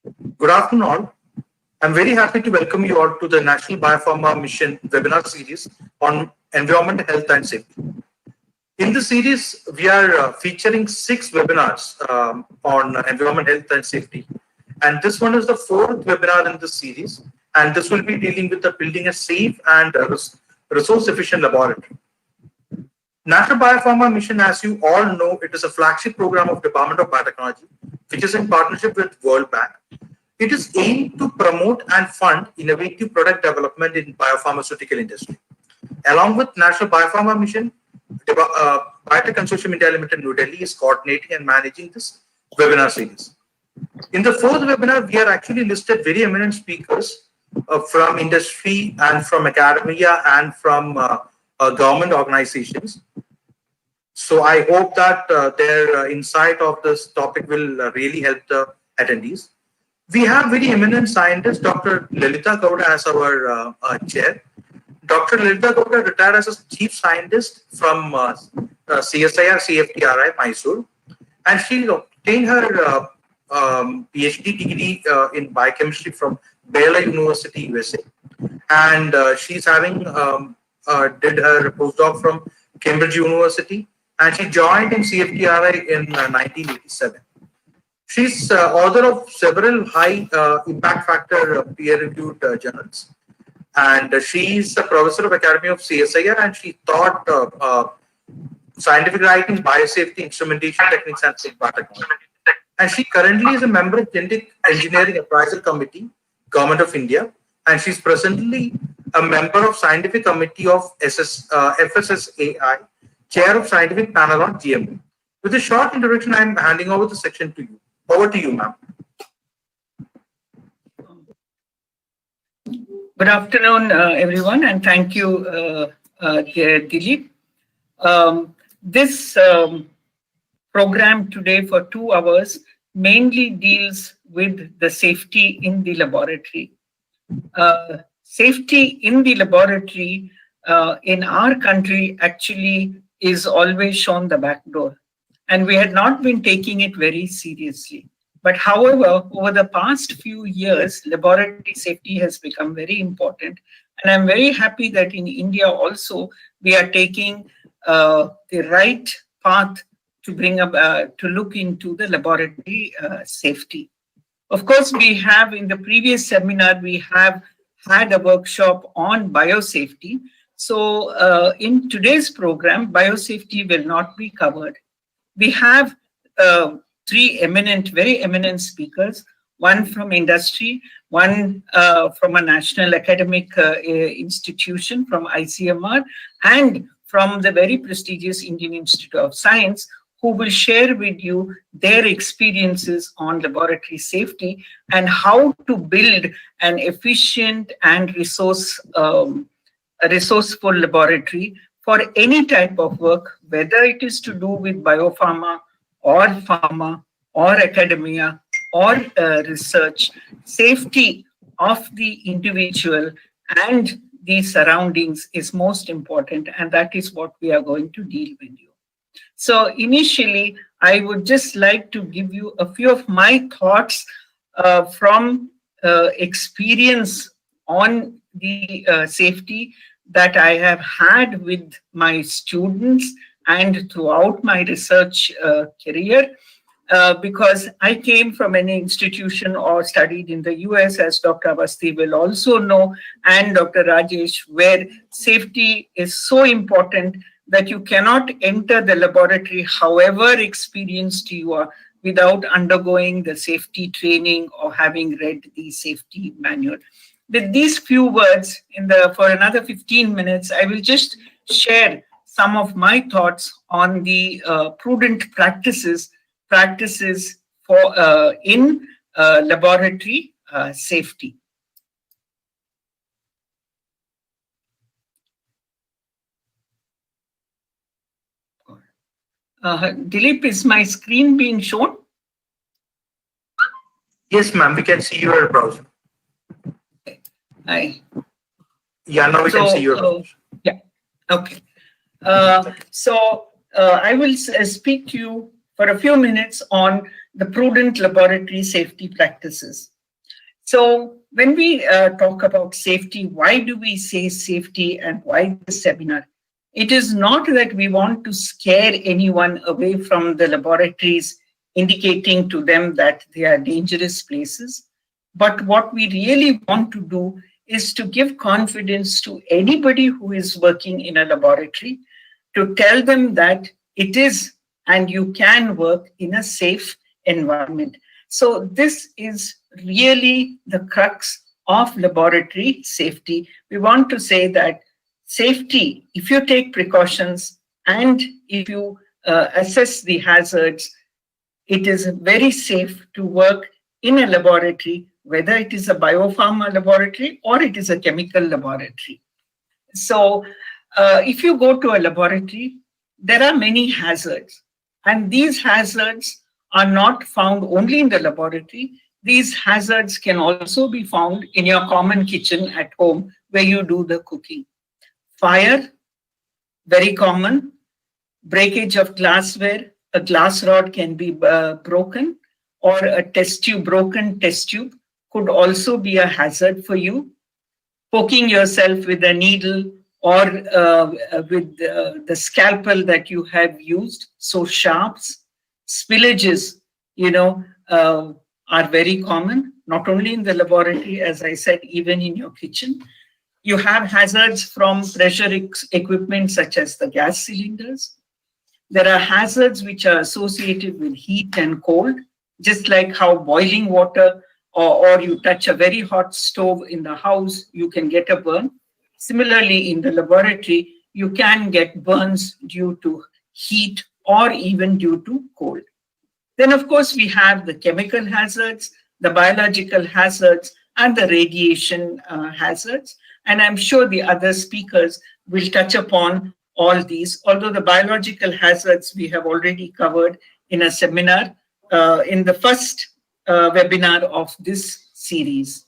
Good afternoon, all. I'm very happy to welcome you all to the National Biopharma Mission webinar series on environment, health, and safety. In this series, we are featuring 6 webinars on environment, health, and safety. And this one is the 4th webinar in this series. And this will be dealing with the building a safe and resource-efficient laboratory. National Biopharma Mission, as you all know, it is a flagship program of Department of Biotechnology, which is in partnership with World Bank. It is aimed to promote and fund innovative product development in biopharmaceutical industry. Along with National Biopharma Mission, Biotech Consortium India Limited, New Delhi is coordinating and managing this webinar series. In the 4th webinar, we are actually listed very eminent speakers from industry and from academia and from government organizations. So I hope that their insight of this topic will really help the attendees. We have very eminent scientists, Dr. Lalitha Gowda as our chair. Dr. Lalitha Gowda retired as a chief scientist from CSIR CFTRI, Mysore, and she obtained her PhD degree in biochemistry from Baylor University, USA, and she's having did her postdoc from Cambridge University, and she joined in CFTRI in 1987. She's author of several high impact factor peer-reviewed journals, and she's a professor of Academy of CSIR, and she taught scientific writing, biosafety, instrumentation techniques, and biotechnology. And she currently is a member of Genetic Engineering Appraisal Committee, Government of India, and she's presently a member of Scientific Committee of FSSAI, Chair of Scientific Panel on GMO. With a short introduction, I'm handing over the section to you. Over to you, ma'am. Good afternoon, everyone, and thank you, Dilip. This program today for 2 hours mainly deals with the safety in the laboratory. Safety in the laboratory in our country actually is always shown the back door, and we had not been taking it very seriously. But however, over the past few years, laboratory safety has become very important, and I'm very happy that in India also we are taking the right path to bring up to look into the laboratory safety. Of course, we have in the previous seminar we have had a workshop on biosafety. So in today's program, biosafety will not be covered. We have 3 very eminent speakers, one from industry, one from a national academic institution from ICMR, and from the very prestigious Indian Institute of Science, who will share with you their experiences on laboratory safety and how to build an efficient and resourceful laboratory for any type of work, whether it is to do with biopharma or pharma or academia or research. Safety of the individual and the surroundings is most important, and that is what we are going to deal with you. So initially, I would just like to give you a few of my thoughts from experience on the safety that I have had with my students and throughout my research career, because I came from an institution or studied in the US, as Dr. Avasthi will also know, and Dr. Rajesh, where safety is so important that you cannot enter the laboratory, however experienced you are, without undergoing the safety training or having read the safety manual. With these few words, for another 15 minutes, I will just share some of my thoughts on the prudent practices for in laboratory safety. Dilip, is my screen being shown? Yes, ma'am. We can see your browser. Hi. Yeah, now we can see your browser. Yeah. Okay. I will speak to you for a few minutes on the prudent laboratory safety practices. So when we talk about safety, why do we say safety and why this seminar? It is not that we want to scare anyone away from the laboratories, indicating to them that they are dangerous places. But what we really want to do is to give confidence to anybody who is working in a laboratory, to tell them that it is and you can work in a safe environment. So this is really the crux of laboratory safety. We want to say that safety, if you take precautions and if you assess the hazards, it is very safe to work in a laboratory, whether it is a biopharma laboratory or it is a chemical laboratory. So if you go to a laboratory, there are many hazards, and these hazards are not found only in the laboratory. These hazards can also be found in your common kitchen at home where you do the cooking. Fire, very common. Breakage of glassware, a glass rod can be broken, or a test tube, broken test tube could also be a hazard for you. Poking yourself with a needle or with the scalpel that you have used, so sharps, spillages, are very common, not only in the laboratory, as I said, even in your kitchen. You have hazards from pressure equipment such as the gas cylinders. There are hazards which are associated with heat and cold, just like how boiling water or you touch a very hot stove in the house, you can get a burn. Similarly, in the laboratory, you can get burns due to heat or even due to cold. Then, of course, we have the chemical hazards, the biological hazards, and the radiation hazards. And I'm sure the other speakers will touch upon all these, although the biological hazards we have already covered in a seminar in the first webinar of this series.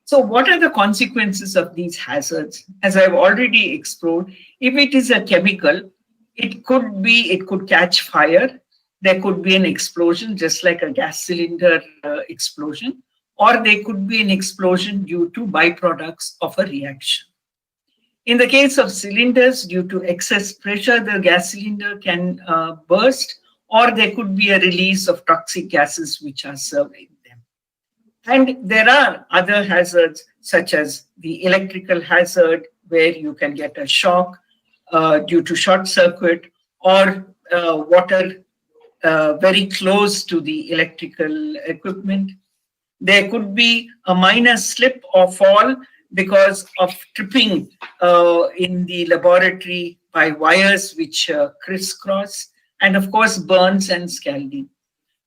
So what are the consequences of these hazards? As I've already explored, if it is a chemical, it could catch fire. There could be an explosion, just like a gas cylinder explosion, or there could be an explosion due to byproducts of a reaction. In the case of cylinders, due to excess pressure, the gas cylinder can burst, or there could be a release of toxic gases which are served in them. And there are other hazards, such as the electrical hazard, where you can get a shock due to short circuit, or water very close to the electrical equipment. There could be a minor slip or fall because of tripping in the laboratory by wires which crisscross, and of course burns and scalding.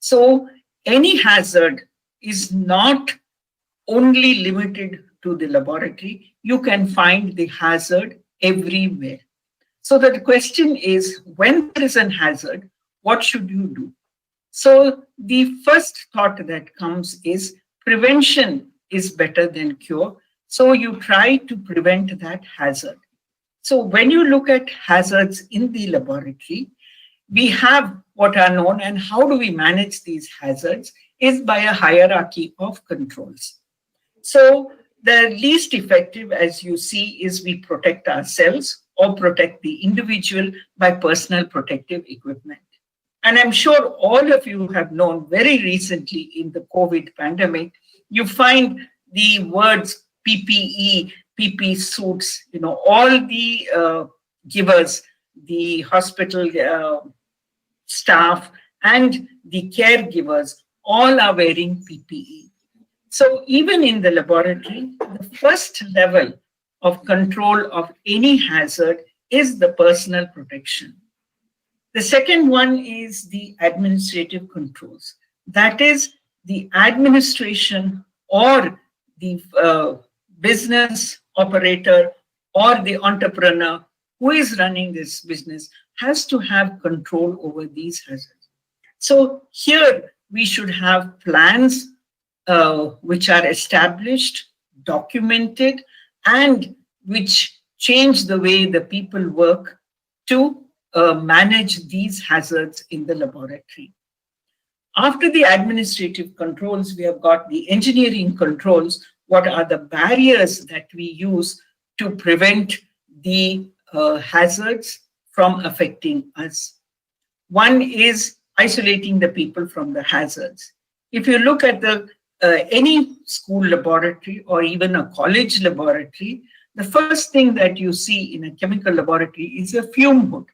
So any hazard is not only limited to the laboratory. You can find the hazard everywhere. So the question is, when there is a hazard, what should you do? So the first thought that comes is prevention is better than cure. So you try to prevent that hazard. So when you look at hazards in the laboratory, we have what are known, and how do we manage these hazards is by a hierarchy of controls. So the least effective, as you see, is we protect ourselves or protect the individual by personal protective equipment. And I'm sure all of you have known very recently in the COVID pandemic, you find the words PPE, PP suits, all the givers, the hospital staff and the caregivers, all are wearing PPE. So even in the laboratory, the first level of control of any hazard is the personal protection. The second one is the administrative controls. That is the administration or the business operator or the entrepreneur who is running this business has to have control over these hazards. So here we should have plans which are established, documented, and which change the way the people work to manage these hazards in the laboratory. After the administrative controls, we have got the engineering controls. What are the barriers that we use to prevent the hazards from affecting us? One is isolating the people from the hazards. If you look at any school laboratory or even a college laboratory, the first thing that you see in a chemical laboratory is a fume hood.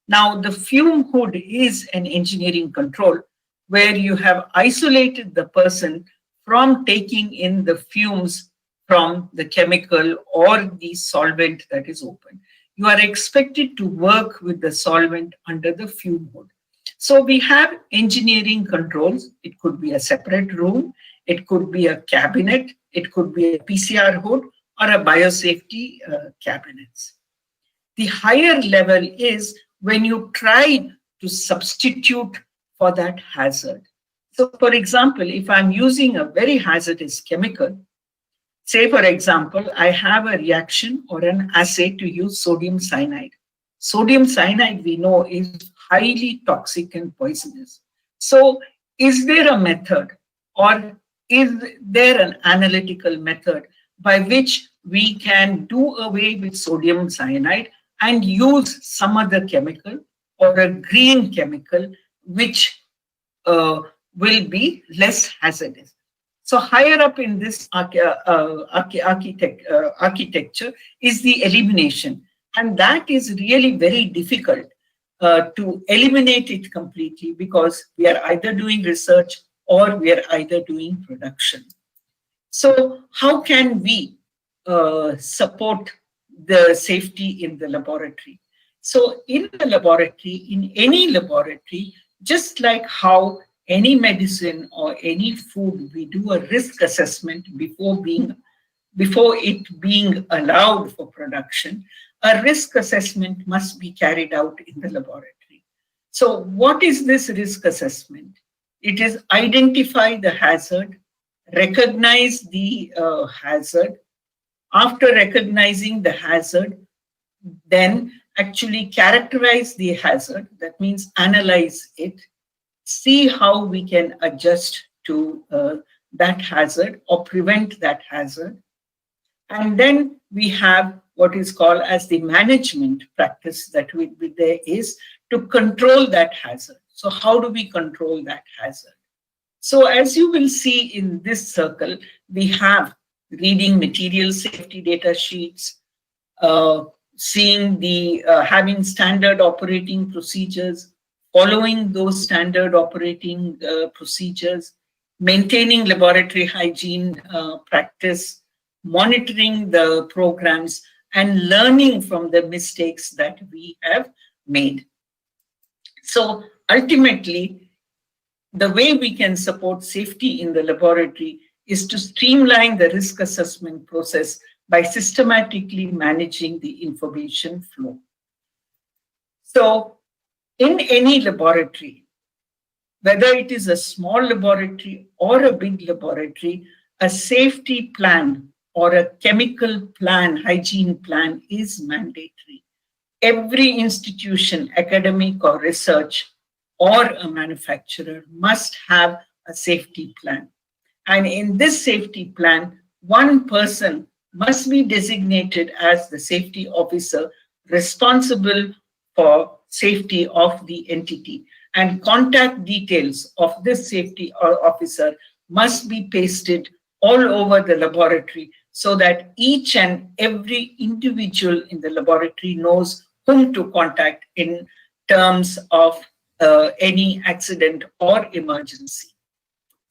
Now, the fume hood is an engineering control where you have isolated the person from taking in the fumes from the chemical or the solvent that is open. You are expected to work with the solvent under the fume hood. So we have engineering controls. It could be a separate room, it could be a cabinet, it could be a PCR hood or a biosafety cabinets. The higher level is when you try to substitute for that hazard. So for example, if I'm using a very hazardous chemical, say for example, I have a reaction or an assay to use sodium cyanide. Sodium cyanide we know is highly toxic and poisonous. So is there a method or is there an analytical method by which we can do away with sodium cyanide and use some other chemical or a green chemical which will be less hazardous? So higher up in this architecture is the elimination. And that is really very difficult to eliminate it completely because we are either doing research or we are either doing production. So how can we support the safety in the laboratory? So in the laboratory, in any laboratory, just like how any medicine or any food, we do a risk assessment before it being allowed for production, a risk assessment must be carried out in the laboratory. So what is this risk assessment? It is identify the hazard, recognize the hazard. After recognizing the hazard, then actually characterize the hazard. That means analyze it, see how we can adjust to that hazard or prevent that hazard. And then we have what is called as the management practice that will be there is to control that hazard. So how do we control that hazard? So as you will see in this circle, we have reading material safety data sheets, seeing having standard operating procedures, following those standard operating procedures, maintaining laboratory hygiene practice, monitoring the programs, and learning from the mistakes that we have made. So ultimately, the way we can support safety in the laboratory is to streamline the risk assessment process by systematically managing the information flow. So in any laboratory, whether it is a small laboratory or a big laboratory, a safety plan or a chemical plan, hygiene plan is mandatory. Every institution, academic or research, or a manufacturer must have a safety plan. And in this safety plan, one person must be designated as the safety officer responsible for safety of the entity. And contact details of this safety officer must be pasted all over the laboratory so that each and every individual in the laboratory knows whom to contact in terms of any accident or emergency.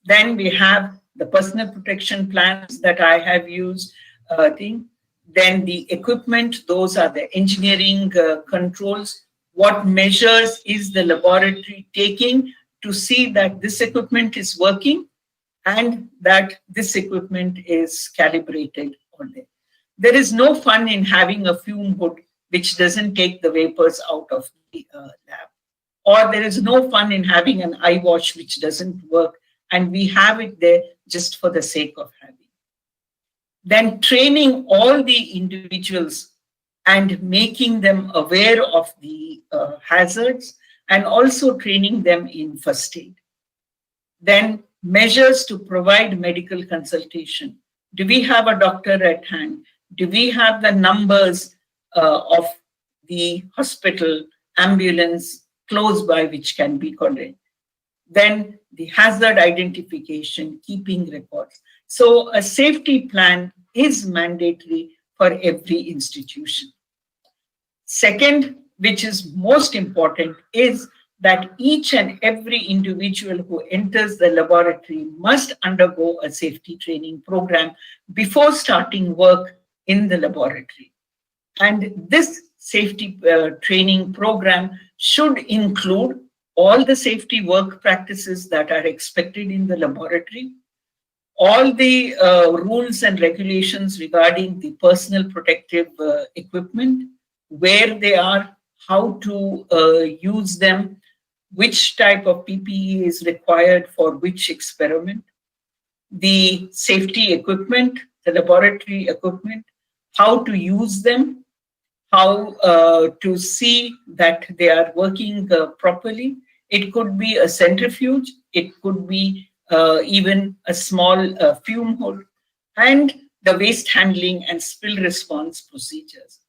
Then we have the personal protection plans that I have used. Then the equipment, those are the engineering controls. What measures is the laboratory taking to see that this equipment is working and that this equipment is calibrated on it. There is no fun in having a fume hood which doesn't take the vapors out of the lab. Or there is no fun in having an eye wash which doesn't work and we have it there just for the sake of having. Then training all the individuals and making them aware of the hazards, and also training them in first aid. Then measures to provide medical consultation. Do we have a doctor at hand? Do we have the numbers of the hospital, ambulance close by which can be called? Then the hazard identification, keeping records. So a safety plan is mandatory for every institution. Second, which is most important, is that each and every individual who enters the laboratory must undergo a safety training program before starting work in the laboratory. And this safety training program should include all the safety work practices that are expected in the laboratory, all the rules and regulations regarding the personal protective equipment, where they are, how to use them, which type of PPE is required for which experiment, the safety equipment, the laboratory equipment, how to use them, how to see that they are working properly. It could be a centrifuge, it could be even a small fume hood, and the waste handling and spill response procedures.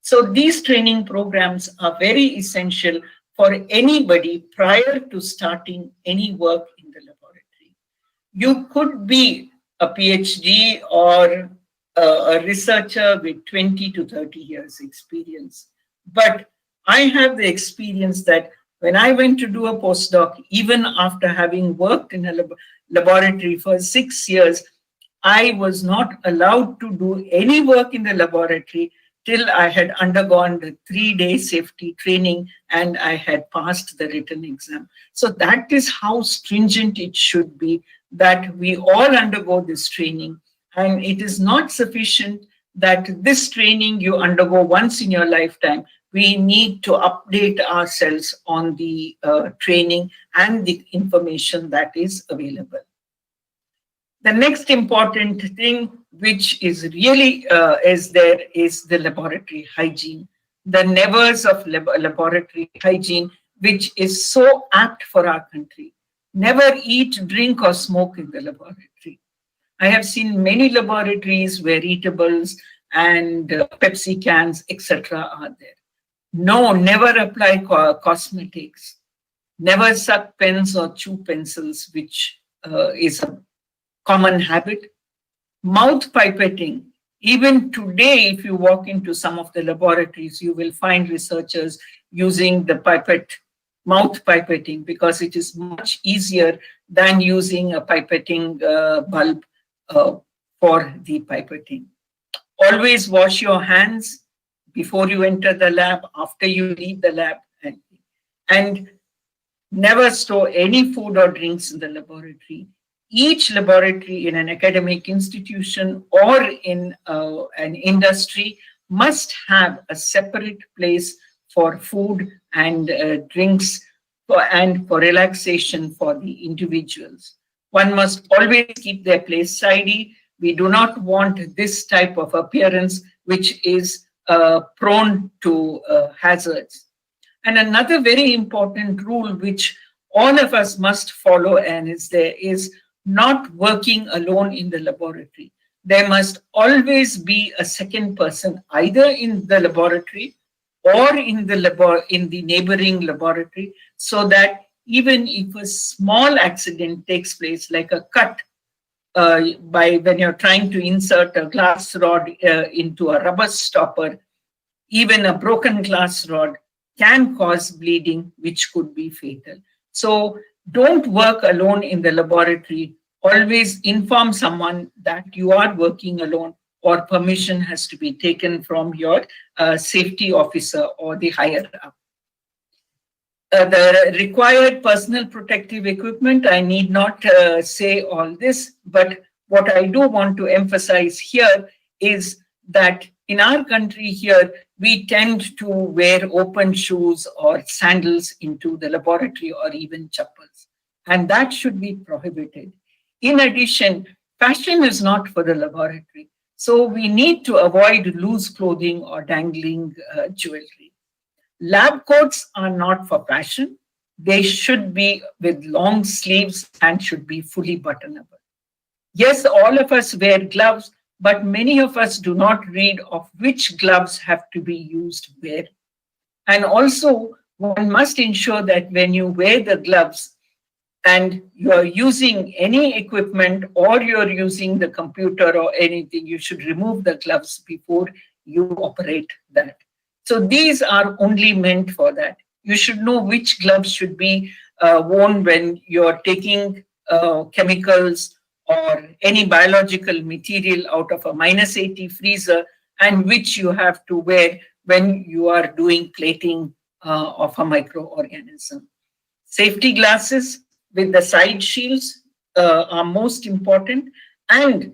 So these training programs are very essential for anybody prior to starting any work in the laboratory. You could be a PhD or a researcher with 20 to 30 years experience. But I have the experience that when I went to do a postdoc, even after having worked in a laboratory for 6 years, I was not allowed to do any work in the laboratory till I had undergone the 3-day safety training and I had passed the written exam. So that is how stringent it should be, that we all undergo this training. And it is not sufficient that this training you undergo once in your lifetime. We need to update ourselves on the training and the information that is available. The next important thing which is really is the laboratory hygiene, the nevers of laboratory hygiene, which is so apt for our country. Never eat, drink, or smoke in the laboratory. I have seen many laboratories where eatables and Pepsi cans, etc. are there. No, never apply cosmetics. Never suck pens or chew pencils, which is a common habit. Mouth pipetting. Even today, if you walk into some of the laboratories, you will find researchers using the mouth pipetting, because it is much easier than using a pipetting bulb for the pipetting. Always wash your hands before you enter the lab, after you leave the lab, and never store any food or drinks in the laboratory. Each laboratory in an academic institution or in an industry must have a separate place for food and drinks and for relaxation for the individuals. One must always keep their place tidy. We do not want this type of appearance which is prone to hazards. And another very important rule which all of us must follow and is not working alone in the laboratory. There must always be a second person, either in the laboratory or in the neighboring laboratory, so that even if a small accident takes place, like a cut when you're trying to insert a glass rod into a rubber stopper, even a broken glass rod can cause bleeding, which could be fatal. So don't work alone in the laboratory. Always inform someone that you are working alone, or permission has to be taken from your safety officer or the higher up. The required personal protective equipment, I need not say all this, but what I do want to emphasize here is that in our country here, we tend to wear open shoes or sandals into the laboratory, or even chappals, and that should be prohibited. In addition, fashion is not for the laboratory. So we need to avoid loose clothing or dangling jewelry. Lab coats are not for fashion. They should be with long sleeves and should be fully buttonable. Yes, all of us wear gloves, but many of us do not read of which gloves have to be used where. And also, one must ensure that when you wear the gloves and you are using any equipment or you're using the computer or anything, you should remove the gloves before you operate that. So these are only meant for that. You should know which gloves should be worn when you're taking chemicals or any biological material out of a -80 freezer, and which you have to wear when you are doing plating of a microorganism. Safety glasses with the side shields are most important, and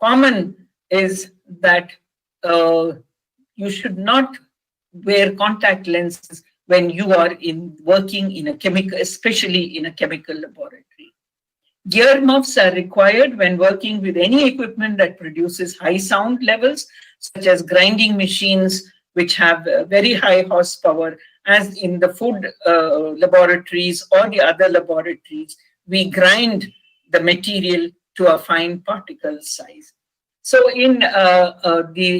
common is that uh, you should not wear contact lenses when you are in working in a chemical, especially in a chemical laboratory. Gear muffs are required when working with any equipment that produces high sound levels, such as grinding machines, which have very high horsepower, as in the food laboratories or the other laboratories. We grind the material to a fine particle size. So in the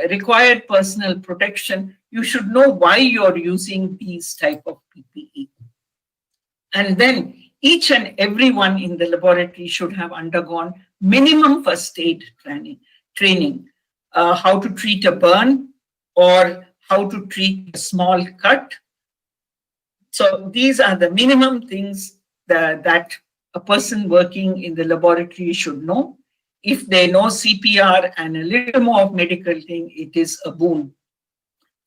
required personal protection, you should know why you're using these type of PPE. And then each and everyone in the laboratory should have undergone minimum first aid training, how to treat a burn or how to treat a small cut. So these are the minimum things that a person working in the laboratory should know. If they know CPR and a little more of medical thing, it is a boon.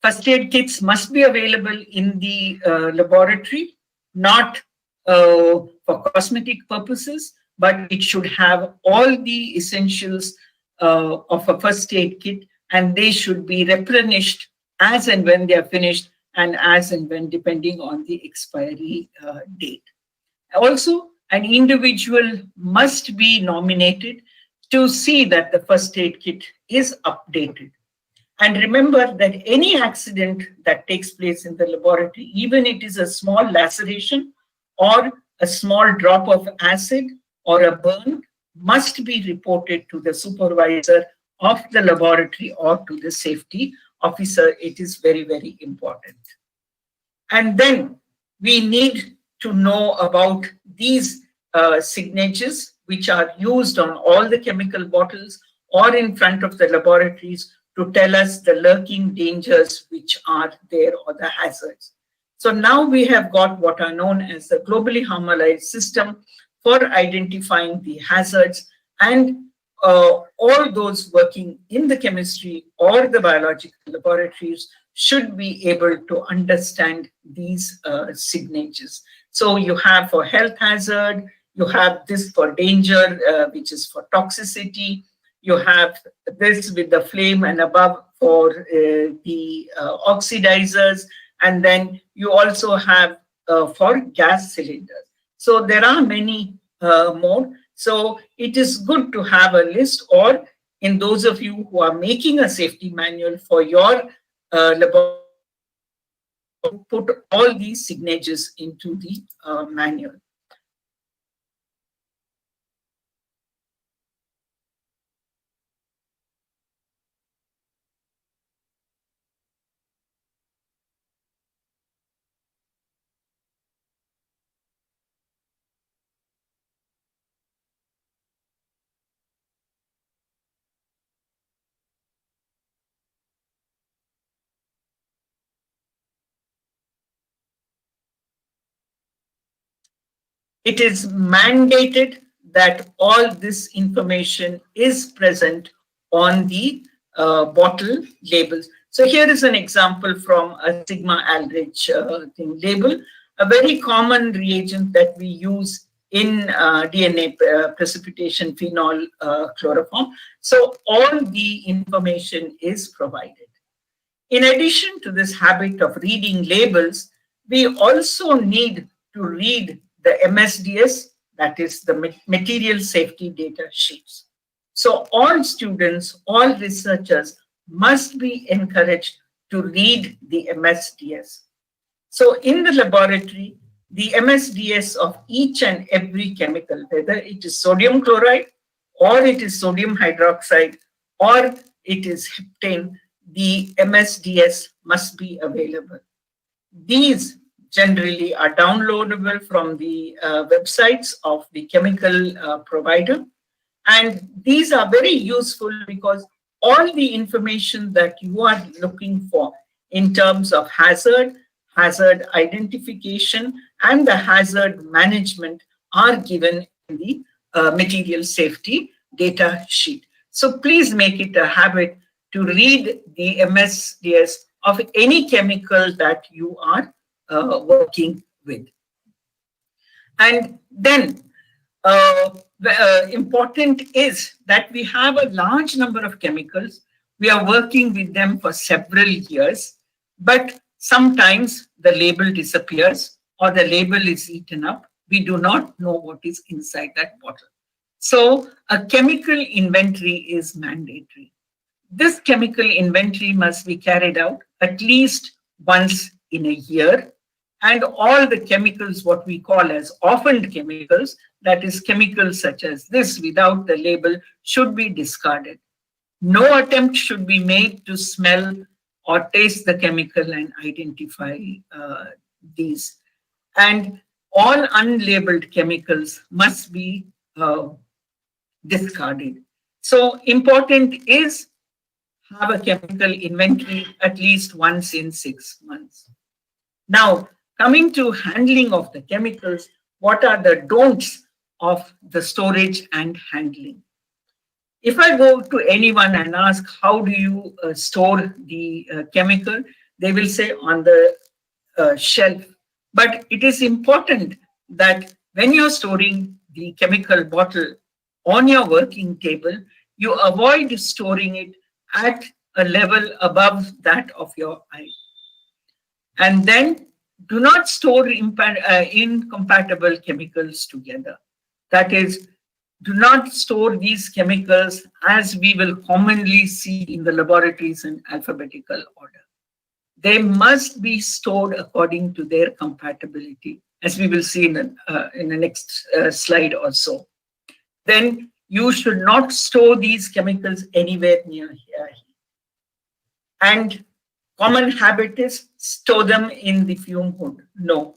First aid kits must be available in the laboratory, not for cosmetic purposes, but it should have all the essentials of a first aid kit, and they should be replenished as and when they are finished and as and when, depending on the expiry date. Also, an individual must be nominated to see that the first aid kit is updated. And remember that any accident that takes place in the laboratory, even it is a small laceration or a small drop of acid or a burn, must be reported to the supervisor of the laboratory or to the safety officer. It is very, very important. And then we need to know about these signatures, which are used on all the chemical bottles or in front of the laboratories to tell us the lurking dangers which are there or the hazards. So now we have got what are known as the globally harmonized system for identifying the hazards, and all those working in the chemistry or the biological laboratories should be able to understand these signatures. So you have for health hazard, you have this for danger, which is for toxicity. You have this with the flame and above for the oxidizers. And then you also have for gas cylinders. So there are many more. So it is good to have a list, or in those of you who are making a safety manual for your laboratory, put all these signatures into the manual. It is mandated that all this information is present on the bottle labels. So here is an example from a sigma aldrich label, a very common reagent that we use in DNA precipitation, phenol chloroform. So all the information is provided. In addition to this habit of reading labels, we also need to read the MSDS, that is the material safety data sheets. So all students, all researchers must be encouraged to read the MSDS. So in the laboratory, the MSDS of each and every chemical, whether it is sodium chloride or it is sodium hydroxide or it is heptane, the MSDS must be available. These generally are downloadable from the websites of the chemical provider. And these are very useful because all the information that you are looking for in terms of hazard, hazard identification, and the hazard management are given in the material safety data sheet. So please make it a habit to read the MSDS of any chemical that you are working with. And then important is that we have a large number of chemicals. We are working with them for several years, but sometimes the label disappears or the label is eaten up. We do not know what is inside that bottle. So a chemical inventory is mandatory. This chemical inventory must be carried out at least once in a year, and all the chemicals, what we call as orphaned chemicals, that is chemicals such as this without the label, should be discarded. No attempt should be made to smell or taste the chemical and identify these. And all unlabeled chemicals must be discarded. So important is have a chemical inventory at least once in 6 months. Now, coming to handling of the chemicals, what are the don'ts of the storage and handling? If I go to anyone and ask, how do you store the chemical? They will say on the shelf. But it is important that when you're storing the chemical bottle on your working table, you avoid storing it at a level above that of your eye. And then do not store incompatible chemicals together. That is, do not store these chemicals as we will commonly see in the laboratories in alphabetical order. They must be stored according to their compatibility, as we will see in the next slide or so. Then you should not store these chemicals anywhere near here. And common habit is store them in the fume hood. No.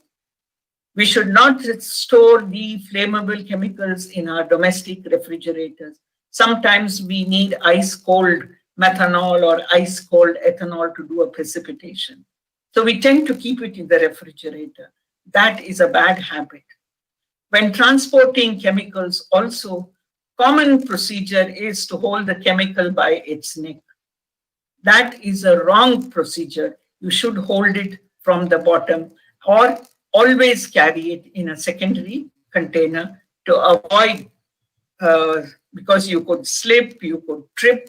We should not store the flammable chemicals in our domestic refrigerators. Sometimes we need ice cold methanol or ice cold ethanol to do a precipitation. So we tend to keep it in the refrigerator. That is a bad habit. When transporting chemicals also, common procedure is to hold the chemical by its neck. That is a wrong procedure. You should hold it from the bottom or always carry it in a secondary container to avoid, because you could slip, you could trip,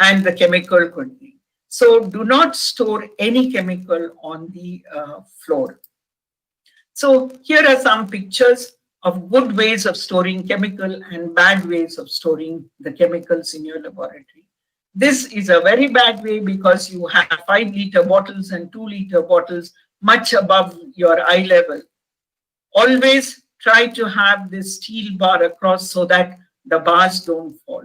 and the chemical could be. So do not store any chemical on the floor. So here are some pictures of good ways of storing chemical and bad ways of storing the chemicals in your laboratory. This is a very bad way because you have 5-liter bottles and 2-liter bottles much above your eye level. Always try to have this steel bar across so that the bars don't fall.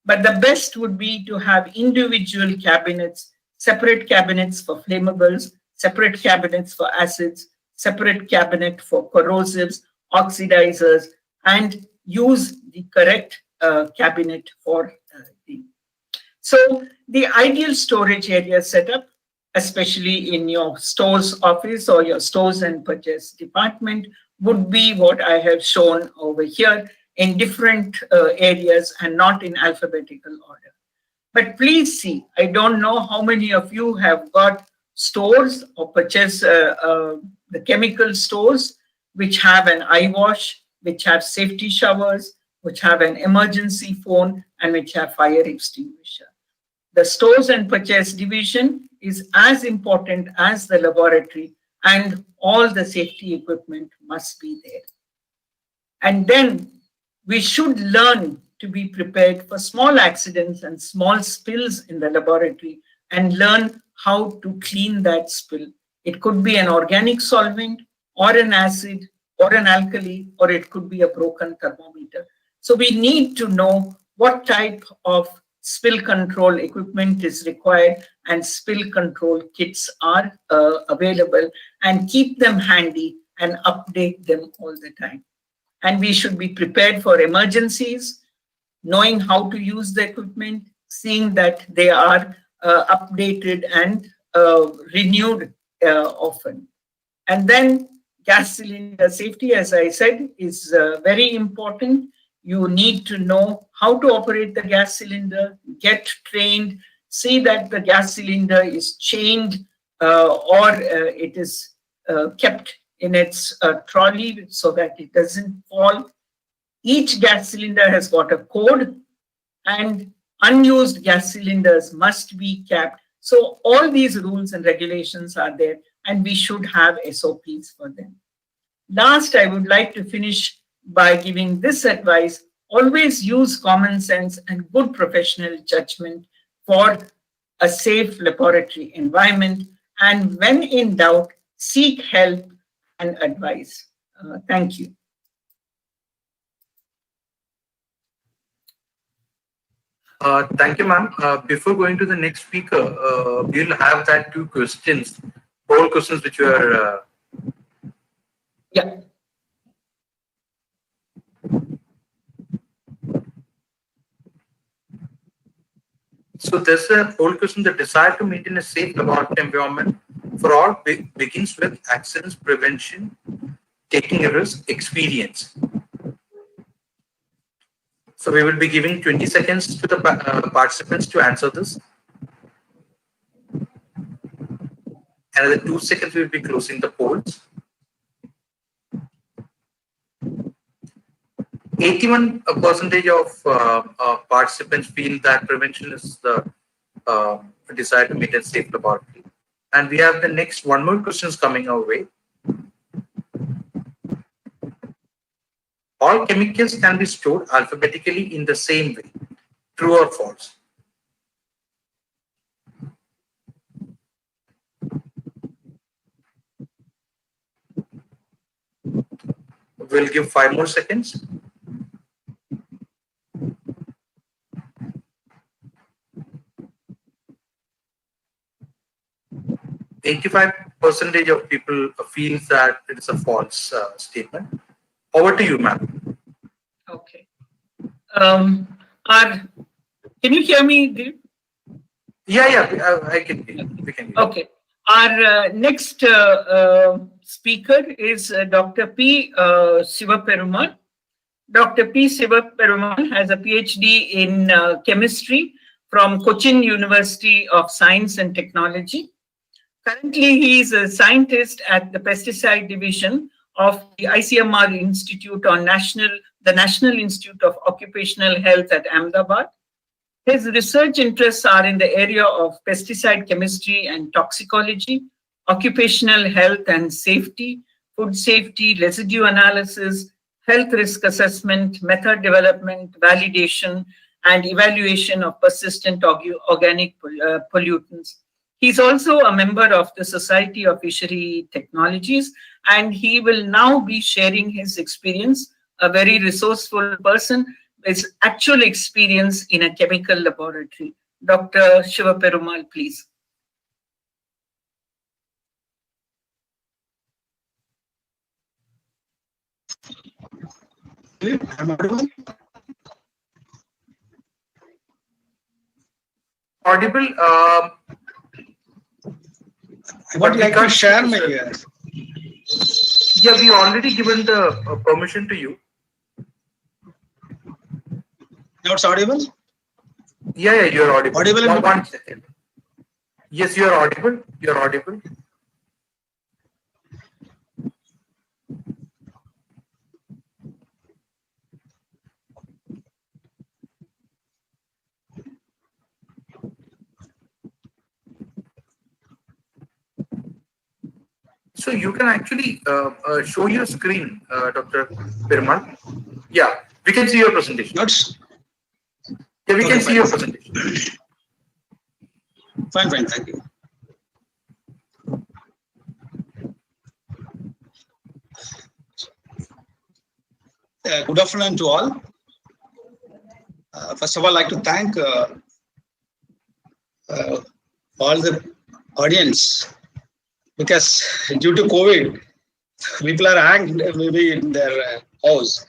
But the best would be to have individual cabinets, separate cabinets for flammables, separate cabinets for acids, separate cabinet for corrosives, oxidizers, and use the correct cabinet for the. So the ideal storage area setup, especially in your stores office or your stores and purchase department, would be what I have shown over here in different areas and not in alphabetical order. But please see, I don't know how many of you have got stores or purchase the chemical stores which have an eye wash, which have safety showers, which have an emergency phone, and which have fire extinguisher. The stores and purchase division is as important as the laboratory, and all the safety equipment must be there. And then we should learn to be prepared for small accidents and small spills in the laboratory and learn how to clean that spill. It could be an organic solvent or an acid or an alkali, or it could be a broken thermometer. So we need to know what type of spill control equipment is required, and spill control kits are available, and keep them handy and update them all the time. And we should be prepared for emergencies, knowing how to use the equipment, seeing that they are updated and renewed often. And then gas cylinder safety, as I said, is very important. You need to know how to operate the gas cylinder, get trained, see that the gas cylinder is chained or it is kept in its trolley so that it doesn't fall. Each gas cylinder has got a code, and unused gas cylinders must be kept. So all these rules and regulations are there, and we should have SOPs for them. Last, I would like to finish by giving this advice: always use common sense and good professional judgment for a safe laboratory environment. And when in doubt, seek help and advice. Thank you. Thank you, ma'am. Before going to the next speaker, we'll have that two questions, poll questions, which were. Yeah. So there's a poll question: the desire to maintain a safe laboratory environment for all begins with accidents prevention, taking a risk, experience. So we will be giving 20 seconds to the participants to answer this. Another 2 seconds, we will be closing the polls. 81% of participants feel that prevention is the desire to maintain safe laboratory. And we have the next one more questions coming our way. All chemicals can be stored alphabetically in the same way. True or false? We'll give 5 more seconds. %85 of people feel that it is a false statement. Over to you, ma'am. Okay. Can you hear me, Deep? Yeah, I can hear you. We can hear you. Okay. Our next speaker is Dr. P. Sivaperumal. Dr. P. Sivaperumal has a PhD in chemistry from Cochin University of Science and Technology. Currently, he is a scientist at the pesticide division of the ICMR Institute on the National Institute of Occupational Health at Ahmedabad. His research interests are in the area of pesticide chemistry and toxicology, occupational health and safety, food safety, residue analysis, health risk assessment, method development, validation, and evaluation of persistent organic pollutants. He's also a member of the Society of Fishery Technologies, and he will now be sharing his experience, a very resourceful person with actual experience in a chemical laboratory. Dr. Sivaperumal, please. Am I audible? Audible. I would like to share my. Yeah, we already given the permission to you. Now it's audible? Yeah, you're audible. Audible. One second. Yes, you're audible. You're audible. So you can actually show your screen, Dr. Perumal. Yeah, we can see your presentation. Notes. Yeah, we Okay, can see fine. your presentation. Fine, thank you. Good afternoon to all. First of all, I'd like to thank all the audience, because due to COVID, people are hanged maybe in their house.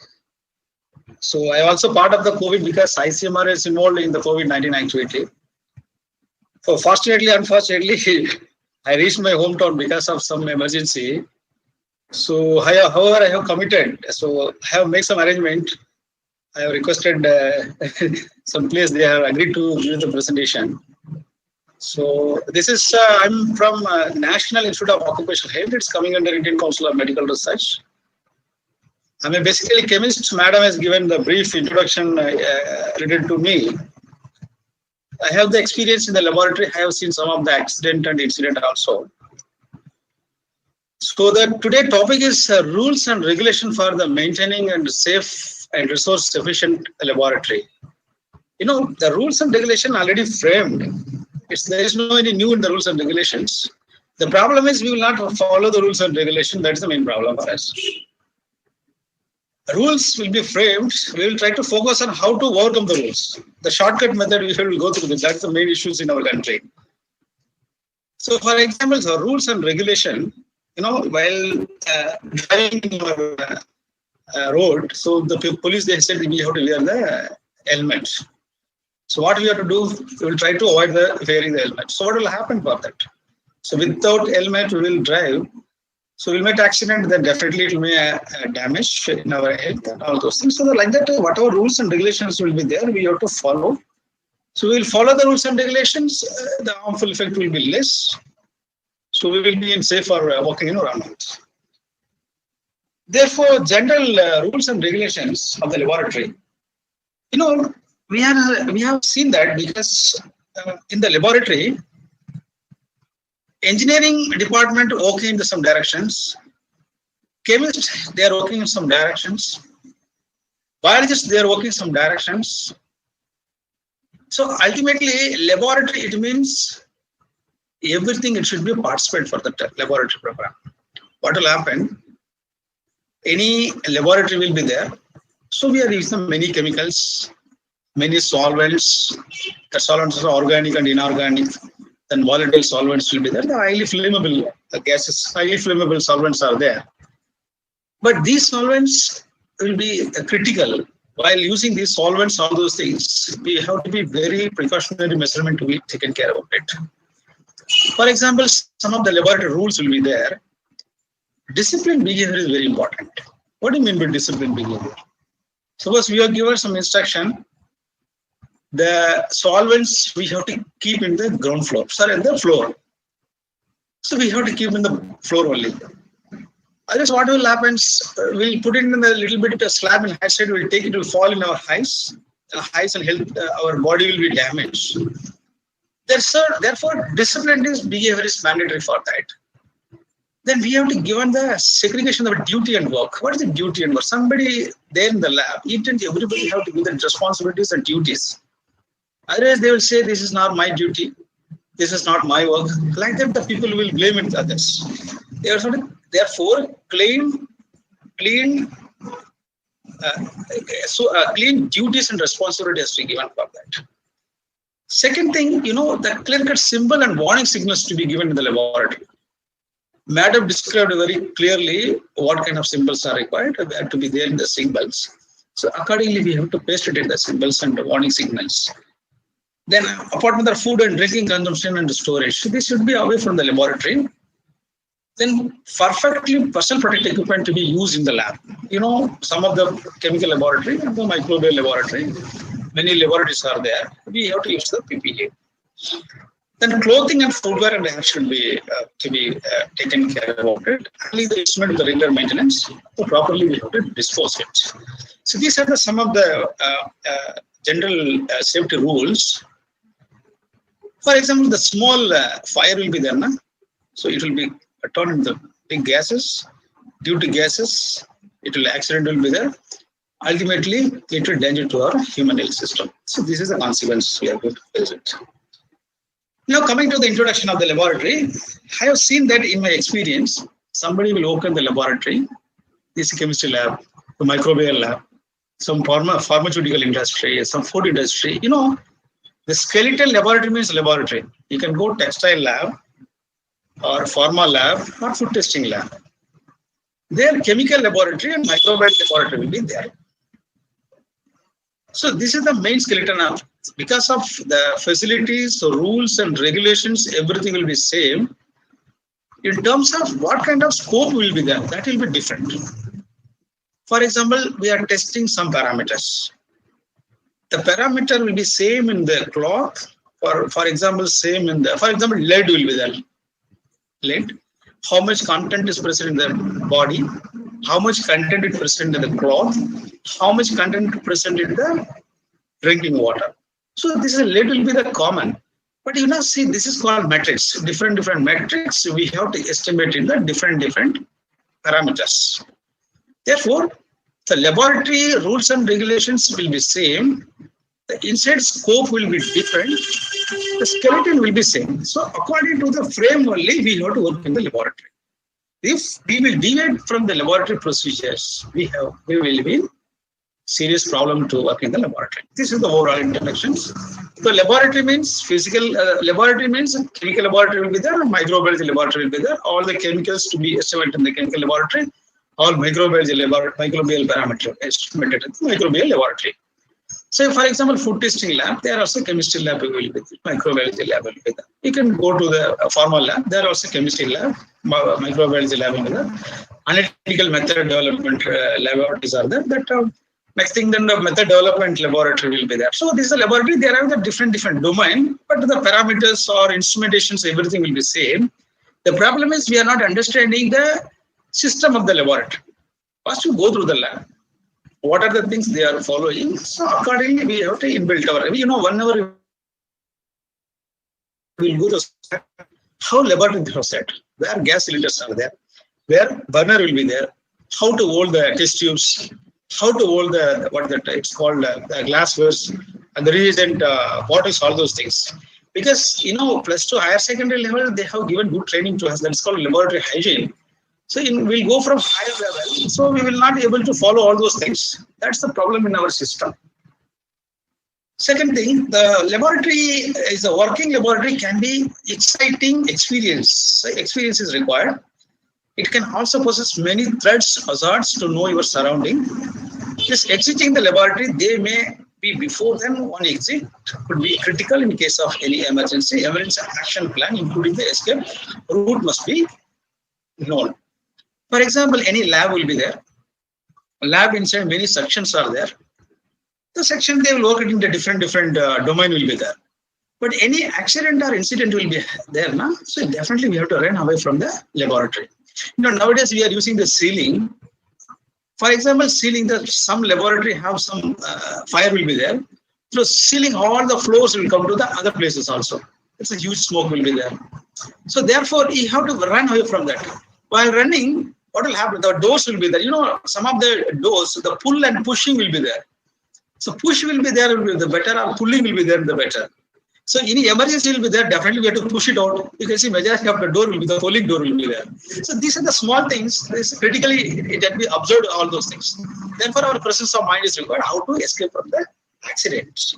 So I'm also part of the COVID because ICMR is involved in the COVID-19 activity. So fortunately, unfortunately, I reached my hometown because of some emergency. So however, I have committed. So I have made some arrangement. I have requested some place. They have agreed to give the presentation. So this is, I'm from National Institute of Occupational Health. It's coming under Indian Council of Medical Research. I'm basically chemist. Madam has given the brief introduction related to me. I have the experience in the laboratory. I have seen some of the accident and incident also. So the today topic is rules and regulation for the maintaining and safe and resource efficient laboratory. You know, the rules and regulation already framed. There is no any new in the rules and regulations. The problem is we will not follow the rules and regulation. That is the main problem for us. Rules will be framed. We will try to focus on how to overcome the rules. The shortcut method we will go through. That's the main issues in our country. So, for example, the rules and regulation. You know, while driving our road, so the police they said we have to wear the helmet. So what we have to do, we will try to avoid wearing the helmet. So what will happen for that? So without helmet, we will drive. So we'll make accident, then definitely it will be damage in our health and all those things. So like that, whatever rules and regulations will be there, we have to follow. So we will follow the rules and regulations. The harmful effect will be less. So we will be in safer working environment. Therefore, general rules and regulations of the laboratory. You know, we have seen that because in the laboratory, engineering department working in some directions, chemists they are working in some directions, biologists they are working in some directions. So ultimately, laboratory it means everything. It should be a participant for the laboratory program. What will happen? Any laboratory will be there. So we are using many chemicals, many solvents. The solvents are organic and inorganic. Then volatile solvents will be there. The highly flammable gases, highly flammable solvents are there. But these solvents will be critical. While using these solvents, all those things, we have to be very precautionary measurement to be taken care of it. For example, some of the laboratory rules will be there. Disciplined behavior is very important. What do you mean by disciplined behavior? Suppose we are given some instruction. The solvents we have to keep in the ground floor, sorry, in the floor. So we have to keep in the floor only. Otherwise, what will happen? We'll put it in a little bit of slab in high side. We'll take it. Will fall in our eyes and health. Our body will be damaged. Therefore, disciplined behavior is mandatory for that. Then we have to given the segregation of duty and work. What is the duty and work? Somebody there in the lab, each and everybody have to give the responsibilities and duties. Otherwise, they will say, this is not my duty. This is not my work. Like that, the people will blame it others. Therefore, clean duties and responsibilities to be given for that. Second thing, you know, the clear-cut symbol and warning signals to be given in the laboratory. Madam described very clearly what kind of symbols are required to be there in the symbols. So accordingly, we have to paste it in the symbols and the warning signals. Then apart from the food and drinking consumption and storage, this should be away from the laboratory. Then perfectly personal protective equipment to be used in the lab. You know, some of the chemical laboratory and the microbial laboratory, many laboratories are there. We have to use the PPE. Then clothing and footwear and hair should be taken care of it. Only the instrument of the regular maintenance, so properly we have to dispose it. So these are some of the general safety rules. For example, the small fire will be there, na? So it will be turned into big gases. Due to gases, accident will be there. ultimately it will danger to our human health system. So this is the consequence we are going to face it. Now coming to the introduction of the laboratory, I have seen that in my experience, somebody will open the laboratory, this chemistry lab, the microbial lab, some pharmaceutical industry, some food industry. The skeletal laboratory means laboratory. You can go textile lab or pharma lab or food testing lab. Their chemical laboratory and microbial laboratory will be there. So this is the main skeleton of, because of the facilities, the rules and regulations, everything will be same. In terms of what kind of scope will be there, that will be different. For example, we are testing some parameters. The parameter will be same in the cloth, for example, same in the, for example, lead will be there. Lead, how much content is present in the body, how much content is present in the cloth, how much content is present in the drinking water. So this is lead will be the common. But see, this is called metrics. Different metrics we have to estimate in the different parameters. Therefore, the laboratory rules and regulations will be same. The inside scope will be different. The skeleton will be same. So according to the frame only, we have to work in the laboratory. If we will deviate from the laboratory procedures, we will be serious problem to work in the laboratory. This is the overall introduction. So laboratory means physical, laboratory means chemical laboratory will be there, and microbiology laboratory will be there. All the chemicals to be estimated in the chemical laboratory, all microbial parameter estimated in the microbial laboratory. So for example, food testing lab, there are also chemistry lab will be there, microbiology lab will be there. You can go to the pharma lab, there are also chemistry lab, microbiology lab will be there. Analytical method development laboratories are there. That next thing, then the method development laboratory will be there. So this is a laboratory, they have the different domain, but the parameters or instrumentations, everything will be same. The problem is we are not understanding the system of the laboratory. First you go through the lab. What are the things they are following? So accordingly, we have to inbuilt our, whenever we will go to how laboratory is set, where gas cylinders are there, where burner will be there, how to hold the test tubes, how to hold the, it's called the glasswares, and the reagent bottles, all those things. Because, plus to higher secondary level, they have given good training to us. That's called laboratory hygiene. So we'll go from higher level. So we will not be able to follow all those things. That's the problem in our system. Second thing, the laboratory is a working laboratory can be exciting experience. So experience is required. It can also possess many threats, hazards to know your surrounding. Just exiting the laboratory, they may be before then one exit could be critical in case of any emergency. Emergency action plan, including the escape route, must be known. For example, any lab will be there. A lab inside many sections are there. The section they will work it in the different domain will be there. But any accident or incident will be there now. So definitely we have to run away from the laboratory. Nowadays we are using the ceiling. For example, ceiling, some laboratory have some fire will be there. So ceiling, all the floors will come to the other places also. It's a huge smoke will be there. So therefore, you have to run away from that. While running, what will happen? The doors will be there. Some of the doors, the pull and pushing will be there. So push will be there, will be the better, or pulling will be there, the better. So any emergency will be there, definitely we have to push it out. You can see majority of the door will be, the pulling door will be there. So these are the small things. This critically, it can be observed, all those things. Therefore, our presence of mind is required, how to escape from the accidents.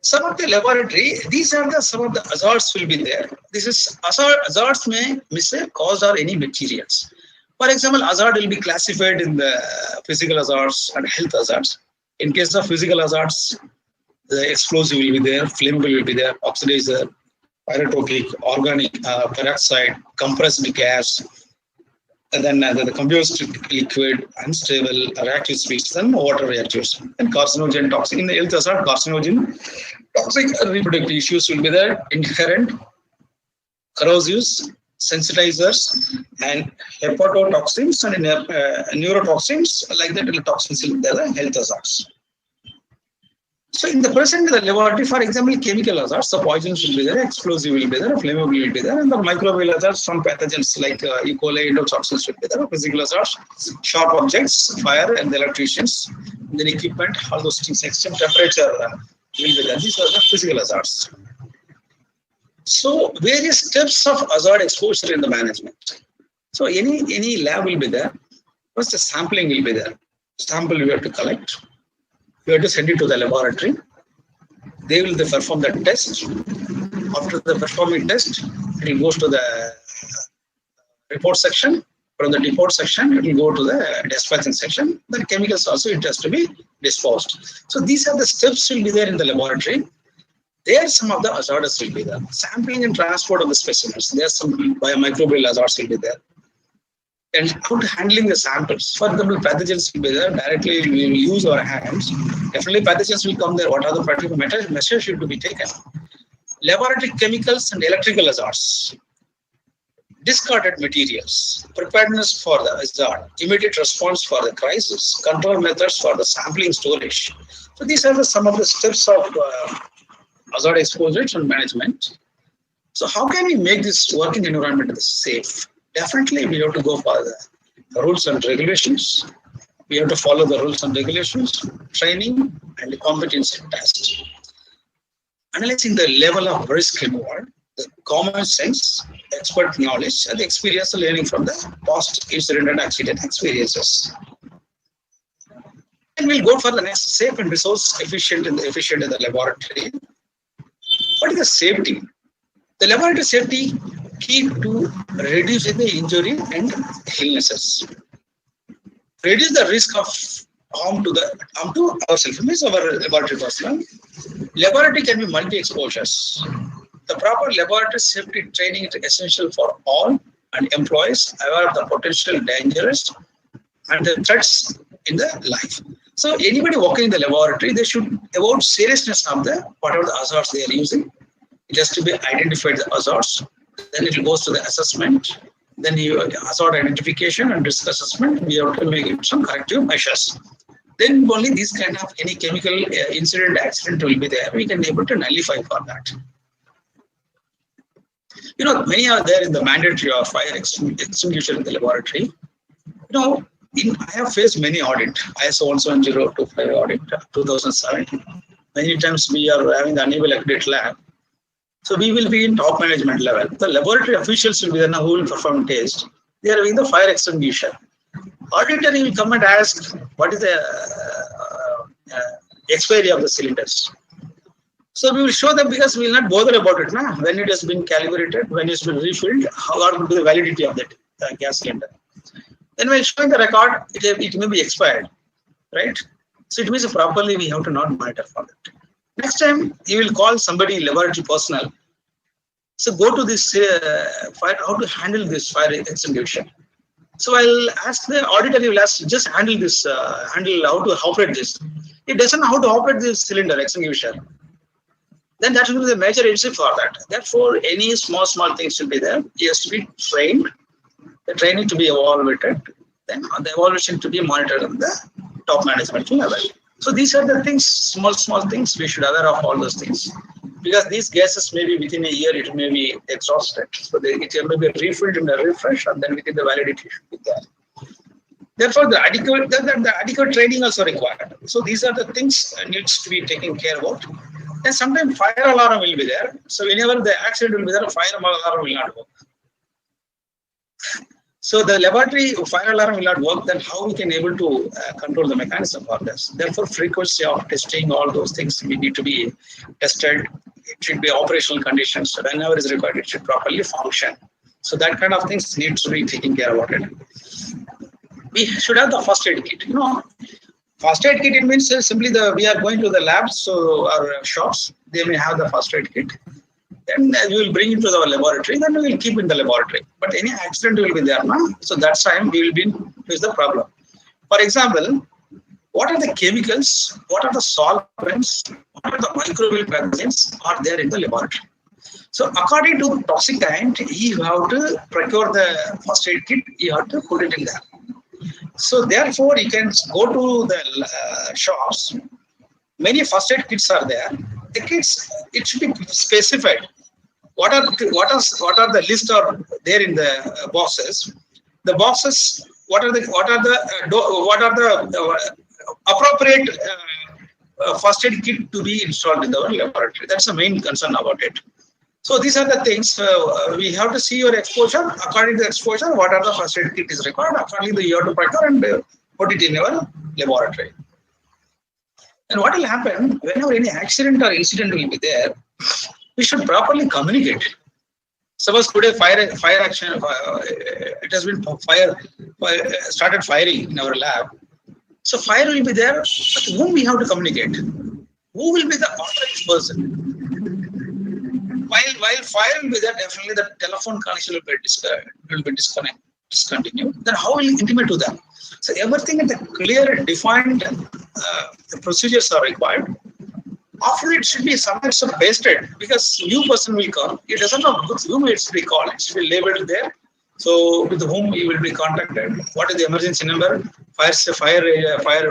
Some of the laboratory, these are some of the hazards will be there. This is hazards may miss a cause or any materials. For example, hazard will be classified in the physical hazards and health hazards. In case of physical hazards, the explosive will be there, flammable will be there, oxidizer, pyrotropic, organic, peroxide, compressed gas, and then the combusted liquid, unstable, reactive species, and water reactors, and carcinogen, toxic. In the health hazard, carcinogen, toxic reproductive issues will be there, inherent, corrosives, sensitizers, and hepatotoxins and neurotoxins, like that, toxins will be there, health hazards. So in the present in the laboratory, for example, chemical hazards, the poisons will be there, explosive will be there, flammable will be there, and the microbial hazards, some pathogens like E. coli, endotoxins will be there, physical hazards, sharp objects, fire, and the electricians, then equipment, all those things, extreme temperature will be there. These are the physical hazards. So various steps of hazard exposure in the management. So any lab will be there. First, the sampling will be there. Sample we have to collect. We have to send it to the laboratory. They will perform the test. After the performing test, it will go to the report section. From the report section, it will go to the dispatching section. Then chemicals also it has to be disposed. So these are the steps will be there in the laboratory. There some of the hazards will be there. Sampling and transport of the specimens. There are some biomicrobial hazards will be there. And how to handling the samples. For example, pathogens will be there. Directly we will use our hands. Definitely pathogens will come there. What are the practical measures should be taken? Laboratory chemicals and electrical hazards. Discarded materials. Preparedness for the hazard. Immediate response for the crisis. Control methods for the sampling storage. So these are some of the steps of hazard exposure and management. So how can we make this working environment safe? Definitely, we have to go for the rules and regulations. We have to follow the rules and regulations, training, and the competency test. Analyzing the level of risk involved, the common sense, expert knowledge, and the experience learning from the past incident and accident experiences. And we'll go for the next safe and resource efficient in the laboratory. What is the safety? The laboratory safety key to reducing the injury and illnesses. Reduce the risk of harm to ourselves, means our laboratory personnel. Laboratory can be multi-exposures. The proper laboratory safety training is essential for all and employees aware of the potential dangers and the threats in the life. So anybody working in the laboratory, they should about seriousness of the whatever the hazards they are using. It has to be identified the hazards. Then it goes to the assessment. Then hazard identification and risk assessment. We have to make some corrective measures. Then only these kind of any chemical incident, accident will be there. We can be able to nullify for that. You know, many are there in the mandatory or fire extinguisher in the laboratory. You know, I have faced many audit. ISO 17025 audit 2007. Many times we are having the unable accurate lab. So we will be in top management level. The laboratory officials will be there now who will perform test. They are doing the fire extinguisher. Auditor will come and ask what is the expiry of the cylinders. So we will show them because we will not bother about it now. When it has been calibrated, when it has been refilled, how would be the validity of that gas cylinder. Then when showing the record, it may be expired, right? So it means properly we have to not monitor for that. Next time you will call somebody laboratory personnel. So go to this fire, how to handle this fire extinguisher. So I'll ask the auditor, he will ask, just handle this, handle how to operate this. He doesn't know how to operate this cylinder extinguisher. Then that will be the major issue for that. Therefore, any small things should be there. He has to be trained. The training to be evaluated. Then the evaluation to be monitored on the top management level. So these are the things, small things. We should aware of all those things. Because these gases may be within a year, it may be exhausted. So it may be refilled in a refresh, and then within the validity should be there. Therefore, the adequate training also required. So these are the things that needs to be taken care about. And sometimes fire alarm will be there. So whenever the accident will be there, fire alarm will not work. So the laboratory fire alarm will not work, then how we can able to control the mechanism for this? Therefore, frequency of testing, all those things we need to be tested. It should be operational conditions. So whenever is required, it should properly function. So that kind of things needs to be taken care of it. We should have the first aid kit. You know, first aid kit, it means simply we are going to the labs, so our shops, they may have the first aid kit. Then we will bring it to our laboratory, then we will keep in the laboratory. But any accident will be there now. So that time we will be with the problem. For example, what are the chemicals, what are the solvents, what are the microbial pathogens are there in the laboratory? So according to toxicant, you have to procure the first aid kit, you have to put it in there. So therefore, you can go to the shops. many first aid kits are there. The kits, it should be specified. What are the list are there in the boxes? The boxes. What are the appropriate first aid kit to be installed in our laboratory? That's the main concern about it. So these are the things we have to see your exposure. According to the exposure, what are the first aid kit is required. Accordingly, you have to procure and put it in your laboratory. And what will happen whenever any accident or incident will be there? We should properly communicate. Suppose today fire action, it has been started firing in our lab. So fire will be there, but whom we have to communicate? Who will be the authorized person? While fire will be there, definitely the telephone connection will be discontinued. Then how will you intimate to them? So everything in the clear, defined procedures are required. After it should be somewhere pasted because new person will come. It doesn't know with whom it should be called. It should be labeled there. So with whom you will be contacted. What is the emergency number? Fire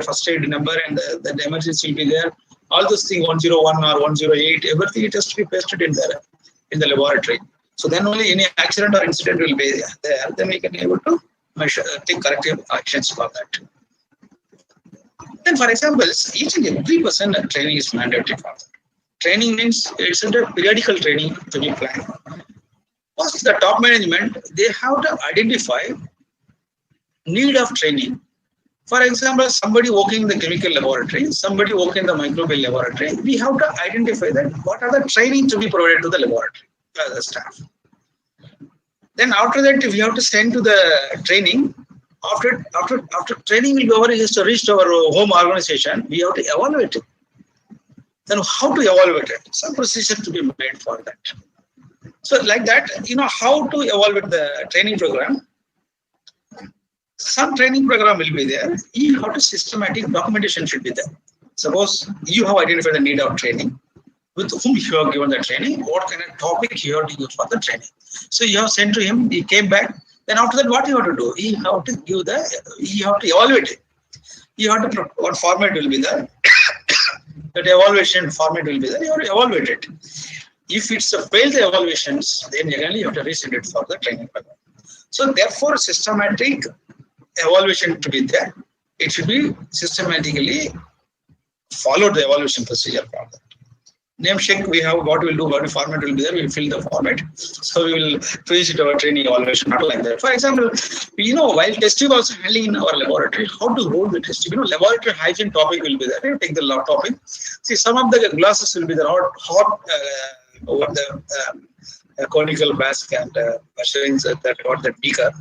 first aid number, and the emergency will be there. All those things 101 or 108, everything it has to be pasted in there in the laboratory. So then only any accident or incident will be there. Then we can be able to take corrective actions for that. Then, for example, each and every person training is mandatory for that. Training means it's a periodical training to be planned. First, the top management, they have to identify need of training. For example, somebody working in the chemical laboratory, somebody working in the microbial laboratory, we have to identify that what are the training to be provided to the laboratory, the staff. Then after that, we have to send to the training. After training will be over, is to reach our home organization, we have to evaluate it. Then how to evaluate it? Some procedure to be made for that. So like that, how to evaluate the training program. Some training program will be there. You have to systematic documentation should be there. Suppose you have identified the need of training, with whom you have given the training, what kind of topic you have to use for the training. So you have sent to him, he came back. Then after that, what you have to do? You have to evaluate it. You have to, what format will be there? That evaluation format will be there. You have to evaluate it. If it's a failed evaluations, then again you have to resend it for the training program. So therefore, systematic evaluation to be there. It should be systematically followed the evaluation procedure for that. Name check, we have what we'll do, what format will be there, we'll fill the format. So we will finish it our training evaluation, not like that. For example, while testing also handling in our laboratory, how to hold the testing, laboratory hygiene topic will be there. You take the topic. See, some of the glasses will be there, hot over the conical mask and measuring that what the beaker.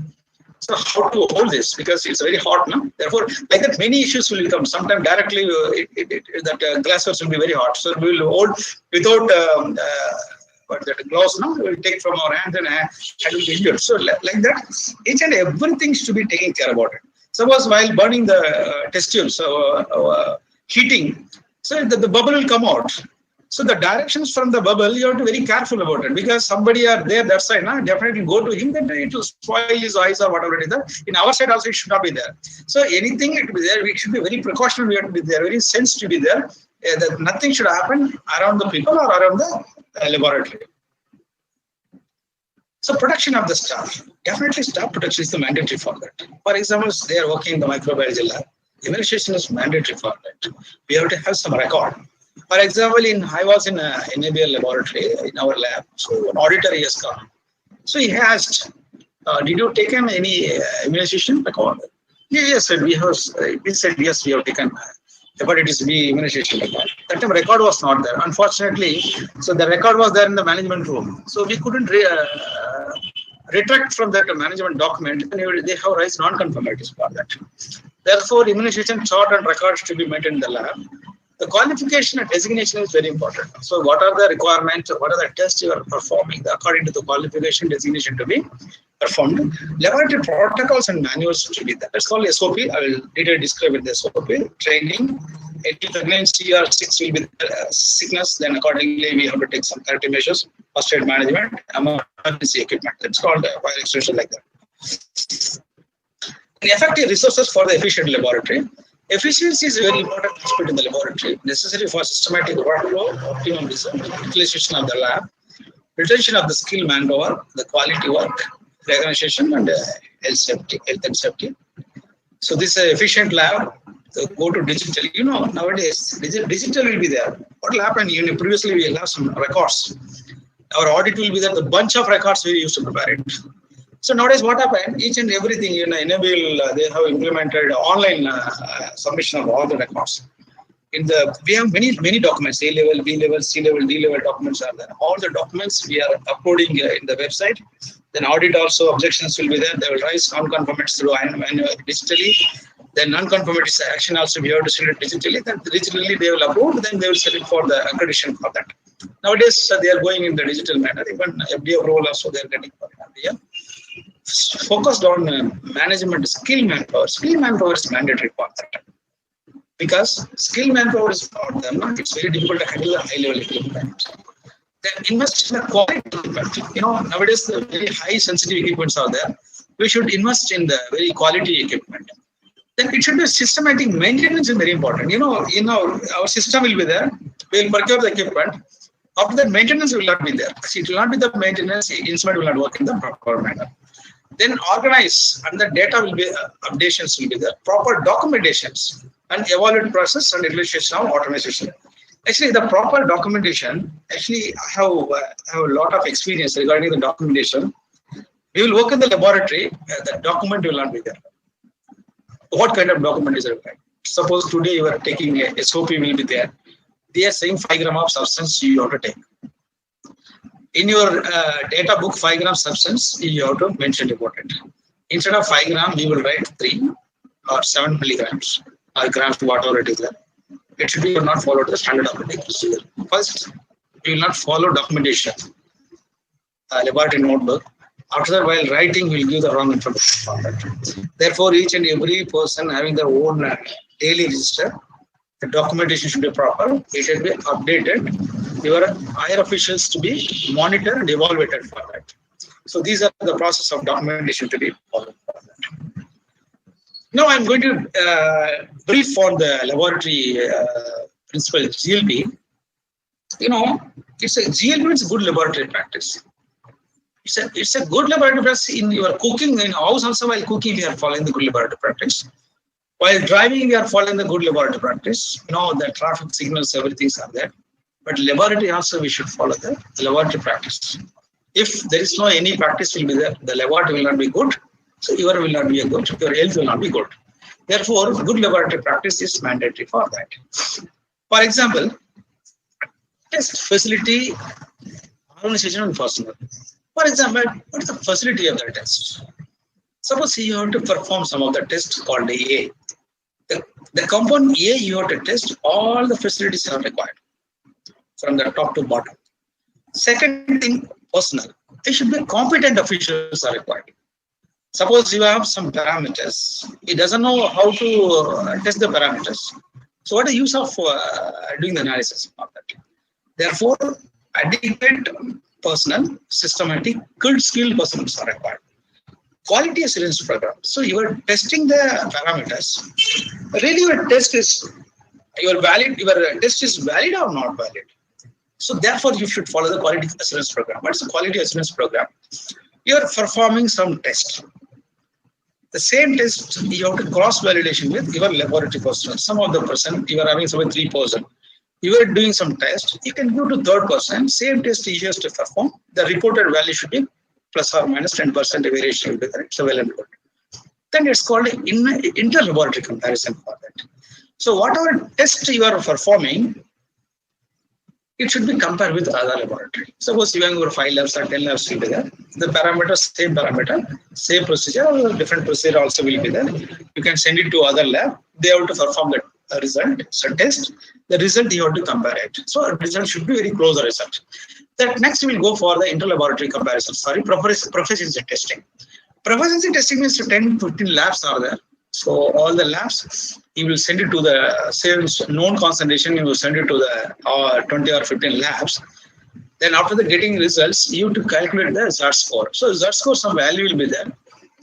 So how to hold this, because it's very hot now. Therefore, like that, many issues will come. Sometimes directly that glassware will be very hot. So we will hold without that gloves. No, we will take from our hands and will be injured. So like that, each and everything should be taken care about it. Suppose while burning the test tubes, heating, so the bubble will come out. So the directions from the bubble, you have to be very careful about it, because somebody are there that side, definitely go to him, then it will spoil his eyes or whatever it is there. In our side also, it should not be there. So anything it will be there, we should be very precautionary, we have to be there, very sensitive to be there, that nothing should happen around the people or around the laboratory. So protection of the staff, definitely staff protection is the mandatory for that. For example, they are working in the microbiology lab, immunization is mandatory for that. We have to have some record. For example, I was in a NABL laboratory in our lab. So an auditor has come. So he asked, "Did you taken any immunization record?" Yes, sir. We said yes, we have taken hepatitis B immunization record. That time record was not there, unfortunately. So the record was there in the management room. So we couldn't retract from that management document. And they have raised non-conformities for that. Therefore, immunization chart and records to be maintained in the lab. The qualification and designation is very important. So what are the requirements? What are the tests you are performing? According to the qualification designation to be performed. Laboratory protocols and manuals to be there. That's called SOP. I will later describe it. The SOP training. If the pregnancy or sickness will be sickness, then accordingly we have to take some corrective measures. First aid management, emergency equipment. That's called fire extinguisher like that. The effective resources for the efficient laboratory. Efficiency is a very important aspect in the laboratory, necessary for systematic workflow, optimum result, utilization of the lab, retention of the skilled manpower, the quality work, recognition, and health and safety. So this efficient lab, go to digital. Nowadays, digital will be there. What will happen? Previously, we will have some records. Our audit will be there. The bunch of records we used to prepare it. So nowadays, what happened? Each and everything, enable, they have implemented online submission of all the records. We have many documents, A level, B level, C level, D level documents are there. All the documents we are uploading in the website. Then audit also objections will be there. They will raise non-conformities through digitally. Then non-conformities action also we have to send it digitally. Then digitally they will upload. Then they will send it for the accreditation for that. Nowadays they are going in the digital manner. Even FDA approval also they are getting for FDA. Focused on management skill manpower. Skill manpower is mandatory for that. Because skill manpower is for them, it's very difficult to handle the high level equipment. Then invest in the quality equipment. Nowadays the very high sensitive equipments are there. We should invest in the very quality equipment. Then it should be systematic maintenance is very important. Our system will be there. We will procure the equipment. After that, maintenance will not be there. It will not be the maintenance. Instrument will not work in the proper manner. Then organize and the data will be updations will be there. Proper documentations and evaluate process and utilization of automation. Actually, the proper documentation. Actually, I have a lot of experience regarding the documentation. We will work in the laboratory. The document will not be there. What kind of document is required? Suppose today you are taking a SOP will be there. They are saying 5 grams of substance you have to take. In your data book, 5 grams substance you have to mention about it. Instead of 5 grams, we will write 3 or 7 milligrams or grams, whatever it is there. It should be not follow the standard operating procedure. First, we will not follow documentation. Laboratory notebook. After that, while writing, we will give the wrong information for that. Therefore, each and every person having their own daily register, the documentation should be proper. It should be updated. Your higher officials to be monitored and evaluated for that. So these are the process of documentation to be followed for that. Now I'm going to brief on the laboratory principle GLP. GLP is a good laboratory practice. It's a good laboratory practice in your cooking. In house also, while cooking, we are following the good laboratory practice. While driving, we are following the good laboratory practice. The traffic signals, everything are there. But laboratory also, we should follow the laboratory practice. If there is no any practice will be there, the laboratory will not be good. So your will not be good. Your health will not be good. Therefore, good laboratory practice is mandatory for that. For example, test facility, organization and personnel. For example, what is the facility of the test? Suppose you have to perform some of the tests called A. The component A, you have to test all the facilities are required from the top to bottom. Second thing, personnel. It should be competent officials are required. Suppose you have some parameters, he doesn't know how to test the parameters. So what is the use of doing the analysis of that? Therefore, adequate personnel, systematic, good skilled personnel are required. Quality assurance program. So you are testing the parameters. Really, your test is test is valid or not valid. So therefore, you should follow the quality assurance program. What is the quality assurance program? You are performing some test. The same test you have to cross validation with your laboratory personnel. Some of the person you are having some 3 person. You are doing some test. You can go to third person. Same test you have to perform. The reported value should be plus or minus 10% variation will be there. It's well and good. Then it's called inter-laboratory comparison for that. So whatever test you are performing, it should be compared with other laboratory. Suppose you have over 5 labs or 10 labs will be there. The parameter, same procedure, or different procedure also will be there. You can send it to other lab. They have to perform the result, so test. The result you have to compare it. So result should be very close result. That next we will go for the inter-laboratory comparison. Proficiency testing. Proficiency testing means 10 to 15 labs are there. So all the labs, you will send it to the same known concentration. You will send it to the 20 or 15 labs. Then after the getting results, you have to calculate the Z score. So Z score, some value will be there.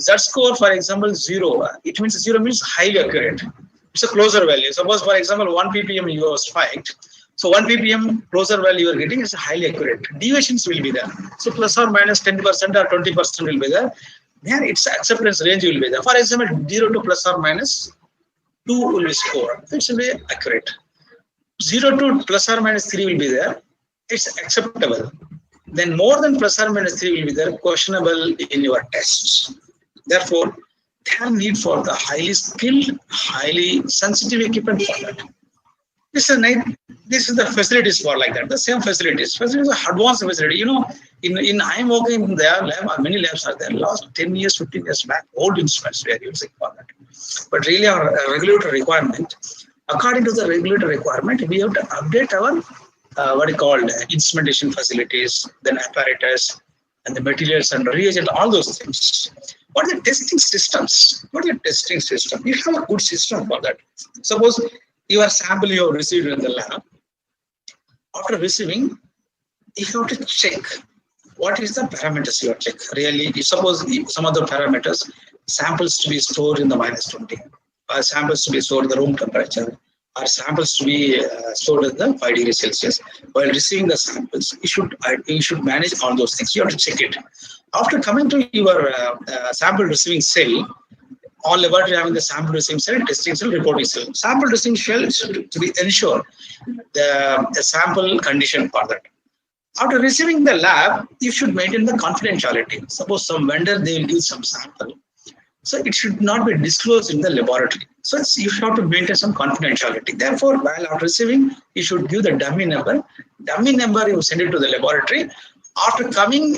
Z score, for example, 0. It means 0 means highly accurate. It's a closer value. Suppose, for example, 1 ppm you have spiked. So 1 ppm closer value you are getting is highly accurate. Deviations will be there. So plus or minus 10% or 20% will be there. Then its acceptance range will be there. For example, 0 to plus or minus 2 will be scored. It will be accurate. 0 to plus or minus 3 will be there. It's acceptable. Then more than plus or minus 3 will be there, questionable in your tests. Therefore, there are need for the highly skilled, highly sensitive equipment for that. This is the facilities for like that. The same facilities. Facilities are advanced facility. In I am working in their lab, many labs are there. Last 10 years, 15 years back, old instruments we are using for that. But really our regulatory requirement, according to the regulatory requirement, we have to update our instrumentation facilities, then apparatus, and the materials and reagent, all those things. What are the testing systems? What are the testing system? You have a good system for that. Suppose your sample you have received in the lab. After receiving, you have to check what is the parameters you have to check. Really, suppose some of the parameters, samples to be stored in the -20, or samples to be stored in the room temperature, or samples to be stored in the 5 degrees Celsius. While receiving the samples, you should manage all those things. You have to check it. After coming to your sample receiving cell, all laboratory having the sample receiving cell, testing cell, reporting cell. Sample receiving cell should to be ensure the sample condition for that. After receiving the lab, you should maintain the confidentiality. Suppose some vendor they will give some sample, so it should not be disclosed in the laboratory. So you have to maintain some confidentiality. Therefore, while after receiving, you should give the dummy number. Dummy number you send it to the laboratory. After performing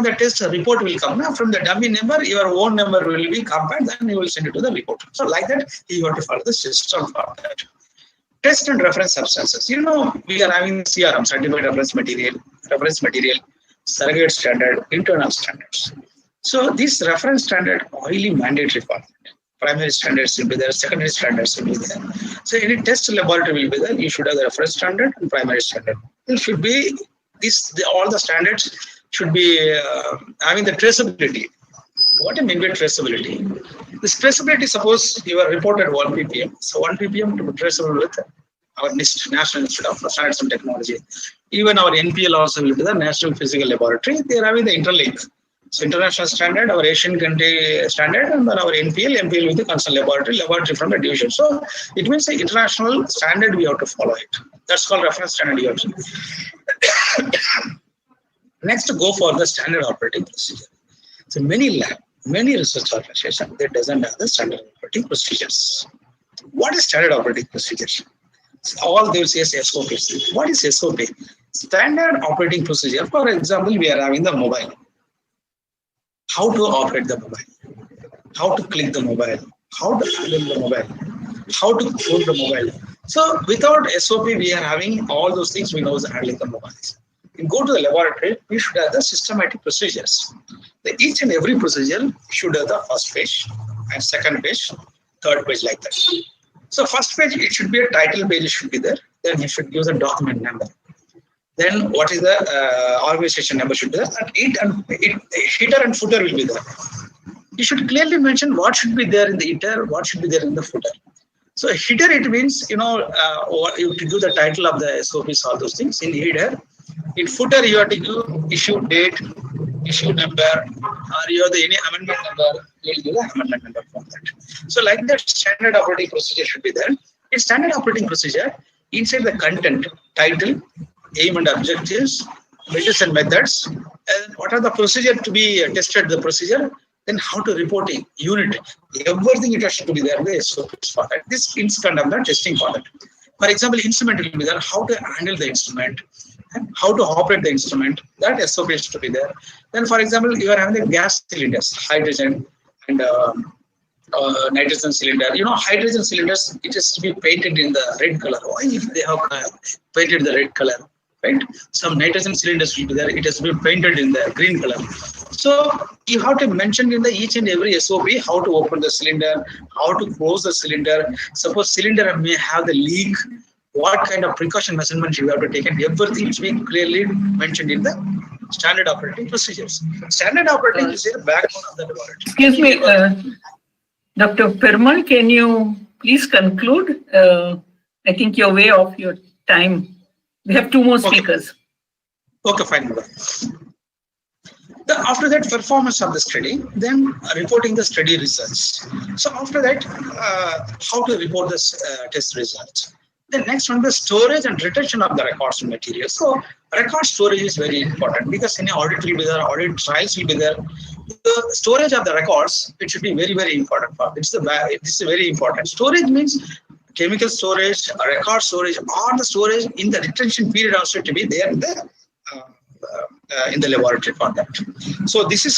the test, a report will come. Now from the dummy number, your own number will be compared, then you will send it to the report. So like that, you have to follow the system for that. Test and reference substances. We are having CRM, certified reference material, surrogate standard, internal standards. So this reference standard are highly mandatory for that. Primary standards will be there, secondary standards will be there. So any test laboratory will be there. You should have the reference standard and primary standard. It should be all the standards should be having the traceability. What I mean by traceability? This traceability, suppose you are reported 1 ppm. So 1 ppm to be traceable with our NIST, National Institute of Standards and Technology. Even our NPL also will be the National Physical Laboratory. They are having the interlink. So international standard, our Asian country standard, and then our NPL with the concerned laboratory from the division. So it means the international standard we have to follow it. That's called reference standard. You have to. Next, go for the standard operating procedure. So many research organizations, they doesn't have the standard operating procedures. What is standard operating procedure? So all they will say is SOP. What is SOP? Standard operating procedure. For example, we are having the mobile. How to operate the mobile? How to click the mobile? How to handle the mobile? How to control the mobile? So without SOP, we are having all those things we know is handling the mobiles. You go to the laboratory, we should have the systematic procedures. Each and every procedure should have the first page and second page, third page like that. So first page, it should be a title page, it should be there. Then you should use a document number. Then what is the organization number should be there. And header and footer will be there. You should clearly mention what should be there in the header, what should be there in the footer. So header, it means, you have to do the title of the SOPs, all those things in header. In footer, you have to give issue date, issue number, or you have any amendment number, you will give the amendment number for that. So like that, standard operating procedure should be there. In standard operating procedure, inside the content, title, aim and objectives, measures and methods, and what are the procedure to be tested, the procedure, then how to reporting, unit, everything it has to be there, the SOPs for that. This is kind of the testing for that. For example, instrument will be there, how to handle the instrument, and how to operate the instrument, that SOP is to be there. Then for example, you are having the gas cylinders, hydrogen and nitrogen cylinder. Hydrogen cylinders, it is to be painted in the red color. Why if they have painted the red color? Right? Some nitrogen cylinders will be there. It has to be painted in the green color. So you have to mention in the each and every SOP how to open the cylinder, how to close the cylinder. Suppose cylinder may have the leak. What kind of precaution measurements you have to take, and everything should be clearly mentioned in the standard operating procedures. Standard operating procedure backbone of the laboratory. Excuse me, Dr. Perumal, can you please conclude. I think you're way off your time. We have 2 more speakers. Okay, fine. After that, performance of the study, then reporting the study results. So after that, how to report this test results. The next one, the storage and retention of the records and materials. So record storage is very important because in audit will be there, audit trials will be there. The storage of the records, it should be very, very important. This is very important. Storage means chemical storage, record storage, or the storage in the retention period also to be there in the laboratory for that. So this is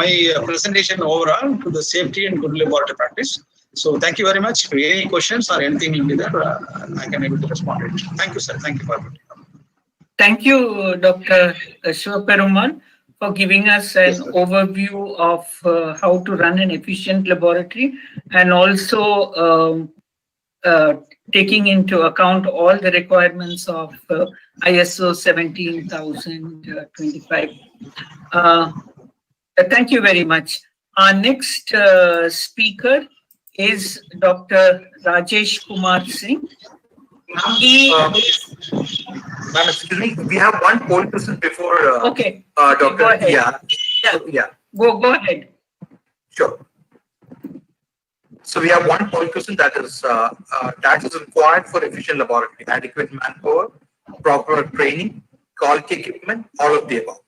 my presentation overall to the safety and good laboratory practice. So thank you very much. If any questions or anything will be there, I can able to respond to it. Thank you, sir. Thank you for it. Thank you, Dr. Shivaperumal, for giving us an overview of how to run an efficient laboratory, and also taking into account all the requirements of ISO 17025. Thank you very much. Our next speaker is Dr. Rajesh Kumar Singh. Ma'am, excuse me, we have one poll question before Okay. Dr. Go ahead. Yeah. Go ahead. Sure. So we have one poll question that is required for efficient laboratory: adequate manpower, proper training, quality equipment, all of the above.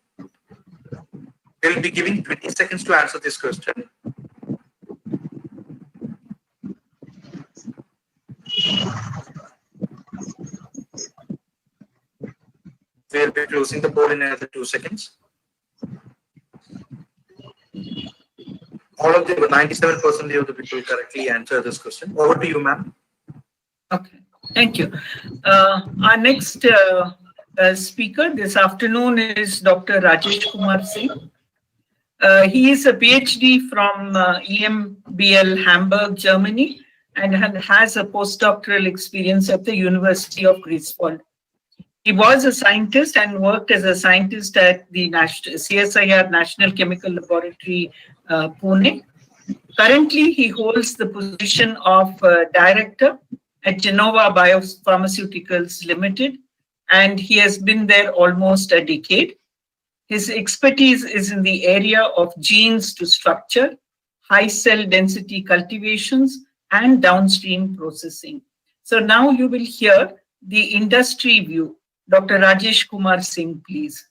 We'll be giving 20 seconds to answer this question. We'll be closing the poll in another 2 seconds. All of the 97% of the people correctly answer this question. Over to you, ma'am. Okay, thank you. Our next speaker this afternoon is Dr. Rajesh Kumar Singh. He is a PhD from EMBL Hamburg, Germany, and has a postdoctoral experience at the University of Greifswald. He was a scientist and worked as a scientist at the CSIR National Chemical Laboratory, Pune. Currently, he holds the position of director at Genova Biopharmaceuticals Limited, and he has been there almost a decade. His expertise is in the area of genes to structure, high cell density cultivations, and downstream processing. So now you will hear the industry view. Dr. Rajesh Kumar Singh, please.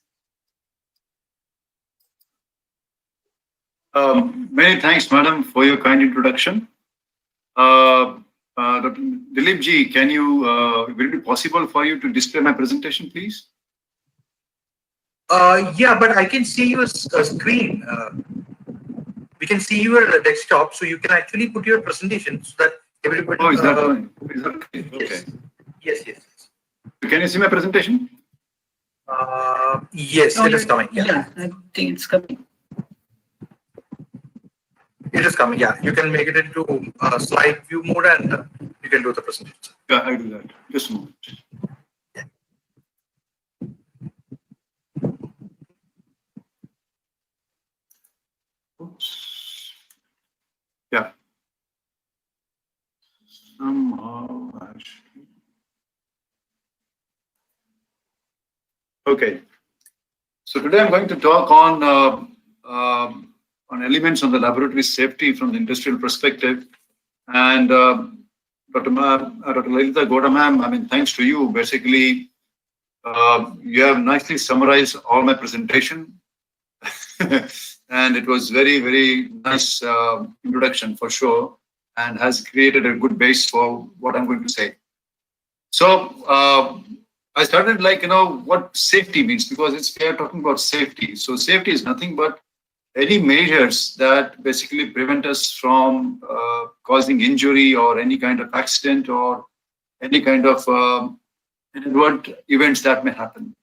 Many thanks, madam, for your kind introduction. Dr. Dilip ji, will it be possible for you to display my presentation, please? Yeah, but I can see your screen. We can see your desktop, so you can actually put your presentation so that everybody. Oh, is that fine? Is that okay? Yes. Okay. Yes. Can you see my presentation? Yes, it is coming. Yeah, I think it's coming. It is coming. Yeah, you can make it into slide view mode, and you can do the presentation. Yeah, I do that. Just a moment. Oops. Yeah. Somehow actually. Okay. So today I'm going to talk on elements on the laboratory safety from the industrial perspective. And Dr. Lalita Gowda ma'am, I mean, thanks to you, basically, you have nicely summarized all my presentation. And it was very, very nice introduction for sure, and has created a good base for what I'm going to say. So I started what safety means, because we are talking about safety. So safety is nothing but any measures that basically prevent us from causing injury or any kind of accident or any kind of inadvertent events that may happen.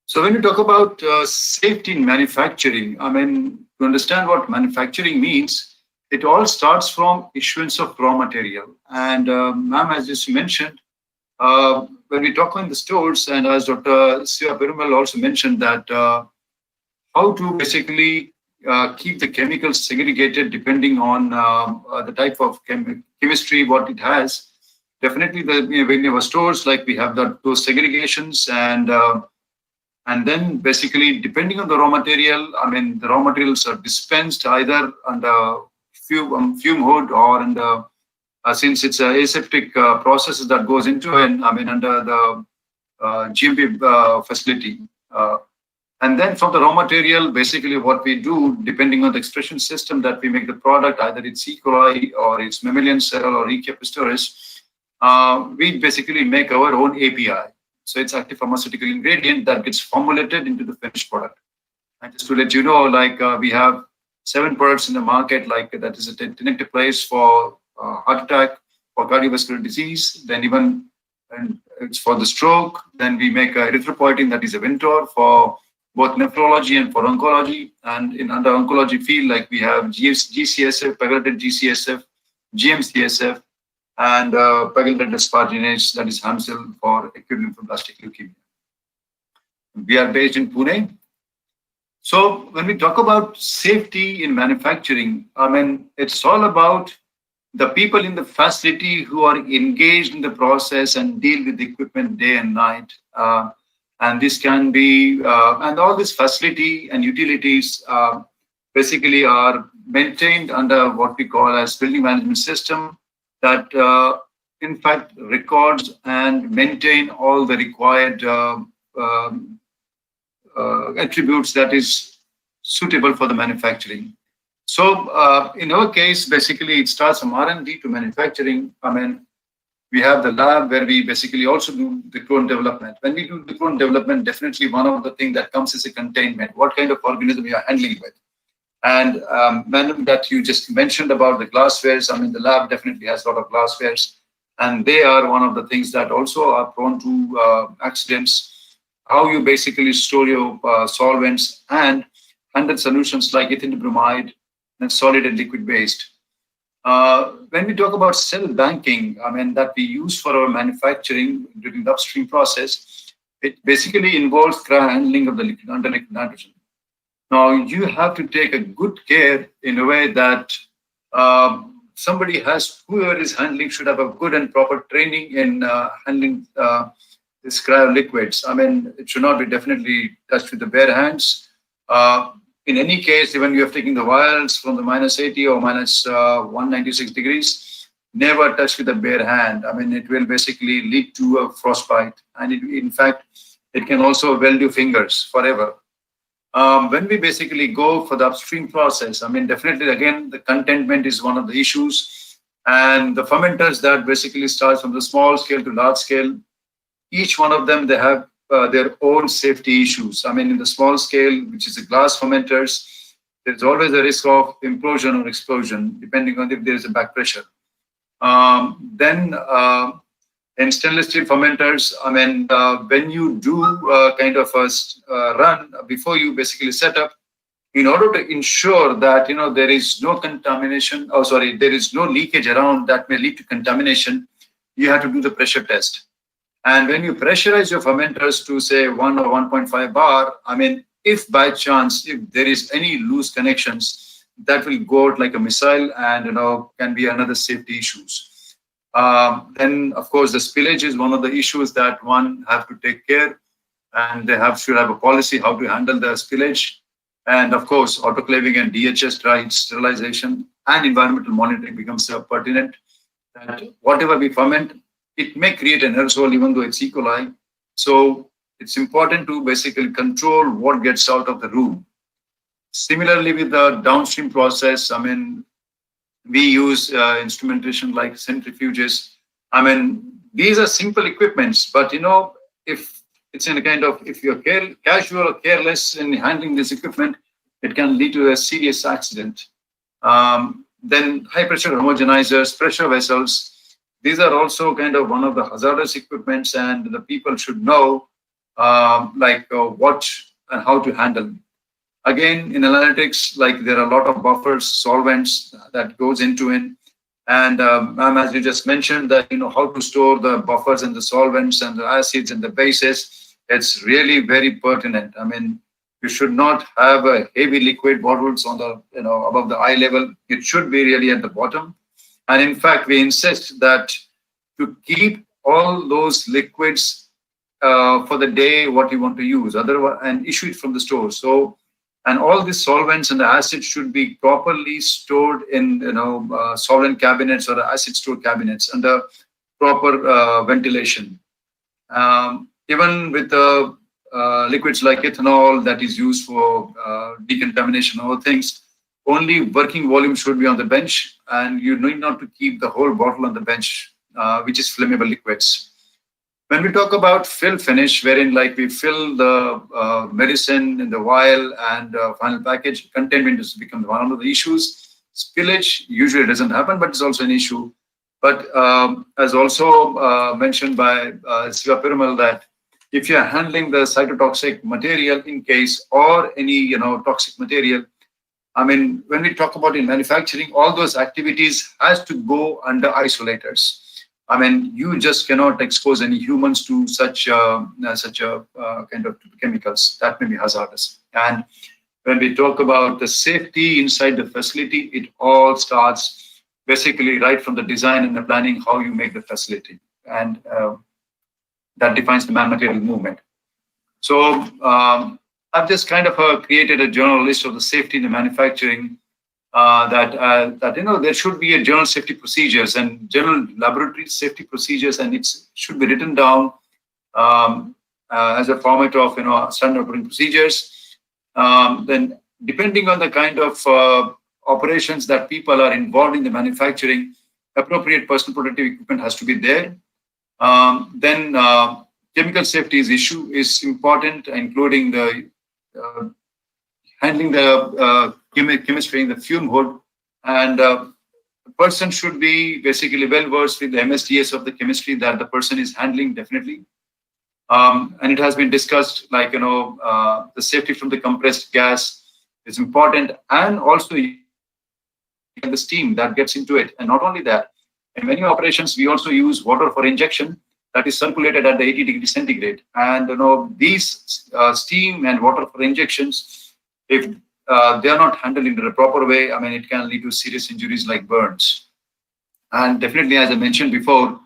So when you talk about safety in manufacturing, I mean, to understand what manufacturing means, it all starts from issuance of raw material. And ma'am, as just mentioned, when we talk on the stores, and as Dr. Shivaperumal also mentioned that how to basically keep the chemicals segregated depending on the type of chemistry what it has. Definitely, when you have stores, like we have those segregations, and then basically depending on the raw material, I mean the raw materials are dispensed either under fume hood or under since it's a aseptic processes that goes into it. I mean under the GMP facility. And then from the raw material, basically what we do, depending on the expression system that we make the product, either it's E. coli or it's mammalian cell or E. capistoris, we basically make our own API. So it's active pharmaceutical ingredient that gets formulated into the finished product. And just to let you know, like we have 7 products in the market, like that is a tenecteplase for heart attack, for cardiovascular disease, then even and it's for the stroke. Then we make erythropoietin, that is a Ventor for both nephrology and for oncology. And in under oncology field, like we have GCSF, pegylated GCSF, GMCSF, and pegylated asparaginase, that is Hamsil for acute lymphoblastic leukemia. We are based in Pune. So when we talk about safety in manufacturing, I mean, it's all about the people in the facility who are engaged in the process and deal with the equipment day and night. And this can be, and all this facility and utilities basically are maintained under what we call as building management system that in fact records and maintain all the required attributes that is suitable for the manufacturing. So in our case, basically it starts from R&D to manufacturing. I mean, we have the lab where we basically also do the clone development. When we do the clone development, definitely one of the things that comes is a containment. What kind of organism we are handling with? And madam, that you just mentioned about the glasswares, I mean, the lab definitely has a lot of glasswares, and they are one of the things that also are prone to accidents. How you basically store your solvents and handle solutions like ethylene bromide and solid and liquid waste. When we talk about cell banking, I mean, that we use for our manufacturing during the upstream process, it basically involves cryo handling of the liquid under liquid nitrogen. Now, you have to take a good care in a way that somebody has, whoever is handling should have a good and proper training in handling these cryo liquids. I mean, it should not be definitely touched with the bare hands. In any case, even you are taking the vials from the -80 or -196 degrees, never touch with the bare hand. I mean, it will basically lead to a frostbite. And in fact, it can also weld your fingers forever. When we basically go for the upstream process, I mean, definitely, again, the containment is one of the issues. And the fermenters that basically start from the small scale to large scale, each one of them, they have their own safety issues. I mean, in the small scale, which is the glass fermenters, there's always a risk of implosion or explosion, depending on if there is a back pressure. Then in stainless steel fermenters, I mean, when you do kind of a run before you basically set up, in order to ensure that there is no contamination, there is no leakage around that may lead to contamination, you have to do the pressure test. And when you pressurize your fermenters to say 1 or 1.5 bar, I mean, if by chance, if there is any loose connections, that will go out like a missile and, can be another safety issues. Then, of course, the spillage is one of the issues that one have to take care, and they should have a policy how to handle the spillage. And of course, autoclaving and DHS dry sterilization and environmental monitoring becomes pertinent. That whatever we ferment, it may create an aerosol even though it's E. coli. So it's important to basically control what gets out of the room. Similarly, with the downstream process, I mean, we use instrumentation like centrifuges. I mean, these are simple equipments, but if it's in a kind of, if you're casual or careless in handling this equipment, it can lead to a serious accident. Then high pressure homogenizers, pressure vessels, these are also kind of one of the hazardous equipments, and the people should know what and how to handle. Again, in analytics, like there are a lot of buffers, solvents that goes into it. And ma'am, as you just mentioned, that how to store the buffers and the solvents and the acids and the bases, it's really very pertinent. I mean, You should not have a heavy liquid bottles on the, above the eye level. It should be really at the bottom. And in fact, we insist that to keep all those liquids for the day what you want to use, otherwise, and issue it from the store. So, and all the solvents and the acids should be properly stored in solvent cabinets or acid store cabinets under proper ventilation. Even with the liquids like ethanol that is used for decontamination and other things, only working volume should be on the bench, and you need not to keep the whole bottle on the bench, which is flammable liquids. When we talk about fill finish, wherein like we fill the medicine in the vial and final package, containment has become one of the issues. Spillage usually doesn't happen, but it's also an issue. But as also mentioned by Siva Perumal, that if you are handling the cytotoxic material in case or any toxic material, I mean, when we talk about in manufacturing, all those activities has to go under isolators. I mean, you just cannot expose any humans to such a kind of chemicals that may be hazardous. And when we talk about the safety inside the facility, it all starts basically right from the design and the planning, how you make the facility, and that defines the man-material movement. So I've just kind of created a general list of the safety in the manufacturing. That there should be a general safety procedures and general laboratory safety procedures, and it should be written down as a format of standard operating procedures. Then, depending on the kind of operations that people are involved in the manufacturing, appropriate personal protective equipment has to be there. Then, chemical safety is important, including the handling the chemistry in the fume hood, and the person should be basically well versed with the MSDS of the chemistry that the person is handling, definitely. And it has been discussed, like the safety from the compressed gas is important, and also the steam that gets into it. And not only that, in many operations we also use water for injection that is circulated at the 80 degrees centigrade. And these steam and water for injections, if they are not handled in a proper way, I mean, it can lead to serious injuries like burns. And definitely, as I mentioned before,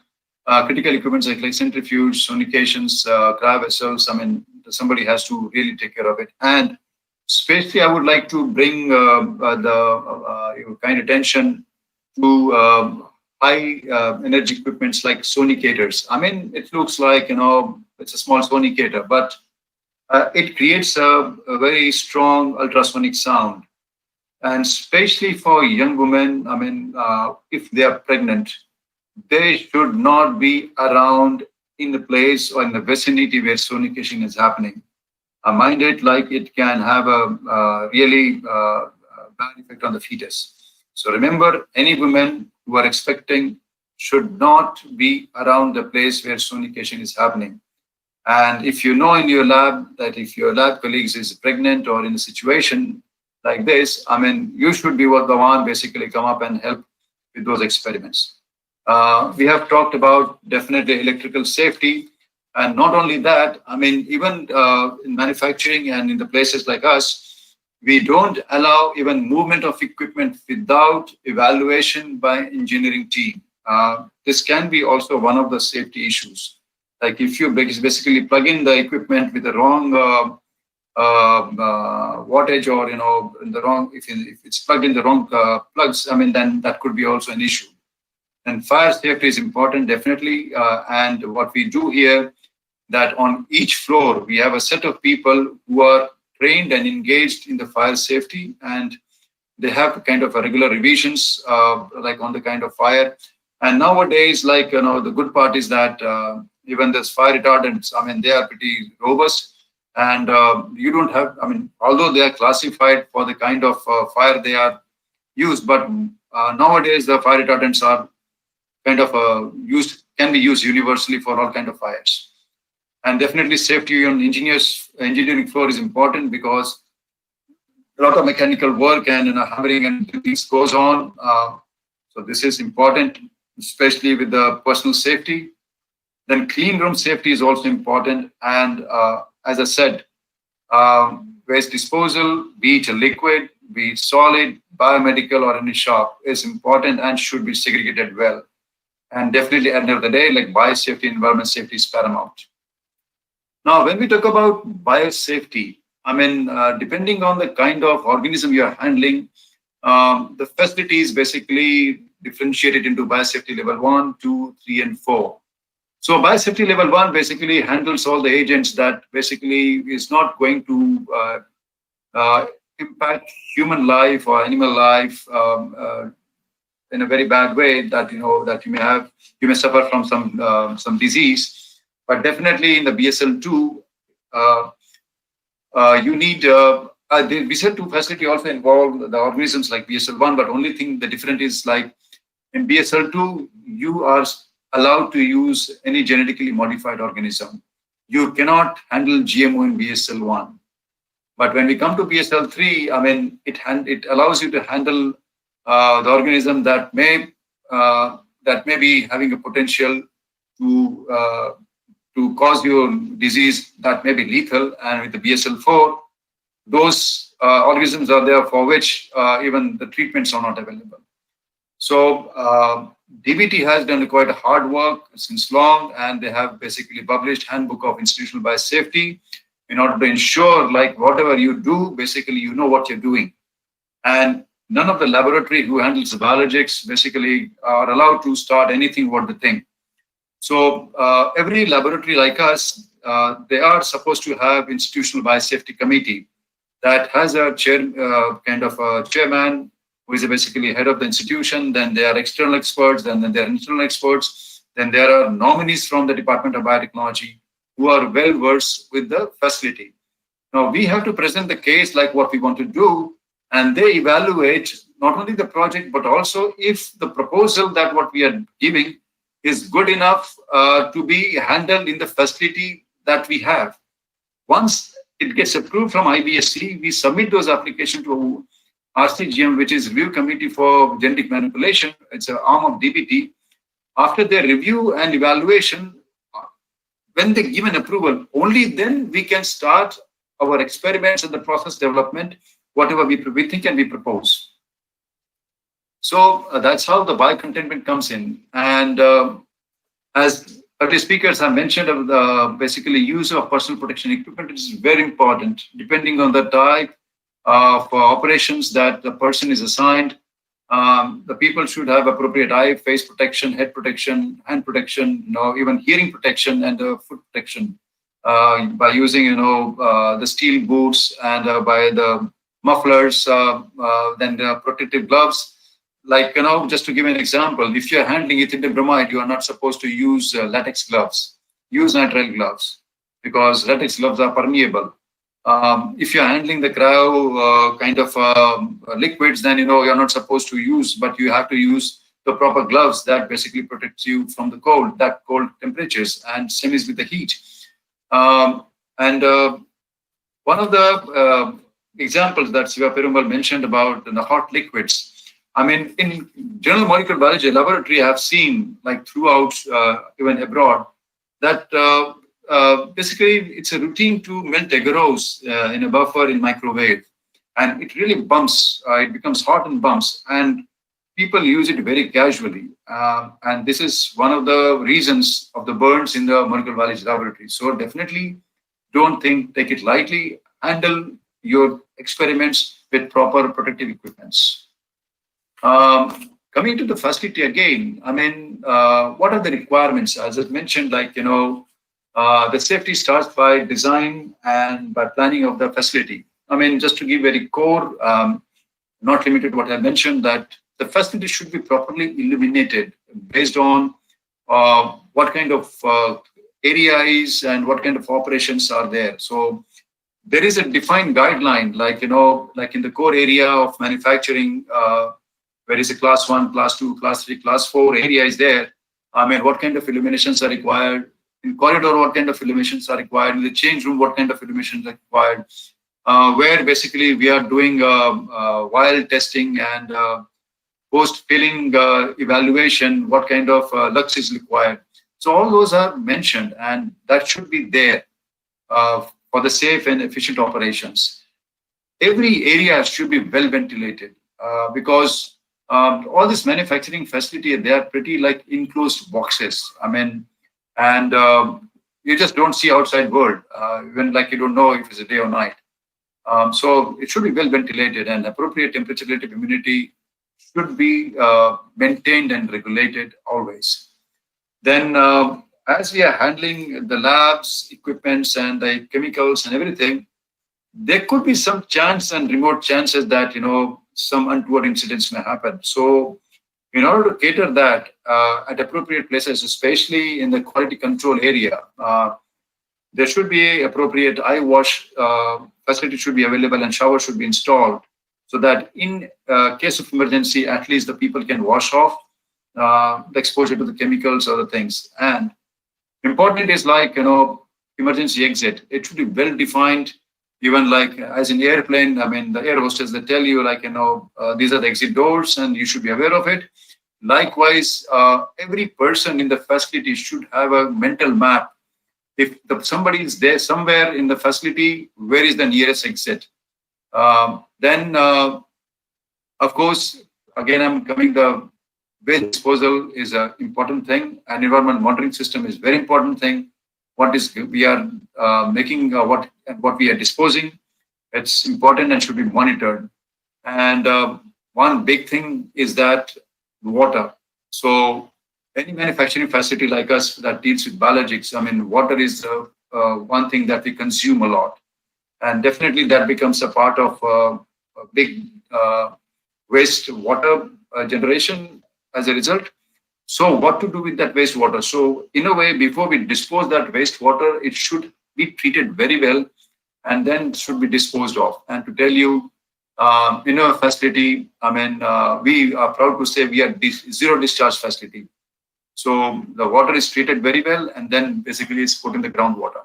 critical equipment like centrifuge, sonications, cryo vessels, I mean, somebody has to really take care of it. And especially, I would like to bring the kind attention to high energy equipments like sonicators. I mean, it looks like, it's a small sonicator, but it creates a very strong ultrasonic sound. And especially for young women, I mean, if they are pregnant, they should not be around in the place or in the vicinity where sonication is happening. Mind it, like it can have a really bad effect on the fetus. So remember, any women who are expecting should not be around the place where sonication is happening. And if you know in your lab that if your lab colleagues is pregnant or in a situation like this, I mean, you should be the one basically come up and help with those experiments. We have talked about definitely electrical safety. And not only that, I mean, even in manufacturing and in the places like us, we don't allow even movement of equipment without evaluation by engineering team. This can be also one of the safety issues. Like if you basically plug in the equipment with the wrong wattage, or in the wrong, if it's plugged in the wrong plugs, I mean, then that could be also an issue. And fire safety is important, definitely. And what we do here, that on each floor we have a set of people who are trained and engaged in the fire safety, and they have kind of a regular revisions, like on the kind of fire. And nowadays, like the good part is that even this fire retardants, I mean, they are pretty robust, and you don't have, I mean, although they are classified for the kind of fire they are used, but nowadays the fire retardants are kind of can be used universally for all kind of fires. And definitely safety on engineering floor is important, because a lot of mechanical work and hammering and things goes on. So this is important, especially with the personal safety. Then clean room safety is also important. And as I said, waste disposal, be it a liquid, be it solid, biomedical, or any shop, is important and should be segregated well. And definitely, at the end of the day, like biosafety, environment safety is paramount. Now, when we talk about biosafety, I mean, depending on the kind of organism you are handling, the facility is basically differentiated into biosafety level 1, 2, 3, and 4. So biosafety level 1 basically handles all the agents that basically is not going to impact human life or animal life in a very bad way, that that you may suffer from some disease. But definitely in the BSL2, you need the BSL2 facility also involve the organisms like BSL1, but only thing the different is like in BSL2 you are allowed to use any genetically modified organism. You cannot handle GMO in BSL1. But when we come to BSL3, I mean, it allows you to handle the organism that may be having a potential to cause your disease that may be lethal. And with the BSL4, those organisms are there for which even the treatments are not available. So DBT has done quite hard work since long, and they have basically published Handbook of Institutional Biosafety in order to ensure, like, whatever you do, basically you know what you're doing. And none of the laboratory who handles the biologics basically are allowed to start anything what they think. So every laboratory like us, they are supposed to have institutional biosafety committee that has a kind of a chairman who is basically head of the institution. Then there are external experts, then there are internal experts. Then there are nominees from the Department of Biotechnology who are well versed with the facility. Now we have to present the case like what we want to do, and they evaluate not only the project, but also if the proposal that what we are giving is good enough to be handled in the facility that we have. Once it gets approved from IBSC, we submit those applications to RCGM, which is Review Committee for Genetic Manipulation. It's an arm of DBT. After their review and evaluation, when they give an approval, only then we can start our experiments and the process development, whatever we think and we propose. So that's how the biocontainment comes in. And as earlier speakers have mentioned, of the basically use of personal protection equipment is very important, depending on the type of operations that the person is assigned. The people should have appropriate eye, face protection, head protection, hand protection, even hearing protection and foot protection by using, the steel boots and by the mufflers, then the protective gloves. Like, just to give an example, if you're handling ethynyl bromide, you are not supposed to use latex gloves. Use nitrile gloves because latex gloves are permeable. If you're handling the cryo kind of liquids, then you're not supposed to use, but you have to use the proper gloves that basically protects you from the cold temperatures, and same is with the heat. One of the examples that Siva Perumal mentioned about the hot liquids. I mean, in general molecular biology laboratory, I have seen, like, throughout, even abroad, that basically it's a routine to melt agarose in a buffer in microwave, and it really bumps. It becomes hot and bumps, and people use it very casually. And this is one of the reasons of the burns in the molecular biology laboratory. So definitely don't take it lightly. Handle your experiments with proper protective equipments. Coming to the facility again, I mean, what are the requirements? As I mentioned, like, the safety starts by design and by planning of the facility. I mean, just to give very core, not limited to what I mentioned, that the facility should be properly illuminated based on what kind of area is and what kind of operations are there. So there is a defined guideline, like, like in the core area of manufacturing, where is a class 1, class 2, class 3, class 4 area is there. I mean, what kind of illuminations are required? In corridor, what kind of illuminations are required? In the change room, what kind of illuminations are required? Where basically we are doing vial testing and post-filling evaluation, what kind of lux is required. So all those are mentioned, and that should be there for the safe and efficient operations. every area should be well ventilated because all this manufacturing facility, they are pretty like enclosed boxes. I mean, and you just don't see outside world, even like you don't know if it's a day or night. So it should be well ventilated, and appropriate temperature relative humidity should be maintained and regulated always. Then as we are handling the labs, equipments and the chemicals and everything, there could be some chance and remote chances that some untoward incidents may happen. So in order to cater that at appropriate places, especially in the quality control area, there should be appropriate eye wash facility should be available and shower should be installed, so that in case of emergency, at least the people can wash off the exposure to the chemicals or the things. And important is like emergency exit. It should be well defined. Even like as in airplane, I mean the air hostess, they tell you like these are the exit doors and you should be aware of it. Likewise, every person in the facility should have a mental map. If somebody is there somewhere in the facility, where is the nearest exit? Then, of course, again, I'm coming the waste disposal is an important thing. An environment monitoring system is very important thing. What is we are making, what we are disposing, it's important and should be monitored. And one big thing is that water. So any manufacturing facility like us that deals with biologics, I mean, water is one thing that we consume a lot. And definitely that becomes a part of a big waste water generation as a result. So what to do with that wastewater? So in a way, before we dispose that wastewater, it should be treated very well and then should be disposed of. And to tell you, in our facility, I mean, we are proud to say we are zero discharge facility. So the water is treated very well and then basically is put in the groundwater.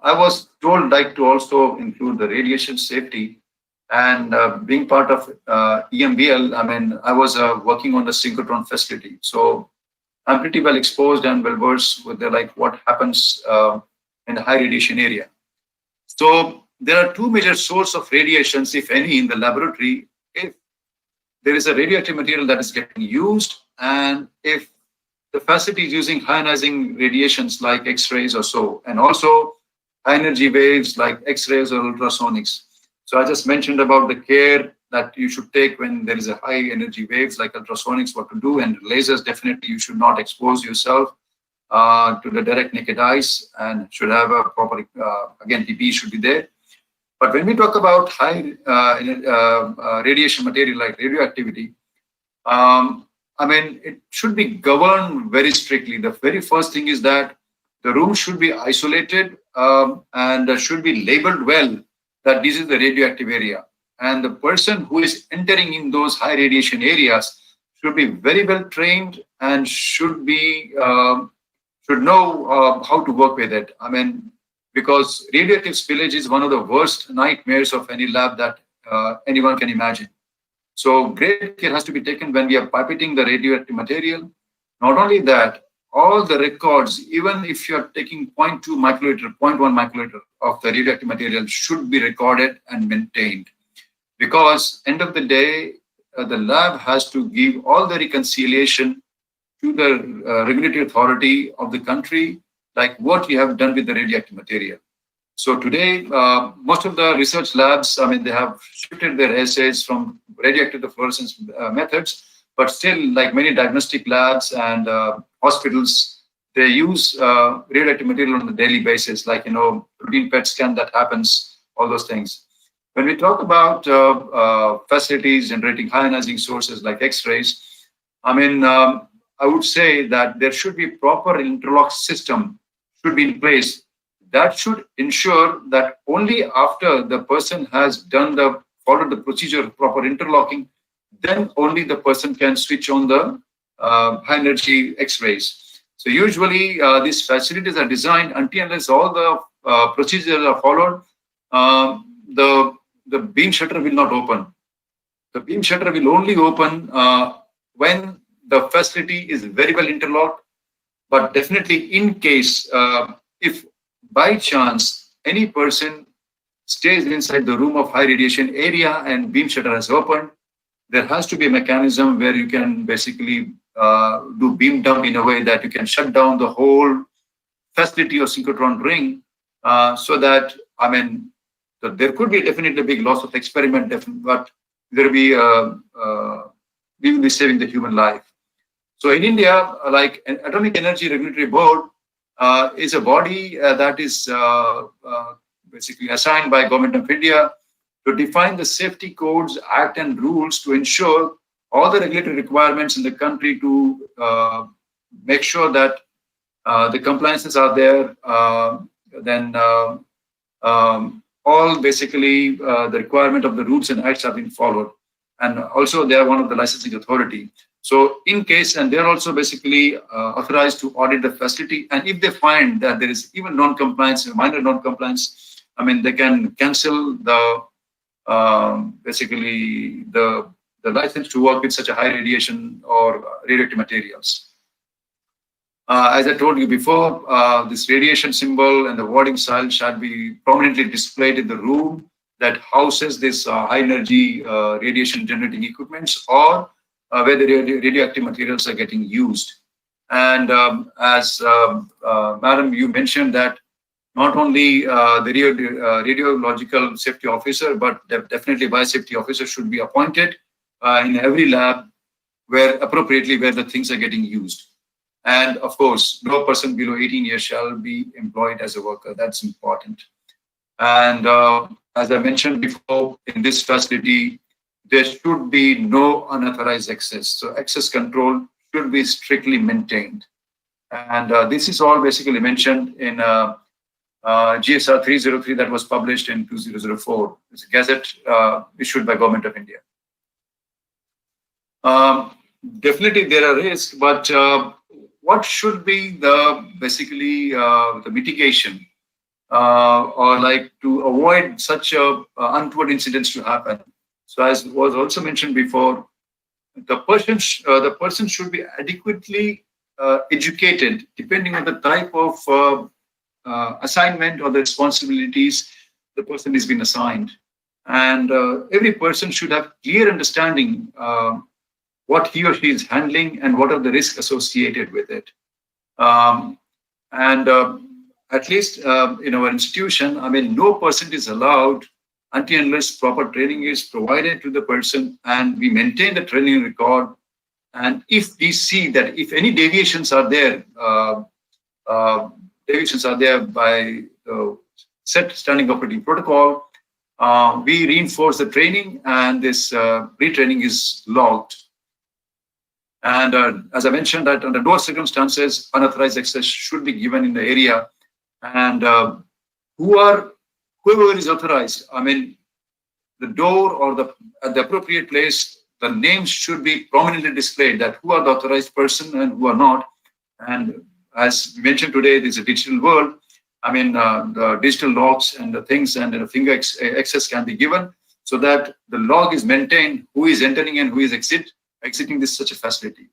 I was told like to also include the radiation safety. And being part of EMBL, I mean, I was working on the synchrotron facility. So I'm pretty well exposed and well versed with like what happens in the high radiation area. So there are two major sources of radiations, if any, in the laboratory. If there is a radioactive material that is getting used, and if the facility is using ionizing radiations like X-rays or so, and also high energy waves like X-rays or ultrasonics. So I just mentioned about the care that you should take when there is a high energy waves like ultrasonics, what to do, and lasers. Definitely you should not expose yourself to the direct naked eyes and should have a proper, again, PPE should be there. But when we talk about high radiation material like radioactivity, I mean, it should be governed very strictly. The very first thing is that the room should be isolated and should be labeled well that this is the radioactive area. And the person who is entering in those high radiation areas should be very well trained and should be should know how to work with it. I mean, because radioactive spillage is one of the worst nightmares of any lab that anyone can imagine. So great care has to be taken when we are pipetting the radioactive material. Not only that, all the records, even if you are taking 0.2 microliter, 0.1 microliter of the radioactive material should be recorded and maintained. Because end of the day, the lab has to give all the reconciliation to the regulatory authority of the country, like what you have done with the radioactive material. So today, most of the research labs, I mean, they have shifted their assays from radioactive to fluorescence methods, but still, like many diagnostic labs and hospitals, they use radioactive material on a daily basis, like, routine PET scan that happens, all those things. When we talk about facilities generating ionizing sources like X-rays, I mean, I would say that there should be proper interlock system should be in place that should ensure that only after the person has followed the procedure of proper interlocking, then only the person can switch on the high energy X-rays. So usually these facilities are designed until unless all the procedures are followed, the beam shutter will not open. The beam shutter will only open when the facility is very well interlocked. But definitely in case, if by chance any person stays inside the room of high radiation area and beam shutter has opened, there has to be a mechanism where you can basically do beam dump in a way that you can shut down the whole facility or synchrotron ring, so that, I mean, there could be definitely a big loss of experiment, but there will be we will be saving the human life. So in India, like an Atomic Energy Regulatory Board is a body that is basically assigned by Government of India to define the safety codes, act and rules to ensure all the regulatory requirements in the country to make sure that the compliances are there, then all basically the requirement of the rules and acts are being followed. And also they are one of the licensing authority. So in case, and they're also basically authorized to audit the facility. And if they find that there is even non-compliance, minor non-compliance, I mean, they can cancel the basically the license to work with such a high radiation or radioactive materials. As I told you before, this radiation symbol and the wording style shall be prominently displayed in the room that houses this high energy radiation generating equipments, or where the radioactive materials are getting used. And as Madam, you mentioned that not only the radiological safety officer, but definitely biosafety officer should be appointed in every lab where appropriately where the things are getting used. And of course, no person below 18 years shall be employed as a worker. That's important. And as I mentioned before, in this facility, there should be no unauthorized access. So access control should be strictly maintained. And this is all basically mentioned in GSR 303 that was published in 2004. It's a gazette issued by Government of India. Definitely there are risks, but what should be the basically the mitigation or like to avoid such untoward incidents to happen? So as was also mentioned before, the person should be adequately educated depending on the type of assignment or the responsibilities the person is being assigned. And every person should have clear understanding what he or she is handling and what are the risks associated with it. At least in our institution, I mean, no person is allowed until unless proper training is provided to the person and we maintain the training record. And if we see that if any deviations are there by the set standing operating protocol, we reinforce the training and this retraining is logged. And as I mentioned, that under no circumstances unauthorized access should be given in the area. And whoever is authorized, I mean, the door or at the appropriate place, the names should be prominently displayed that who are the authorized person and who are not. And as mentioned today, this is a digital world. I mean, the digital logs and the things and the finger access can be given so that the log is maintained, who is entering and who is exiting this such a facility.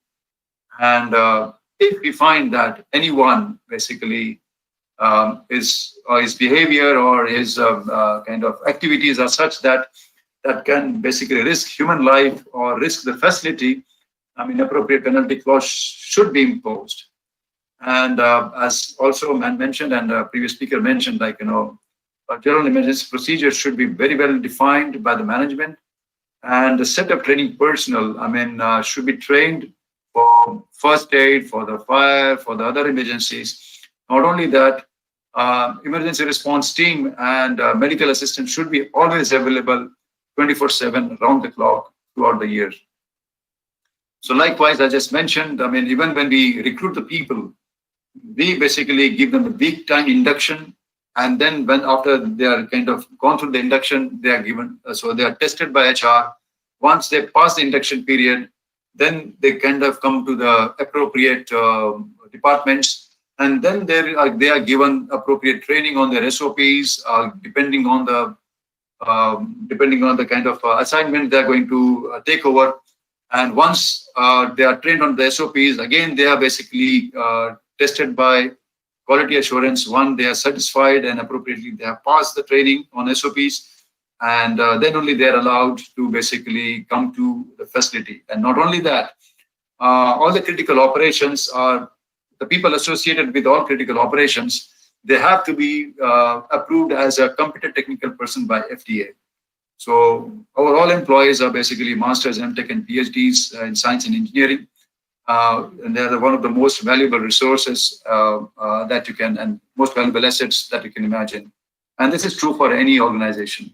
And if we find that anyone basically his behavior or his kind of activities are such that can basically risk human life or risk the facility, I mean, appropriate penalty clause should be imposed. And as also mentioned and the previous speaker mentioned, like, general emergency procedures should be very well defined by the management. And the set of training personnel, I mean, should be trained for first aid, for the fire, for the other emergencies. Not only that, emergency response team and medical assistance should be always available 24/7 around the clock throughout the year. So likewise, I just mentioned, I mean, even when we recruit the people, we basically give them a week time induction. And then when after they are kind of gone through the induction, they are given, so they are tested by HR. Once they pass the induction period, then they kind of come to the appropriate departments. And then they are given appropriate training on their SOPs, depending on the kind of assignment they are going to take over. And once they are trained on the SOPs, again they are basically tested by quality assurance. One, they are satisfied and appropriately they have passed the training on SOPs, and then only they are allowed to basically come to the facility. And not only that, all the critical operations are the people associated with all critical operations. They have to be approved as a competent technical person by FDA. So our all employees are basically masters, MTech, and PhDs in science and engineering. And they're one of the most valuable resources that you can, and most valuable assets that you can imagine. And this is true for any organization.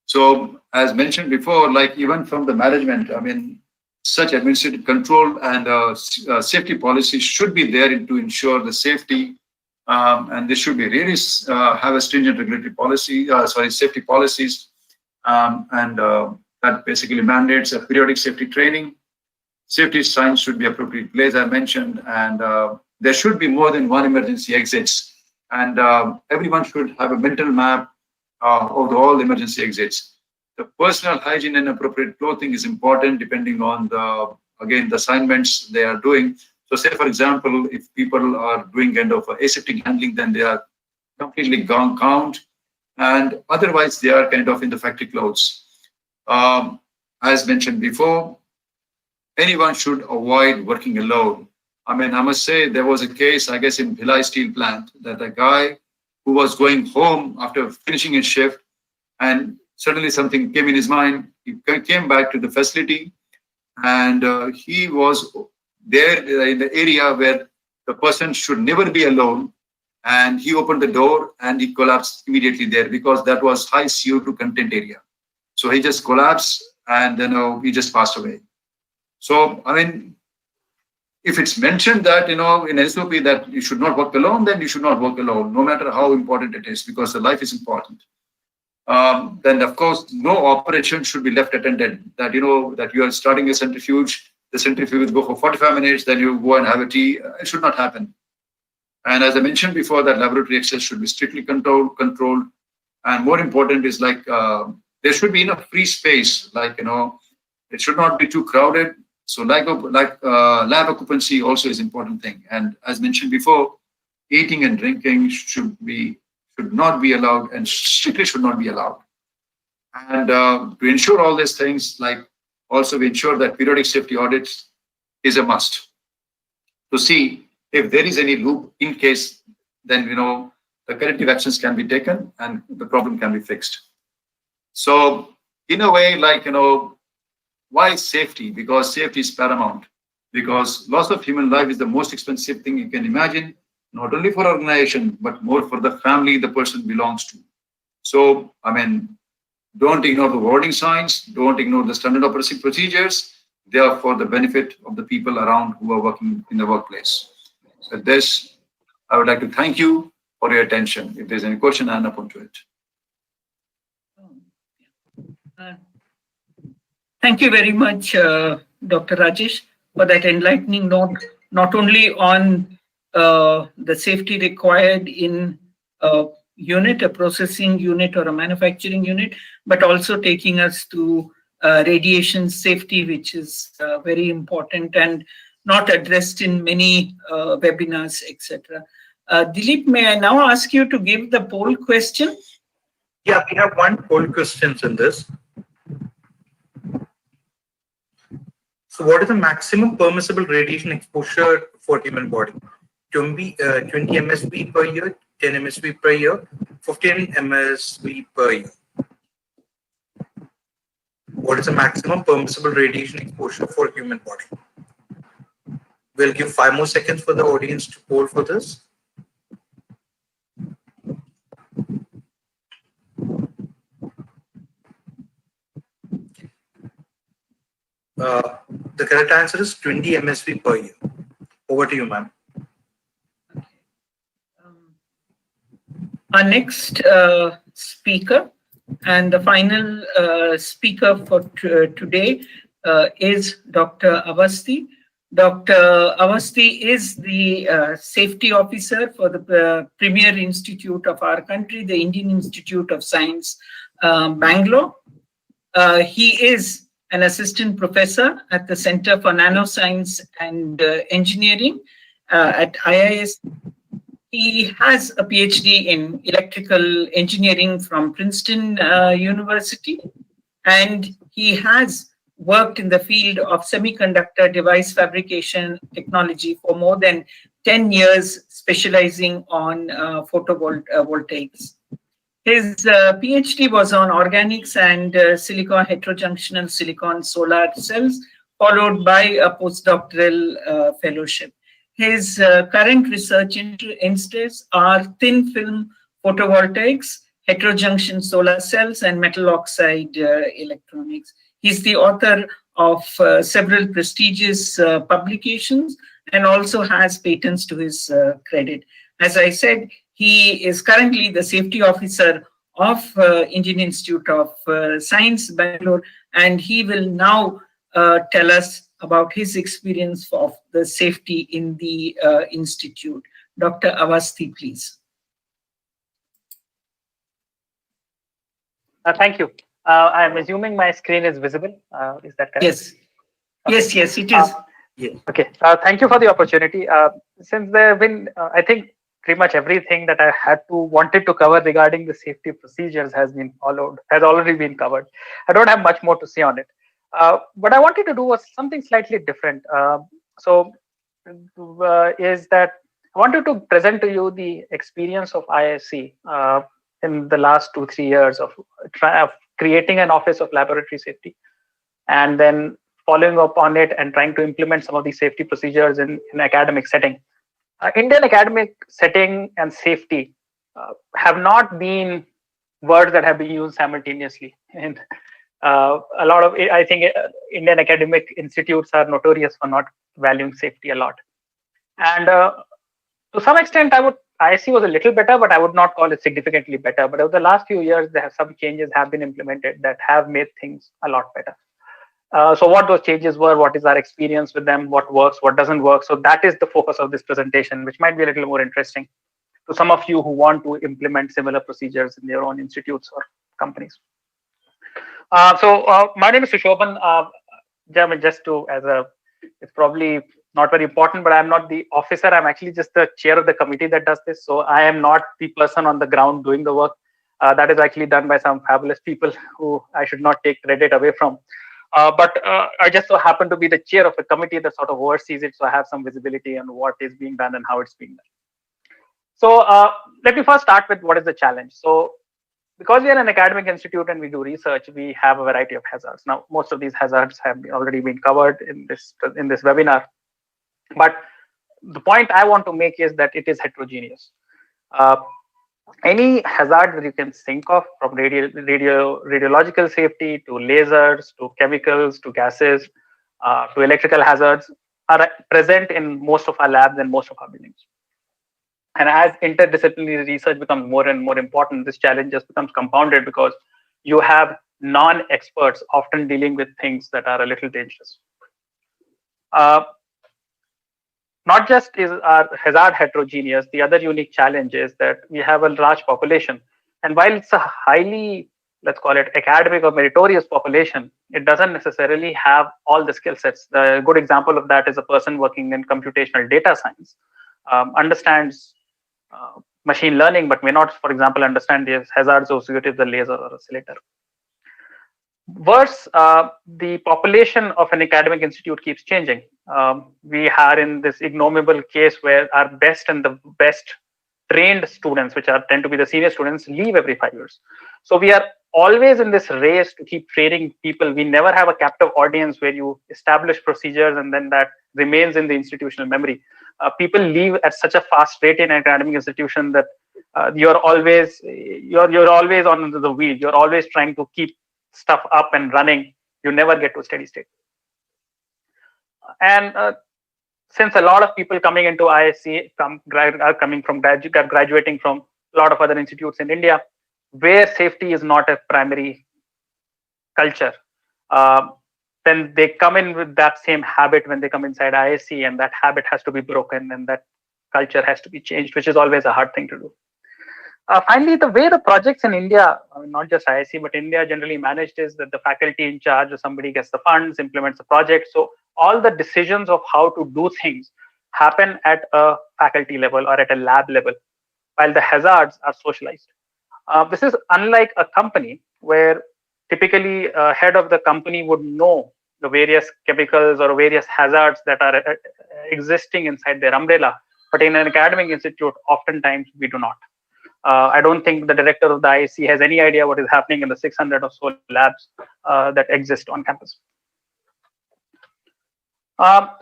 So as mentioned before, like even from the management, I mean, such administrative control and safety policies should be there to ensure the safety. And they should be really have a stringent regulatory policy, safety policies. That basically mandates a periodic safety training. Safety signs should be appropriately placed, as I mentioned, and there should be more than one emergency exits. And everyone should have a mental map of all emergency exits. The personal hygiene and appropriate clothing is important depending on the assignments they are doing. So say, for example, if people are doing kind of aseptic handling, then they are completely gowned, and otherwise they are kind of in the factory clothes. As mentioned before, anyone should avoid working alone. I mean, I must say there was a case, I guess, in Bhilai steel plant that a guy who was going home after finishing his shift, and suddenly something came in his mind. He came back to the facility, and he was there in the area where the person should never be alone. And he opened the door and he collapsed immediately there because that was high CO2 content area. So he just collapsed and then he just passed away. So, I mean, if it's mentioned that, in SOP that you should not work alone, then you should not work alone, no matter how important it is, because the life is important. Then, of course, no operation should be left attended. That, that you are starting a centrifuge, the centrifuge go for 45 minutes, then you go and have a tea. It should not happen. And as I mentioned before, that laboratory access should be strictly controlled. And more important is like, there should be enough free space, like, it should not be too crowded. So lab occupancy also is an important thing. And as mentioned before, eating and drinking should not be allowed, and strictly should not be allowed. And to ensure all these things, like also we ensure that periodic safety audits is a must to see if there is any loop. In case, then the corrective actions can be taken and the problem can be fixed. So in a way, like, why safety? Because safety is paramount. Because loss of human life is the most expensive thing you can imagine, not only for organization, but more for the family the person belongs to. So, I mean, don't ignore the warning signs, don't ignore the standard operating procedures. They are for the benefit of the people around who are working in the workplace. With this, I would like to thank you for your attention. If there's any question, I'll open to it. Thank you very much, Dr. Rajesh, for that enlightening note, not only on the safety required in a unit, a processing unit or a manufacturing unit, but also taking us to radiation safety, which is very important and not addressed in many webinars, etc. Dilip, may I now ask you to give the poll question? Yeah, we have one poll question in this. So what is the maximum permissible radiation exposure for human body? 20 MSV per year, 10 MSV per year, 15 MSV per year. What is the maximum permissible radiation exposure for human body? We'll give 5 more seconds for the audience to poll for this. The correct answer is 20 MSV per year. Over to you, ma'am. Our next speaker and the final speaker for today is Dr. Awasthi. Dr. Awasthi is the safety officer for the premier institute of our country, the Indian Institute of Science, Bangalore. He is an assistant professor at the Center for Nanoscience and Engineering at IIS He has a PhD in electrical engineering from Princeton University, and he has worked in the field of semiconductor device fabrication technology for more than 10 years, specializing on photovoltaics. His PhD was on organics and silicon heterojunctional silicon solar cells, followed by a postdoctoral fellowship. His current research interests are thin film photovoltaics, heterojunction solar cells, and metal oxide electronics. He's the author of several prestigious publications and also has patents to his credit. As I said, he is currently the safety officer of Indian Institute of Science, Bangalore, and he will now tell us about his experience of the safety in the institute. Dr. Awasthi, please. Thank you. I'm assuming my screen is visible. Is that correct? Yes. Okay. Yes, it is. Yeah. Okay. Thank you for the opportunity. Since there have been, I think, pretty much everything that I wanted to cover regarding the safety procedures has already been covered. I don't have much more to say on it. What I wanted to do was something slightly different. Is that I wanted to present to you the experience of ISC in the last 2-3 years of creating an office of laboratory safety, and then following up on it and trying to implement some of these safety procedures in academic setting. Indian academic setting and safety have not been words that have been used simultaneously. And a lot of, I think, Indian academic institutes are notorious for not valuing safety a lot. And to some extent, ISC was a little better, but I would not call it significantly better. But over the last few years, some changes have been implemented that have made things a lot better. So what those changes were, what is our experience with them, what works, what doesn't work. So that is the focus of this presentation, which might be a little more interesting to some of you who want to implement similar procedures in their own institutes or companies. My name is Sushoban. It's probably not very important, but I'm not the officer. I'm actually just the chair of the committee that does this. So I am not the person on the ground doing the work. That is actually done by some fabulous people who I should not take credit away from. But I just so happen to be the chair of a committee that sort of oversees it, so I have some visibility on what is being done and how it's being done. So let me first start with what is the challenge. So because we are an academic institute and we do research, we have a variety of hazards. Now, most of these hazards have already been covered in this webinar. But the point I want to make is that it is heterogeneous. Any hazard that you can think of, from radiological safety to lasers to chemicals to gases to electrical hazards, are present in most of our labs and most of our buildings. And as interdisciplinary research becomes more and more important, this challenge just becomes compounded because you have non-experts often dealing with things that are a little dangerous. Not just is our hazard heterogeneous, the other unique challenge is that we have a large population. And while it's a highly, let's call it, academic or meritorious population, it doesn't necessarily have all the skill sets. The good example of that is a person working in computational data science, understands machine learning, but may not, for example, understand the hazards associated with a laser or a oscillator. Worse, the population of an academic institute keeps changing. We are in this ignoble case where our best and the best trained students, which tend to be the senior students, leave every 5 years. So we are always in this race to keep training people. We never have a captive audience where you establish procedures and then that remains in the institutional memory. People leave at such a fast rate in an academic institution that you're always on the wheel. You're always trying to keep stuff up and running. You never get to a steady state. And since a lot of people coming into ISC are graduating from a lot of other institutes in India, where safety is not a primary culture, then they come in with that same habit when they come inside ISC, and that habit has to be broken and that culture has to be changed, which is always a hard thing to do. Finally, the way the projects in India, not just ISC, but India generally managed is that the faculty in charge or somebody gets the funds, implements the project. So all the decisions of how to do things happen at a faculty level or at a lab level, while the hazards are socialized. This is unlike a company where typically a head of the company would know the various chemicals or various hazards that are existing inside their umbrella. But in an academic institute, oftentimes we do not. I don't think the director of the ISC has any idea what is happening in the 600 or so labs that exist on campus.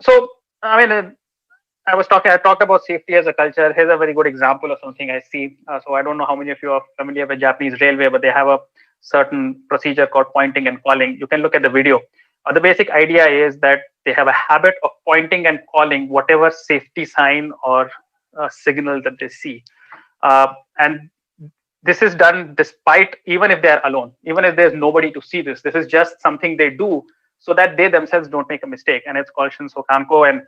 So, I mean, I talked about safety as a culture. Here's a very good example of something I see. So I don't know how many of you are familiar with Japanese railway, but they have a certain procedure called pointing and calling. You can look at the video. The basic idea is that they have a habit of pointing and calling whatever safety sign or signal that they see. And this is done despite, even if they're alone, even if there's nobody to see this. This is just something they do so that they themselves don't make a mistake. And it's called Shinso Kanko. And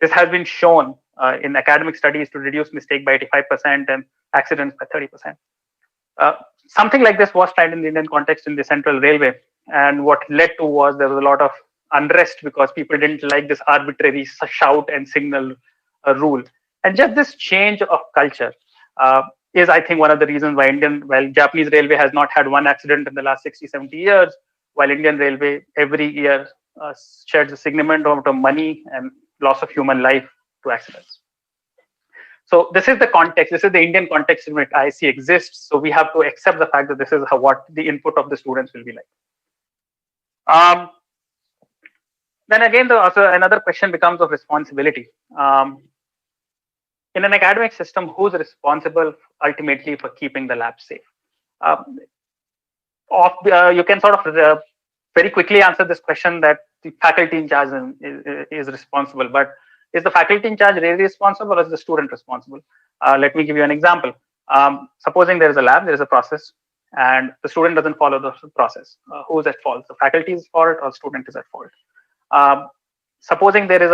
this has been shown in academic studies to reduce mistake by 85% and accidents by 30%. Something like this was tried in the Indian context in the Central Railway. And what led to was there was a lot of unrest because people didn't like this arbitrary shout and signal rule. And just this change of culture is, I think, one of the reasons why Japanese Railway has not had one accident in the last 60, 70 years, while Indian Railway every year sheds a significant amount of money and loss of human life to accidents. So this is the context. This is the Indian context in which ISC exists. So we have to accept the fact that this is what the input of the students will be like. Then again, also another question becomes of responsibility. In an academic system, who's responsible ultimately for keeping the lab safe? You can sort of very quickly answer this question that the faculty in charge is responsible, but is the faculty in charge really responsible or is the student responsible? Let me give you an example. Supposing there is a lab, there is a process, and the student doesn't follow the process. Who is at fault? The faculty is at fault or the student is at fault? Supposing there is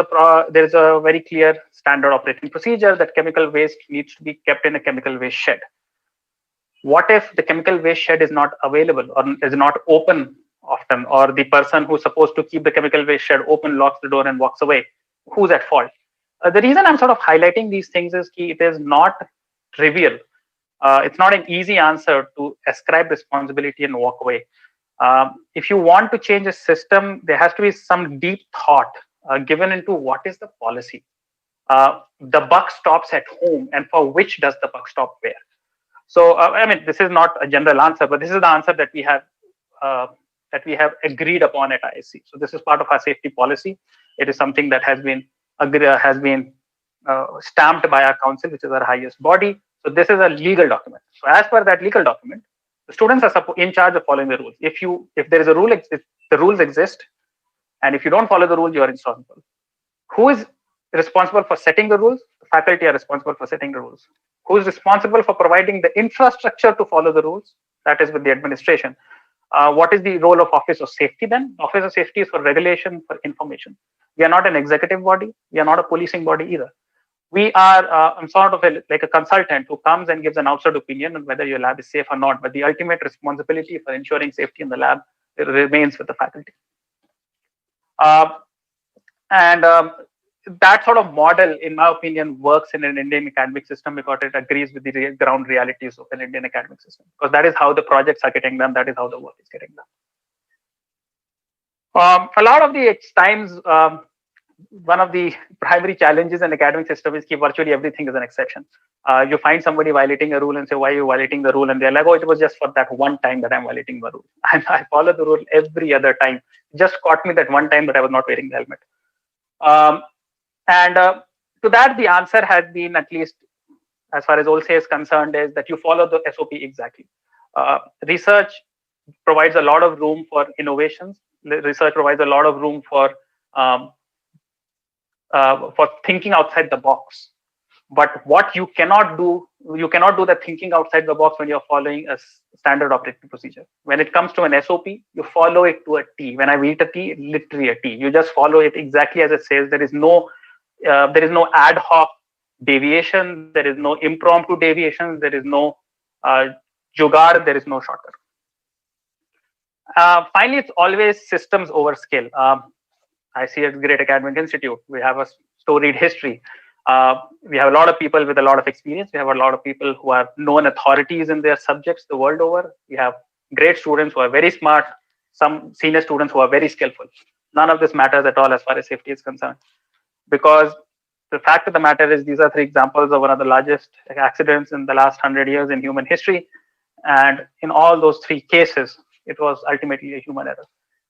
a very clear standard operating procedure that chemical waste needs to be kept in a chemical waste shed. What if the chemical waste shed is not available or is not open often, or the person who's supposed to keep the chemical waste shed open locks the door and walks away? Who's at fault? The reason I'm sort of highlighting these things is it is not trivial. It's not an easy answer to ascribe responsibility and walk away. If you want to change a system, there has to be some deep thought given into what is the policy. The buck stops at whom, and for which does the buck stop where? So, I mean, this is not a general answer, but this is the answer that we have agreed upon at ISC. So this is part of our safety policy. It is something that has been stamped by our council, which is our highest body. So this is a legal document. So as per that legal document, the students are in charge of following the rules. If there is a rule, if the rules exist, and if you don't follow the rules, you are responsible. Who is responsible for setting the rules? The faculty are responsible for setting the rules. Who is responsible for providing the infrastructure to follow the rules? That is with the administration. What is the role of Office of Safety then? Office of Safety is for regulation, for information. We are not an executive body. We are not a policing body either. We are I'm sort of like a consultant who comes and gives an outside opinion on whether your lab is safe or not. But the ultimate responsibility for ensuring safety in the lab remains with the faculty. That sort of model, in my opinion, works in an Indian academic system because it agrees with the ground realities of an Indian academic system. Because that is how the projects are getting done. That is how the work is getting done. A lot of the times, one of the primary challenges in academic system is that virtually everything is an exception. You find somebody violating a rule and say, why are you violating the rule? And they're like, oh, it was just for that one time that I'm violating the rule. And I follow the rule every other time. Just caught me that one time that I was not wearing the helmet. To that, the answer has been, at least as far as OLSE is concerned, is that you follow the SOP exactly. Research provides a lot of room for innovations. Research provides a lot of room for thinking outside the box. But what you cannot do the thinking outside the box when you're following a standard operating procedure. When it comes to an SOP, you follow it to a T. When I read a T, literally a T. You just follow it exactly as it says. There is no ad hoc deviation. There is no impromptu deviation. There is no jugaad. There is no shortcut. Finally, it's always systems over scale. I see at Great Academic Institute, we have a storied history. We have a lot of people with a lot of experience. We have a lot of people who are known authorities in their subjects the world over. We have great students who are very smart, some senior students who are very skillful. None of this matters at all as far as safety is concerned, because the fact of the matter is these are three examples of one of the largest accidents in the last 100 years in human history. And in all those three cases, it was ultimately a human error,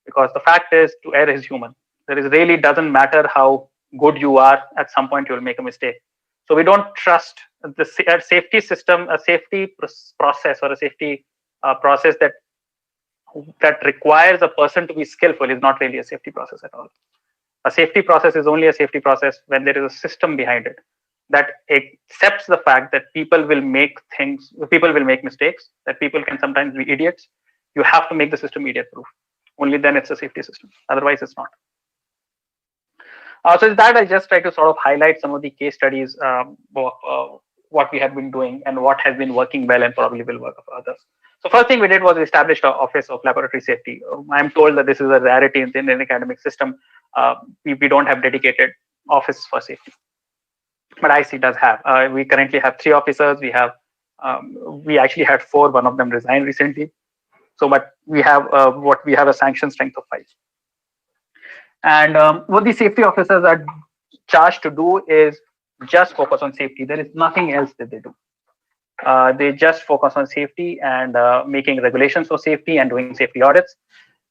because the fact is to err is human. There is really doesn't matter how good you are, at some point you will make a mistake. So we don't trust the safety system, a safety process or a safety process that requires a person to be skillful is not really a safety process at all. A safety process is only a safety process when there is a system behind it that accepts the fact that people will make mistakes, that people can sometimes be idiots. You have to make the system idiot proof. Only then it's a safety system. Otherwise, it's not. So with that, I just try to sort of highlight some of the case studies, what we have been doing and what has been working well and probably will work for others. So first thing we did was establish an Office of Laboratory Safety. I'm told that this is a rarity in the Indian academic system. We don't have dedicated office for safety, but IC does have. We currently have 3 officers. We actually had 4. One of them resigned recently. So, but we have a sanction strength of 5. And what the safety officers are charged to do is just focus on safety. There is nothing else that they do. They just focus on safety and making regulations for safety and doing safety audits.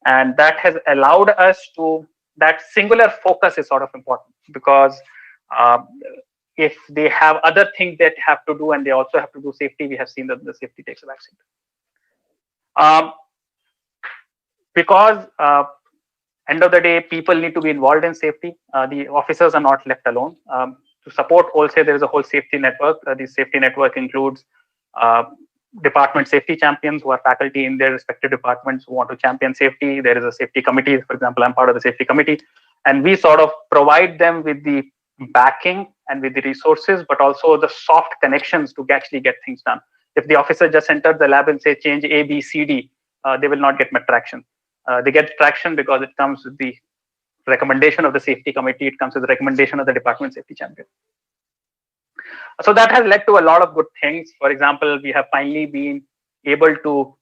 And that has allowed us to, that singular focus is sort of important, because if they have other things that have to do and they also have to do safety, we have seen that the safety takes a backseat. Because end of the day, people need to be involved in safety. The officers are not left alone. To support also, there is a whole safety network. The safety network includes department safety champions who are faculty in their respective departments who want to champion safety. There is a safety committee. For example, I'm part of the safety committee, and we sort of provide them with the backing and with the resources, but also the soft connections to actually get things done. If the officer just entered the lab and say change A, B, C, D, they will not get much traction. They get traction because it comes with the recommendation of the safety committee. It comes with the recommendation of the department safety champion. So that has led to a lot of good things. For example, we have finally been able to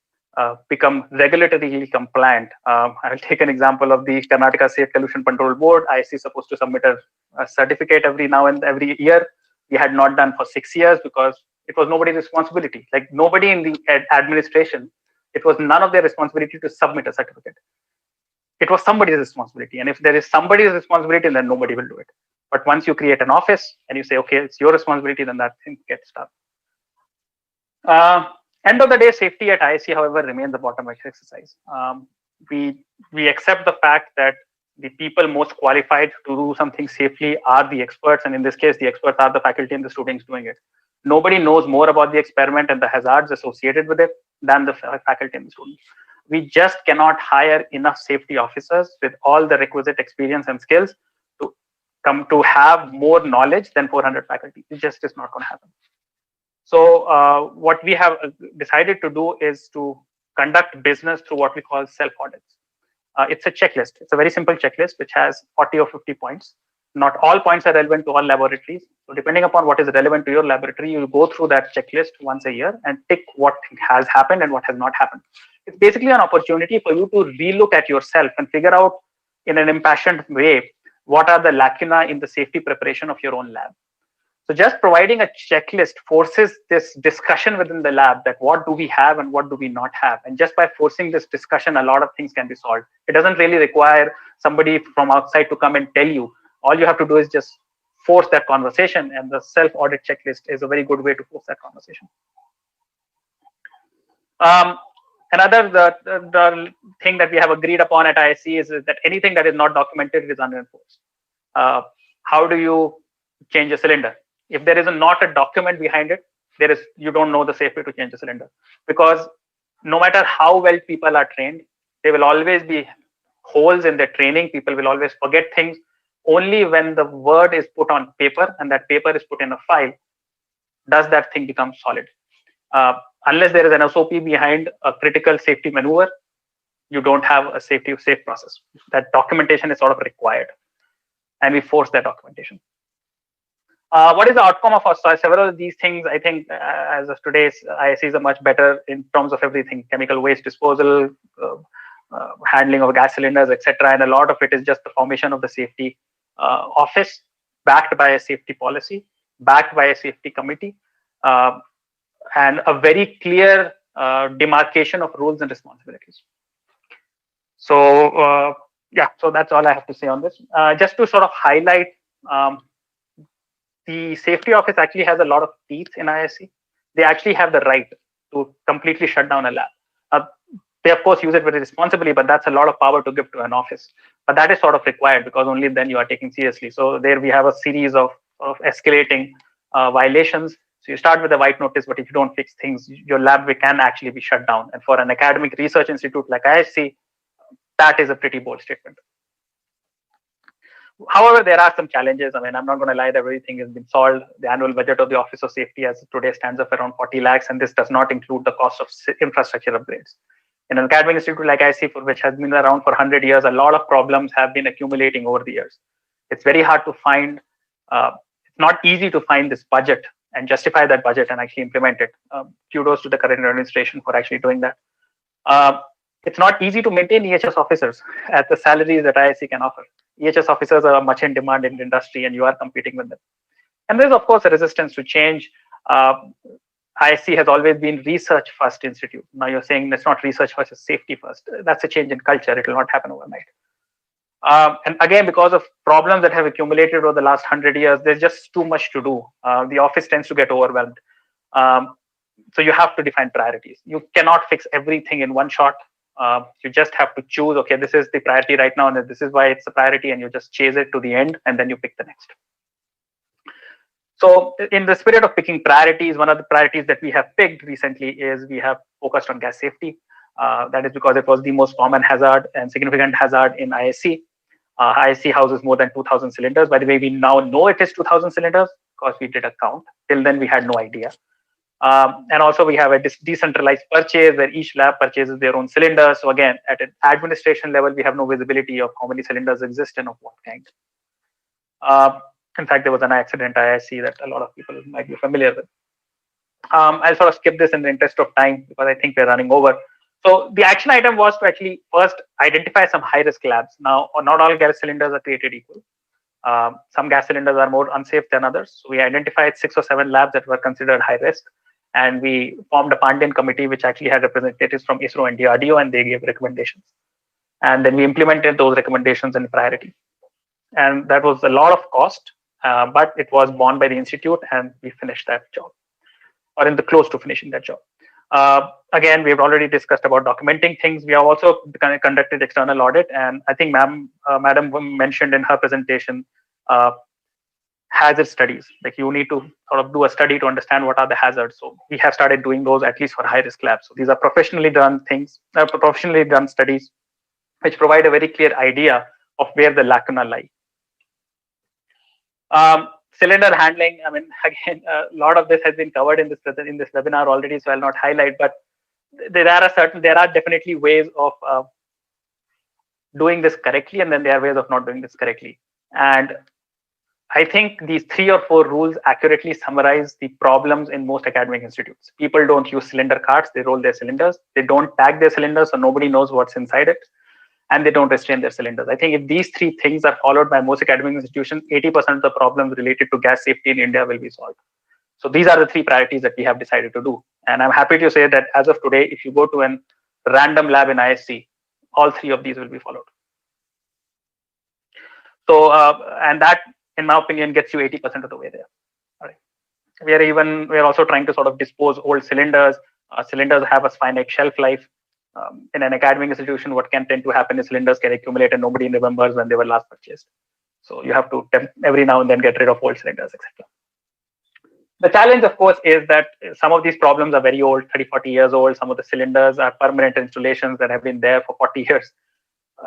become regulatorily compliant. I'll take an example of the Karnataka Safe Pollution Control Board. IC is supposed to submit a certificate every year. We had not done for 6 years because it was nobody's responsibility. Like nobody in the administration, it was none of their responsibility to submit a certificate. It was somebody's responsibility. And if there is somebody's responsibility, then nobody will do it. But once you create an office and you say, okay, it's your responsibility, then that thing gets done. End of the day, safety at ISC, however, remains a bottom-up exercise. We accept the fact that the people most qualified to do something safely are the experts. And in this case, the experts are the faculty and the students doing it. Nobody knows more about the experiment and the hazards associated with it than the faculty and the students. We just cannot hire enough safety officers with all the requisite experience and skills to come to have more knowledge than 400 faculty. It just is not going to happen. So what we have decided to do is to conduct business through what we call self-audits. It's a checklist. It's a very simple checklist which has 40 or 50 points. Not all points are relevant to all laboratories. So depending upon what is relevant to your laboratory, you go through that checklist once a year and tick what has happened and what has not happened. It's basically an opportunity for you to relook at yourself and figure out in an impassioned way what are the lacuna in the safety preparation of your own lab. So just providing a checklist forces this discussion within the lab that what do we have and what do we not have. And just by forcing this discussion, a lot of things can be solved. It doesn't really require somebody from outside to come and tell you. All you have to do is just force that conversation, and the self-audit checklist is a very good way to force that conversation. Another the thing that we have agreed upon at ISC is that anything that is not documented is unenforced. How do you change a cylinder? If there is not a document behind it, you don't know the safe way to change a cylinder, because no matter how well people are trained, there will always be holes in their training. People will always forget things. Only when the word is put on paper and that paper is put in a file does that thing become solid. Unless there is an SOP behind a critical safety maneuver, you don't have a safe process. That documentation is sort of required, and we force that documentation. What is the outcome of several of these things? I think as of today's ISCs are much better in terms of everything: chemical waste disposal, handling of gas cylinders, etc. And a lot of it is just the formation of the safety office, backed by a safety policy, backed by a safety committee, and a very clear demarcation of roles and responsibilities. So yeah, so that's all I have to say on this. Just to sort of highlight, the safety office actually has a lot of teeth in ISC. They actually have the right to completely shut down a lab. They of course use it very responsibly, but that's a lot of power to give to an office. But that is sort of required because only then you are taken seriously. So there we have a series of escalating violations. So you start with a white notice, but if you don't fix things, your lab can actually be shut down. And for an academic research institute like ISC, that is a pretty bold statement. However, there are some challenges. I mean, I'm not going to lie that everything has been solved. The annual budget of the Office of Safety as today stands up around 40 lakhs, and this does not include the cost of infrastructure upgrades. In an academic institute like IC, for which has been around for 100 years, a lot of problems have been accumulating over the years. It's very hard to find, it's not easy to find this budget and justify that budget and actually implement it. Kudos to the current administration for actually doing that. It's not easy to maintain EHS officers at the salaries that ISC can offer. EHS officers are much in demand in the industry and you are competing with them. And there's of course a resistance to change. ISC has always been research first institute. Now you're saying it's not research first, it's safety first. That's a change in culture. It will not happen overnight. And again, because of problems that have accumulated over the last 100 years, there's just too much to do. The office tends to get overwhelmed. So you have to define priorities. You cannot fix everything in one shot. You just have to choose, okay, this is the priority right now, and this is why it's a priority, and you just chase it to the end, and then you pick the next. So in the spirit of picking priorities, one of the priorities that we have picked recently is we have focused on gas safety. That is because it was the most common hazard and significant hazard in ISC. ISC houses more than 2,000 cylinders. By the way, we now know it is 2,000 cylinders because we did a count. Till then, we had no idea. And also we have a decentralized purchase where each lab purchases their own cylinders. So again, at an administration level, we have no visibility of how many cylinders exist and of what kind. In fact, there was an accident at ISC that a lot of people might be familiar with. I'll sort of skip this in the interest of time because I think we're running over. So the action item was to actually first identify some high-risk labs. Now, not all gas cylinders are created equal. Some gas cylinders are more unsafe than others. So we identified 6 or 7 labs that were considered high risk. And we formed a Pandian committee, which actually had representatives from ISRO and DRDO, and they gave recommendations. And then we implemented those recommendations in priority. And that was a lot of cost, but it was borne by the institute, and we finished that job, or in the close to finishing that job. Again, we've already discussed about documenting things. We have also conducted external audit, and I think Madam mentioned in her presentation hazard studies. Like you need to sort of do a study to understand what are the hazards. So we have started doing those at least for high risk labs. So these are professionally done things, professionally done studies, which provide a very clear idea of where the lacuna lie. Cylinder handling. I mean, again, a lot of this has been covered in this webinar already, so I'll not highlight. But there are definitely ways of doing this correctly, and then there are ways of not doing this correctly. And I think these 3 or 4 rules accurately summarize the problems in most academic institutes. People don't use cylinder carts; they roll their cylinders. They don't tag their cylinders, so nobody knows what's inside it. And they don't restrain their cylinders. I think if these 3 things are followed by most academic institutions, 80% of the problems related to gas safety in India will be solved. So these are the 3 priorities that we have decided to do. And I'm happy to say that as of today, if you go to a random lab in ISC, all 3 of these will be followed. So, and that, in my opinion, gets you 80% of the way there. All right. We're also trying to sort of dispose old cylinders. Cylinders have a finite shelf life. In an academic institution, what can tend to happen is cylinders can accumulate and nobody remembers when they were last purchased. So you have to every now and then get rid of old cylinders, etc. The challenge, of course, is that some of these problems are very old, 30, 40 years old. Some of the cylinders are permanent installations that have been there for 40 years.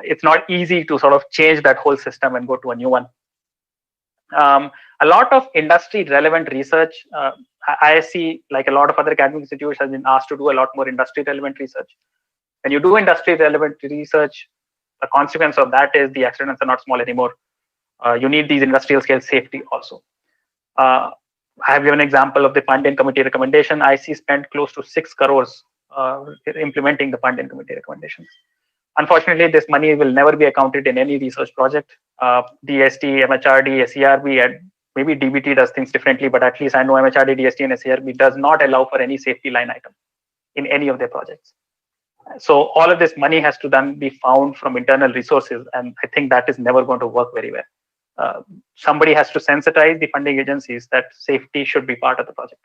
It's not easy to sort of change that whole system and go to a new one. A lot of industry relevant research, ISC, like a lot of other academic institutes, has been asked to do a lot more industry relevant research. When you do industry relevant research, the consequence of that is the accidents are not small anymore. You need these industrial scale safety also. I have given an example of the fund-in committee recommendation. IC spent close to 6 crores implementing the fund-in committee recommendations. Unfortunately, this money will never be accounted in any research project. DST, MHRD, SERB, and maybe DBT does things differently, but at least I know MHRD, DST, and SERB does not allow for any safety line item in any of their projects. So all of this money has to then be found from internal resources, and I think that is never going to work very well. Somebody has to sensitize the funding agencies that safety should be part of the project.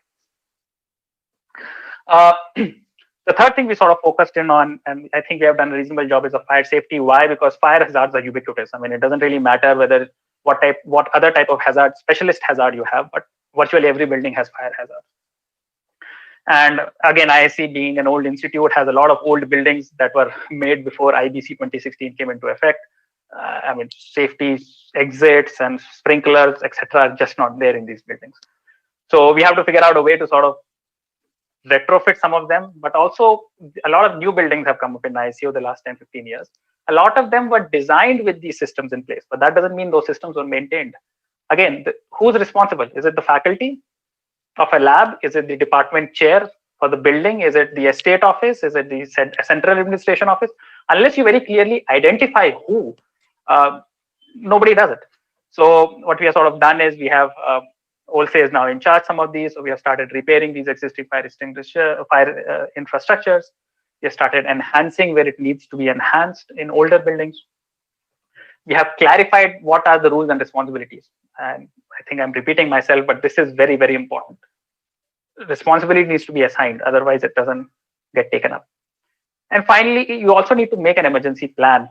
The third thing we sort of focused in on, and I think we have done a reasonable job, is of fire safety. Why? Because fire hazards are ubiquitous. I mean, it doesn't really matter whether what other type of hazard, specialist hazard you have, but virtually every building has fire hazard. And again, ISC being an old institute has a lot of old buildings that were made before IBC 2016 came into effect. I mean, safety exits and sprinklers, etc., are just not there in these buildings. So we have to figure out a way to sort of retrofit some of them, but also a lot of new buildings have come up in ISC over the last 10, 15 years. A lot of them were designed with these systems in place, but that doesn't mean those systems were maintained. Again, who's responsible? Is it the faculty of a lab? Is it the department chair for the building? Is it the estate office? Is it the central administration office? Unless you very clearly identify who, nobody does it. So what we have sort of done is we have OLSE is now in charge some of these. So we have started repairing these existing fire extinguisher, fire infrastructures. We have started enhancing where it needs to be enhanced in older buildings. We have clarified what are the rules and responsibilities. And I think I'm repeating myself, but this is very, very important. Responsibility needs to be assigned, otherwise it doesn't get taken up. And finally, you also need to make an emergency plan.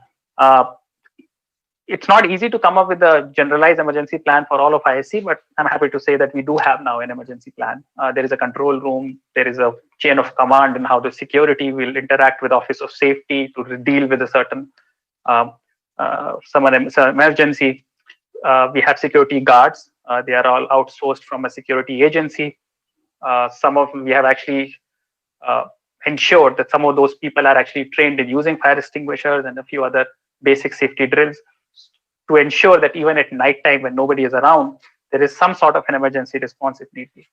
It's not easy to come up with a generalized emergency plan for all of ISC, but I'm happy to say that we do have now an emergency plan. There is a control room, there is a chain of command and how the security will interact with Office of Safety to deal with a certain some emergency. We have security guards. They are all outsourced from a security agency. Some of them we have actually ensured that some of those people are actually trained in using fire extinguishers and a few other basic safety drills to ensure that even at night time when nobody is around, there is some sort of an emergency response if need be.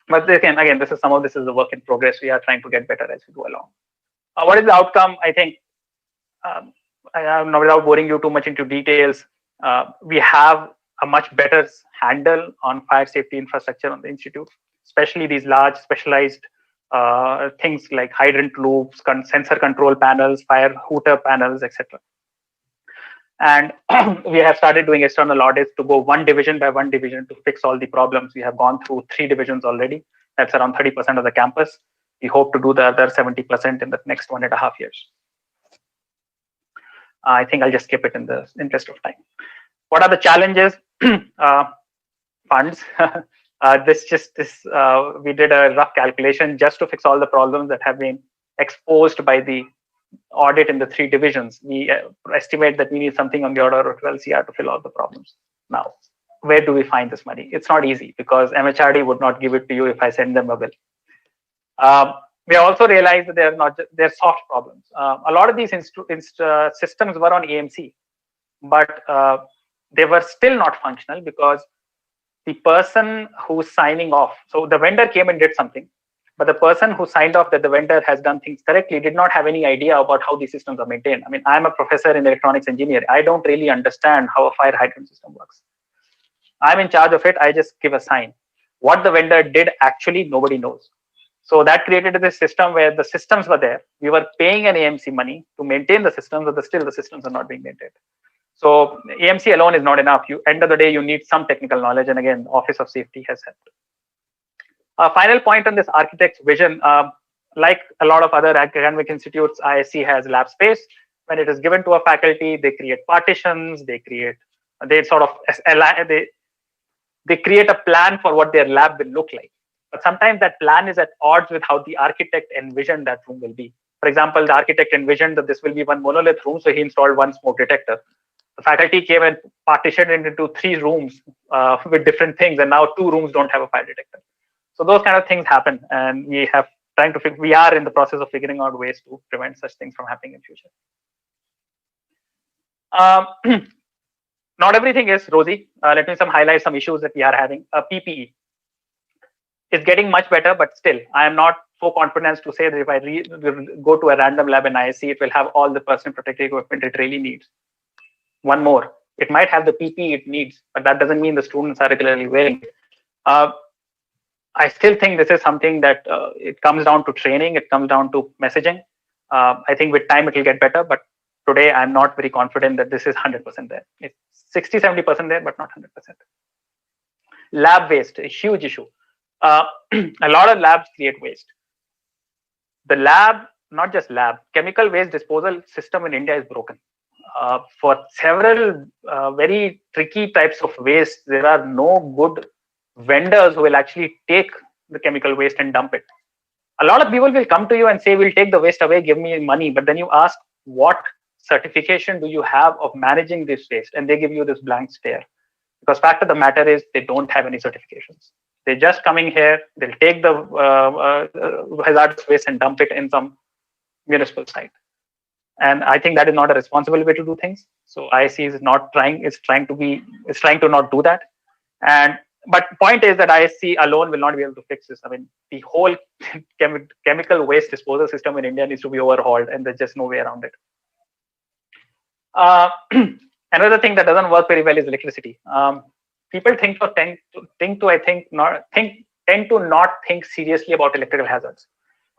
But again, this is a work in progress. We are trying to get better as we go along. What is the outcome? I think, without boring you too much into details, we have a much better handle on fire safety infrastructure on the institute, especially these large specialized things like hydrant loops, sensor control panels, fire hooter panels, etc. And we have started doing external audits to go one division by one division to fix all the problems. We have gone through 3 divisions already. That's around 30% of the campus. We hope to do the other 70% in the next 1.5 years. I think I'll just skip it in the interest of time. What are the challenges? Funds. We did a rough calculation just to fix all the problems that have been exposed by the audit in the 3 divisions. We estimate that we need something on the order of 12 CR to fill all the problems. Now, where do we find this money? It's not easy because MHRD would not give it to you if I send them a bill. We also realized that they're soft problems. A lot of these systems were on AMC, but they were still not functional because the person who's signing off, so the vendor came and did something, but the person who signed off that the vendor has done things correctly did not have any idea about how these systems are maintained. I mean, I'm a professor in electronics engineering. I don't really understand how a fire hydrant system works. I'm in charge of it. I just give a sign. What the vendor did, actually, nobody knows. So that created this system where the systems were there. We were paying an AMC money to maintain the systems, but still the systems are not being maintained. So AMC alone is not enough. End of the day, you need some technical knowledge. And again, Office of Safety has helped. Final point on this architect's vision, like a lot of other academic institutes, ISC has lab space. When it is given to a faculty, they create partitions, they create a plan for what their lab will look like. But sometimes that plan is at odds with how the architect envisioned that room will be. For example, the architect envisioned that this will be one monolith room, so he installed one smoke detector. The faculty came and partitioned it into 3 rooms with different things, and now 2 rooms don't have a fire detector. So those kind of things happen, and we are in the process of figuring out ways to prevent such things from happening in future. not everything is rosy. Let me highlight some issues that we are having. PPE is getting much better, but still, I am not so confident to say that if I go to a random lab in ISC, it will have all the personal protective equipment it really needs. One more, it might have the PPE it needs, but that doesn't mean the students are regularly wearing it. I still think this is something that it comes down to training, it comes down to messaging. I think with time it will get better, but today I'm not very confident that this is 100% there. It's 60-70% there, but not 100%. Lab waste, a huge issue. A lot of labs create waste. The lab, not just lab, chemical waste disposal system in India is broken. For several very tricky types of waste, there are no good vendors who will actually take the chemical waste and dump it. A lot of people will come to you and say, we'll take the waste away, give me money. But then you ask, what certification do you have of managing this waste? And they give you this blank stare. Because fact of the matter is, they don't have any certifications. They're just coming here, they'll take the hazardous waste and dump it in some municipal site. And I think that is not a responsible way to do things. So ISC is not trying, it's trying to not do that. But point is that ISC alone will not be able to fix this. I mean, the whole chemical waste disposal system in India needs to be overhauled, and there's just no way around it. Another thing that doesn't work very well is electricity. People tend to not think seriously about electrical hazards.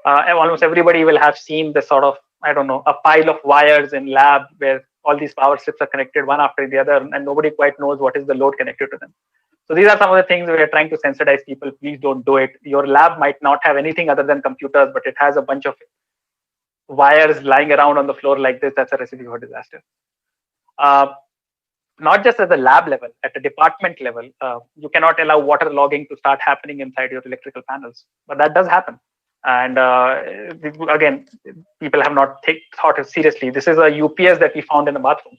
Almost everybody will have seen the sort of, I don't know, a pile of wires in lab where all these power strips are connected one after the other, and nobody quite knows what is the load connected to them. So these are some of the things we are trying to sensitize people. Please don't do it. Your lab might not have anything other than computers, but it has a bunch of wires lying around on the floor like this. That's a recipe for disaster. Not just at the lab level, at the department level, you cannot allow water logging to start happening inside your electrical panels, but that does happen. And again, people have not thought it seriously. This is a UPS that we found in the bathroom.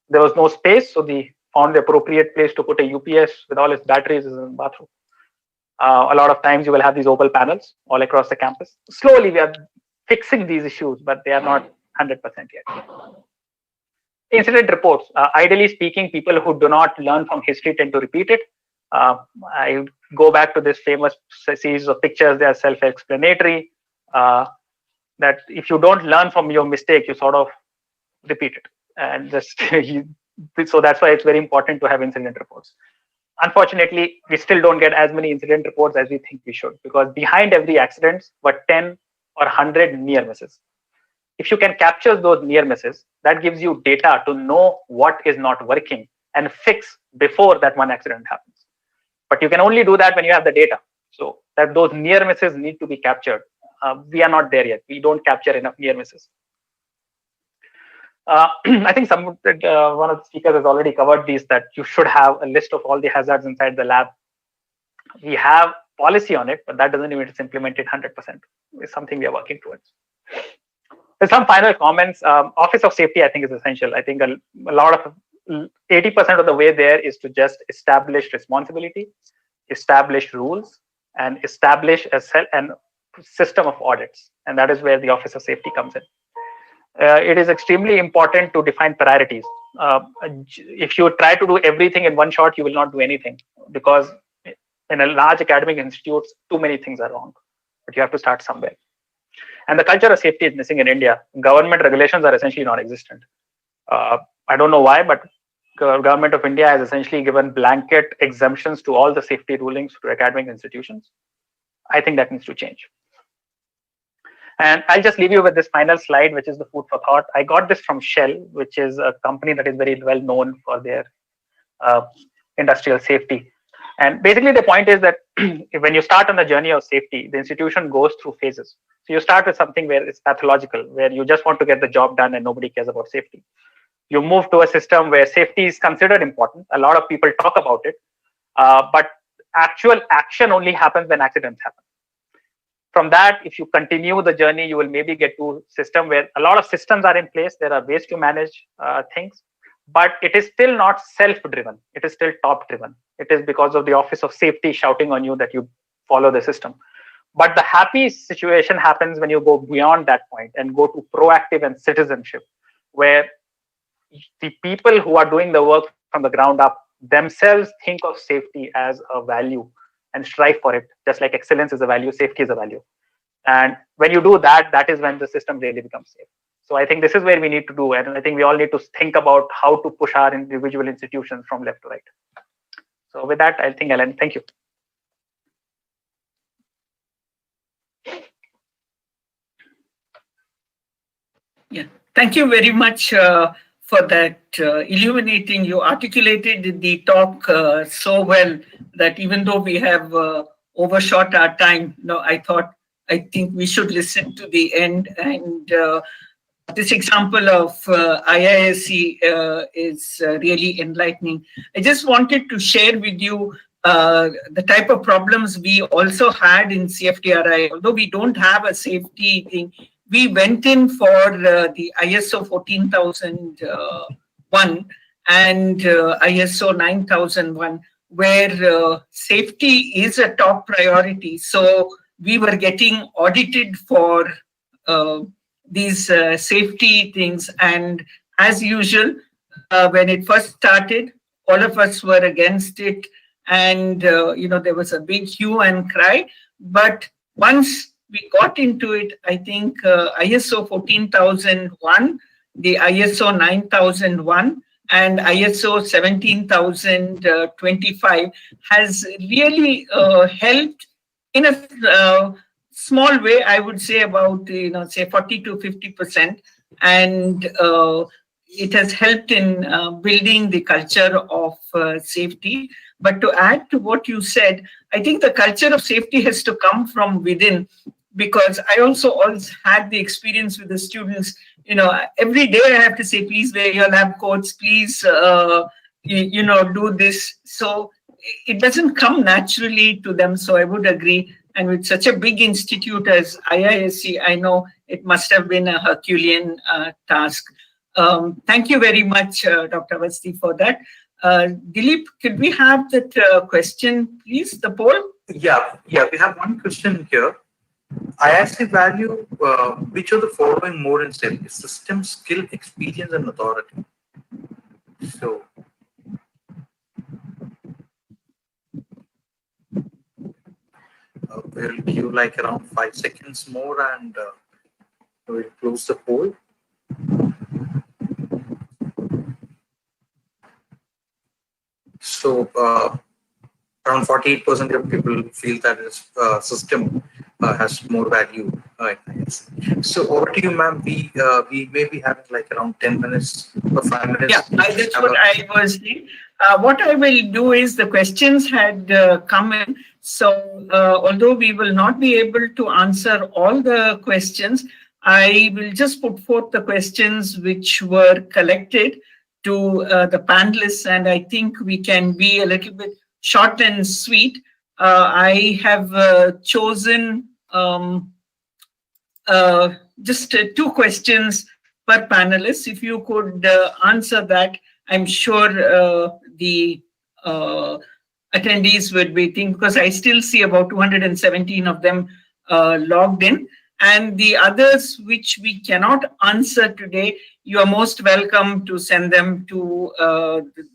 There was no space, so they found the appropriate place to put a UPS with all its batteries is in the bathroom. A lot of times you will have these opal panels all across the campus. Slowly we are fixing these issues, but they are not 100% yet. Incident reports. Ideally speaking, people who do not learn from history tend to repeat it. I go back to this famous series of pictures. They are self-explanatory. That if you don't learn from your mistake, you sort of repeat it. And just so that's why it's very important to have incident reports. Unfortunately, we still don't get as many incident reports as we think we should, because behind every accident were 10 or 100 near misses. If you can capture those near misses, that gives you data to know what is not working and fix before that one accident happens. But you can only do that when you have the data. So that those near misses need to be captured. We are not there yet. We don't capture enough near misses. I think one of the speakers has already covered these, that you should have a list of all the hazards inside the lab. We have policy on it, but that doesn't mean it's implemented 100%. It's something we are working towards. There's some final comments. Office of Safety, I think, is essential. I think a lot of 80% of the way there is to just establish responsibility, establish rules, and establish a system of audits. And that is where the Office of Safety comes in. It is extremely important to define priorities. If you try to do everything in one shot, you will not do anything, because in a large academic institutes, too many things are wrong. But you have to start somewhere. And the culture of safety is missing in India. Government regulations are essentially non-existent. I don't know why, but government of India has essentially given blanket exemptions to all the safety rulings to academic institutions. I think that needs to change. And I'll just leave you with this final slide, which is the food for thought. I got this from Shell, which is a company that is very well known for their industrial safety. And basically the point is that when you start on the journey of safety, the institution goes through phases. So you start with something where it's pathological, where you just want to get the job done and nobody cares about safety. You move to a system where safety is considered important. A lot of people talk about it, but actual action only happens when accidents happen. From that, if you continue the journey, you will maybe get to a system where a lot of systems are in place. There are ways to manage things, but it is still not self-driven. It is still top-driven. It is because of the Office of Safety shouting on you that you follow the system. But the happy situation happens when you go beyond that point and go to proactive and citizenship, where the people who are doing the work from the ground up themselves think of safety as a value and strive for it, just like excellence is a value, safety is a value. And when you do that, that is when the system really becomes safe. So I think this is where we need to do, and I think we all need to think about how to push our individual institutions from left to right. So with that, I think I'll end. Thank you. Yeah, thank you very much for that illuminating. You articulated the talk so well that even though we have overshot our time, I think we should listen to the end. And this example of IISc is really enlightening. I just wanted to share with you the type of problems we also had in CFTRI. Although we don't have a safety thing, we went in for the ISO 14001 and ISO 9001, where safety is a top priority. So we were getting audited for these safety things. And as usual, when it first started, all of us were against it. And, there was a big hue and cry. But once we got into it, I think ISO 14001, the ISO 9001, and ISO 17025 has really helped in a small way, I would say about, say 40 to 50%. And it has helped in building the culture of safety. But to add to what you said, I think the culture of safety has to come from within, because I also had the experience with the students. Every day I have to say, please wear your lab coats, please, do this. So it doesn't come naturally to them. So I would agree. And with such a big institute as IISc, I know it must have been a Herculean task. Thank you very much, Dr. Avasthi, for that. Dilip, could we have that question, please, the poll? Yeah, we have one question here. IISc value, which of the following more in safety? System, skill, experience, and authority. So, we'll give like around 5 seconds more and we'll close the poll. So, around 48% of people feel that this system has more value. So over to you, ma'am. We maybe have like around 10 minutes or 5 minutes. Yeah, that's what I was saying. What I will do is the questions had come in. So although we will not be able to answer all the questions, I will just put forth the questions which were collected to the panelists, and I think we can be a little bit short and sweet. I have chosen just 2 questions per panelist. If you could answer that, I'm sure the attendees would be thinking, because I still see about 217 of them logged in. And the others which we cannot answer today, you are most welcome to send them to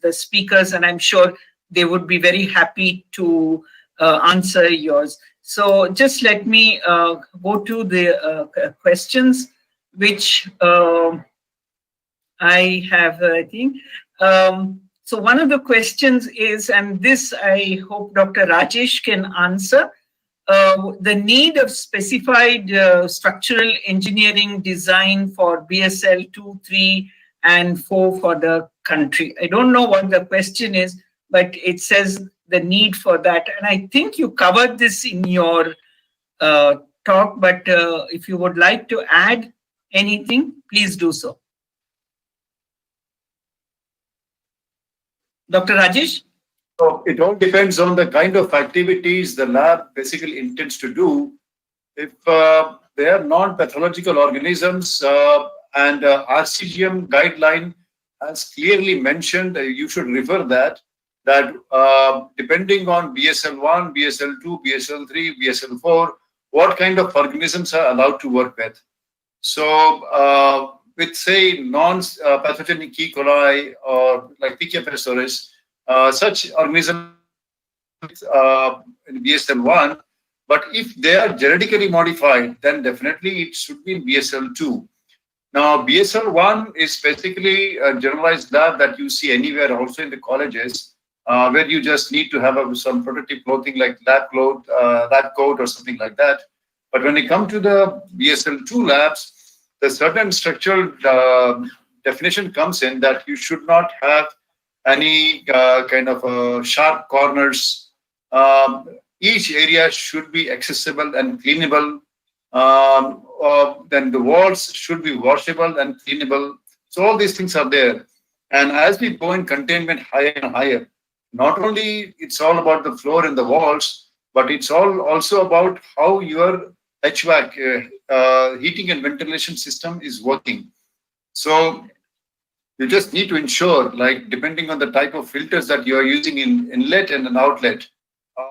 the speakers, and I'm sure they would be very happy to answer yours. So just let me go to the questions which I have, I think. So one of the questions is, and this I hope Dr. Rajesh can answer, the need of specified structural engineering design for BSL 2, 3, and 4 for the country. I don't know what the question is, but it says the need for that. And I think you covered this in your talk, but if you would like to add anything, please do so. Dr. Rajesh? So it all depends on the kind of activities the lab basically intends to do. If they are non-pathological organisms and RCGM guideline has clearly mentioned, you should refer that depending on BSL1, BSL2, BSL3, BSL4, what kind of organisms are allowed to work with. So with say non-pathogenic E. coli or like Pichia pylori, such organisms in BSL-1, but if they are genetically modified, then definitely it should be in BSL-2. Now, BSL-1 is basically a generalized lab that you see anywhere, also in the colleges, where you just need to have some protective clothing like lab coat or something like that. But when you come to the BSL-2 labs, the certain structural definition comes in that you should not have any kind of sharp corners. Each area should be accessible and cleanable. Then the walls should be washable and cleanable. So all these things are there. And as we go in containment higher and higher, not only it's all about the floor and the walls, but it's also about how your HVAC, heating and ventilation system is working. So you just need to ensure, like depending on the type of filters that you are using in inlet and an outlet,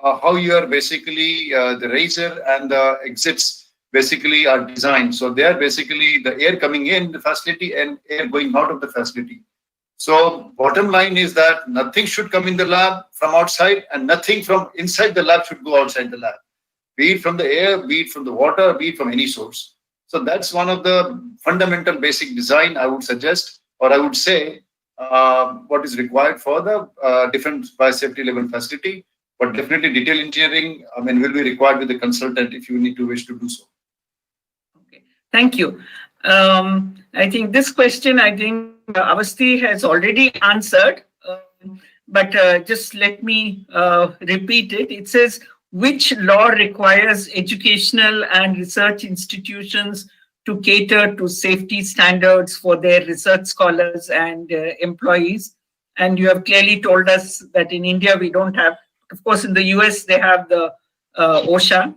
how you are basically the riser and the exits basically are designed. So they are basically the air coming in the facility and air going out of the facility. So bottom line is that nothing should come in the lab from outside and nothing from inside the lab should go outside the lab, be it from the air, be it from the water, be it from any source. So that's one of the fundamental basic design I would suggest, or I would say what is required for the different biosafety level facility. But definitely detail engineering, will be required with the consultant if you wish to do so. Okay, thank you. I think this question, Avasti has already answered, but just let me repeat it. It says, which law requires educational and research institutions to cater to safety standards for their research scholars and employees? And you have clearly told us that in India, we don't have. Of course, in the US, they have the OSHA,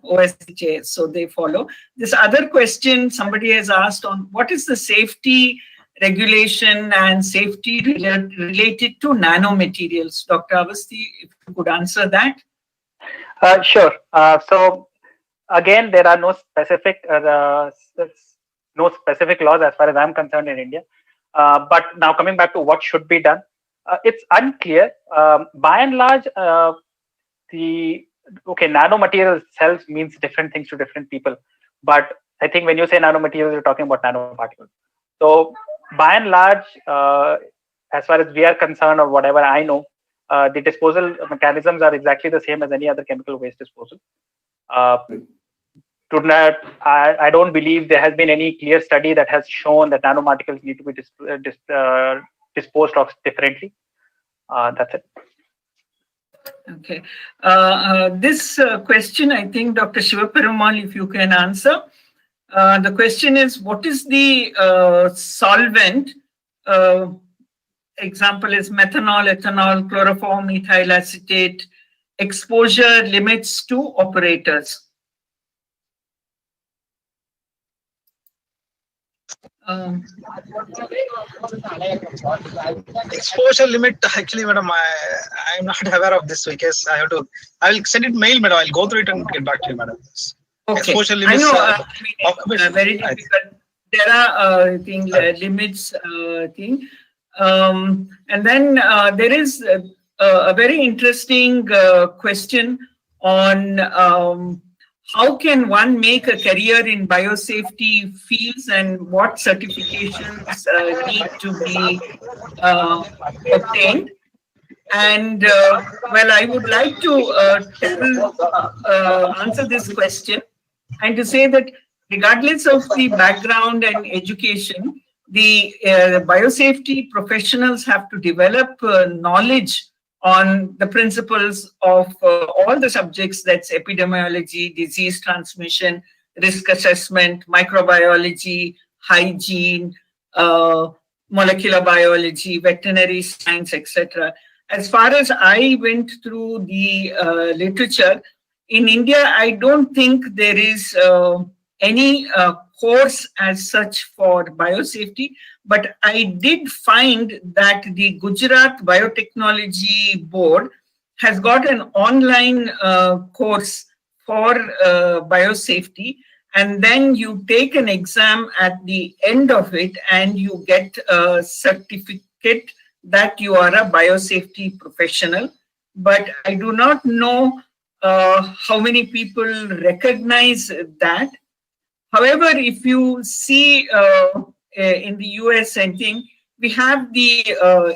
so they follow. This other question somebody has asked on what is the safety regulation and safety related to nanomaterials? Dr. Avasti, if you could answer that. Sure. So again, there are no specific laws as far as I'm concerned in India. But now coming back to what should be done, it's unclear. By and large, nanomaterial itself means different things to different people. But I think when you say nanomaterials, you're talking about nanoparticles. So by and large, as far as we are concerned or whatever I know, the disposal mechanisms are exactly the same as any other chemical waste disposal. I don't believe there has been any clear study that has shown that nanoparticles need to be disposed of differently. That's it. Okay. This question, I think, Dr. Shivaperumal, if you can answer. The question is, what is the solvent? Example is methanol, ethanol, chloroform, ethyl acetate, exposure limits to operators. Exposure limit, actually, madam, I'm not aware of this because I'll send it mail, madam. I'll go through it and get back to you, madam. Okay. Exposure limits. I know, very difficult. There are limits thing. And then there is a very interesting question on how can one make a career in biosafety fields and what certifications need to be obtained? And well, I would like to answer this question and to say that regardless of the background and education, the biosafety professionals have to develop knowledge on the principles of all the subjects, that's epidemiology, disease transmission, risk assessment, microbiology, hygiene, molecular biology, veterinary science, etc. As far as I went through the literature, in India, I don't think there is any course as such for biosafety, but I did find that the Gujarat Biotechnology Board has got an online course for biosafety, and then you take an exam at the end of it, and you get a certificate that you are a biosafety professional. But I do not know how many people recognize that. However, if you see in the US and thing, we have the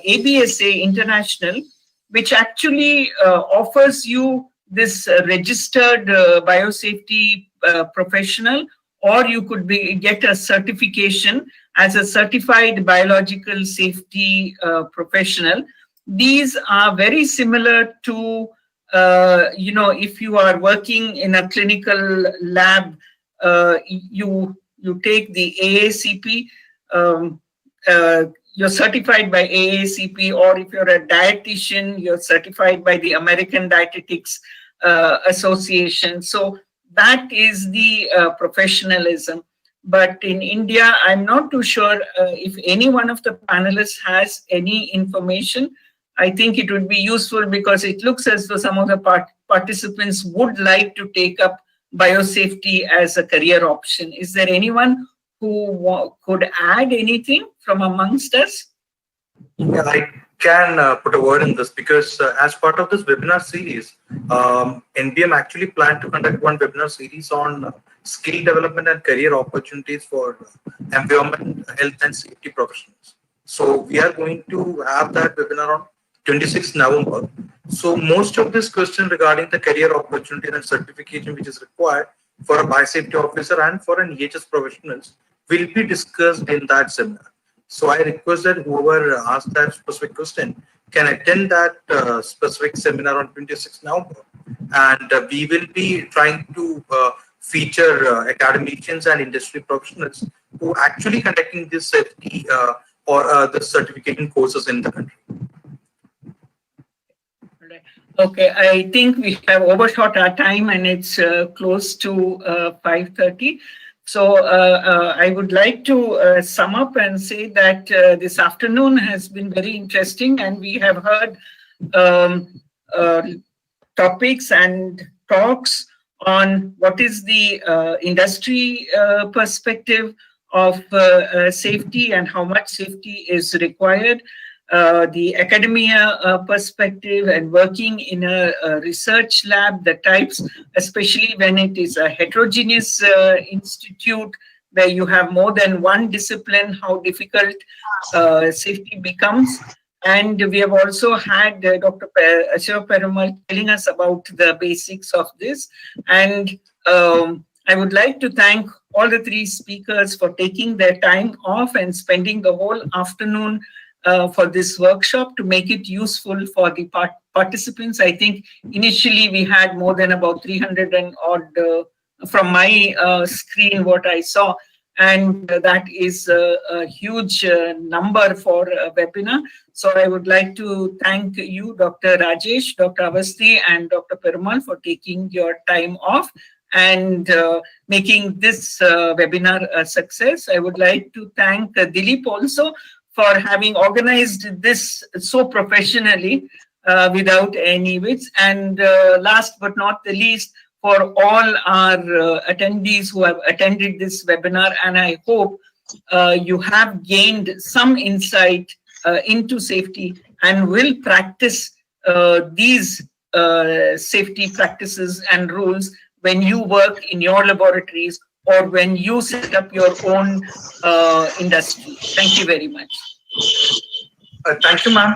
ABSA International, which actually offers you this registered biosafety professional, or you could get a certification as a certified biological safety professional. These are very similar to, if you are working in a clinical lab, you take the AACP, you're certified by AACP, or if you're a dietitian, you're certified by the American Dietetics Association. So that is the professionalism. But in India, I'm not too sure if any one of the panelists has any information. I think it would be useful, because it looks as though some of the participants would like to take up biosafety as a career option. Is there anyone who could add anything from amongst us? Yeah, I can put a word in this, because as part of this webinar series, NBM actually planned to conduct one webinar series on skill development and career opportunities for environment, health and safety professionals. So we are going to have that webinar on 26th November. So most of this question regarding the career opportunity and certification which is required for a biosafety officer and for an EHS professionals will be discussed in that seminar. So I request that whoever asked that specific question can attend that specific seminar on 26th November. And we will be trying to feature academicians and industry professionals who are actually conducting this safety or the certification courses in the country. Okay, I think we have overshot our time, and it's close to 5:30. So I would like to sum up and say that this afternoon has been very interesting, and we have heard topics and talks on what is the industry perspective of safety and how much safety is required. The academia perspective and working in a research lab, the types, especially when it is a heterogeneous institute where you have more than one discipline, how difficult safety becomes. And we have also had Dr. Ashok Perumal telling us about the basics of this. And I would like to thank all the three speakers for taking their time off and spending the whole afternoon for this workshop to make it useful for the participants. I think initially we had more than about 300 and odd from my screen, what I saw. And that is a huge number for a webinar. So I would like to thank you, Dr. Rajesh, Dr. Avasthi, and Dr. Perumal for taking your time off and making this webinar a success. I would like to thank Dilip also for having organized this so professionally without any wits. And last but not the least, for all our attendees who have attended this webinar, and I hope you have gained some insight into safety and will practice these safety practices and rules when you work in your laboratories or when you set up your own industry. Thank you very much. Thank you, ma'am.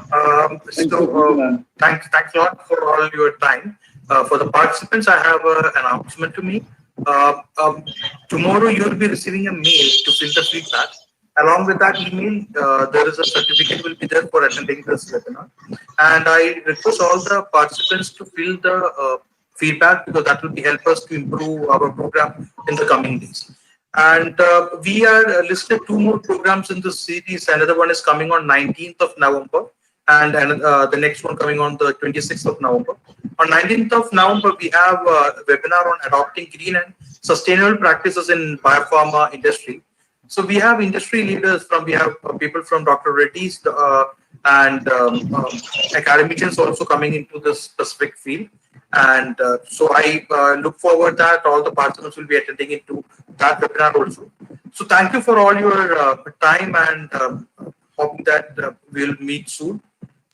Thanks a lot for all your time. For the participants, I have an announcement to me. Tomorrow, you will be receiving a mail to fill the feedback. Along with that email, there is a certificate will be there for attending this webinar. And I request all the participants to fill the feedback, because that will help us to improve our program in the coming days. And we are listed 2 more programs in this series. Another one is coming on 19th of November, and the next one coming on the 26th of November. On 19th of November, we have a webinar on adopting green and sustainable practices in biopharma industry. So we have industry leaders we have people from Dr. Reddy's and academicians also coming into this specific field. And so I look forward that all the partners will be attending into that webinar also. So thank you for all your time, and hoping that we'll meet soon.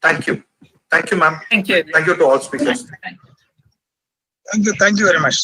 Thank you. Thank you, ma'am. Thank you. Thank you to all speakers. Thank you very much.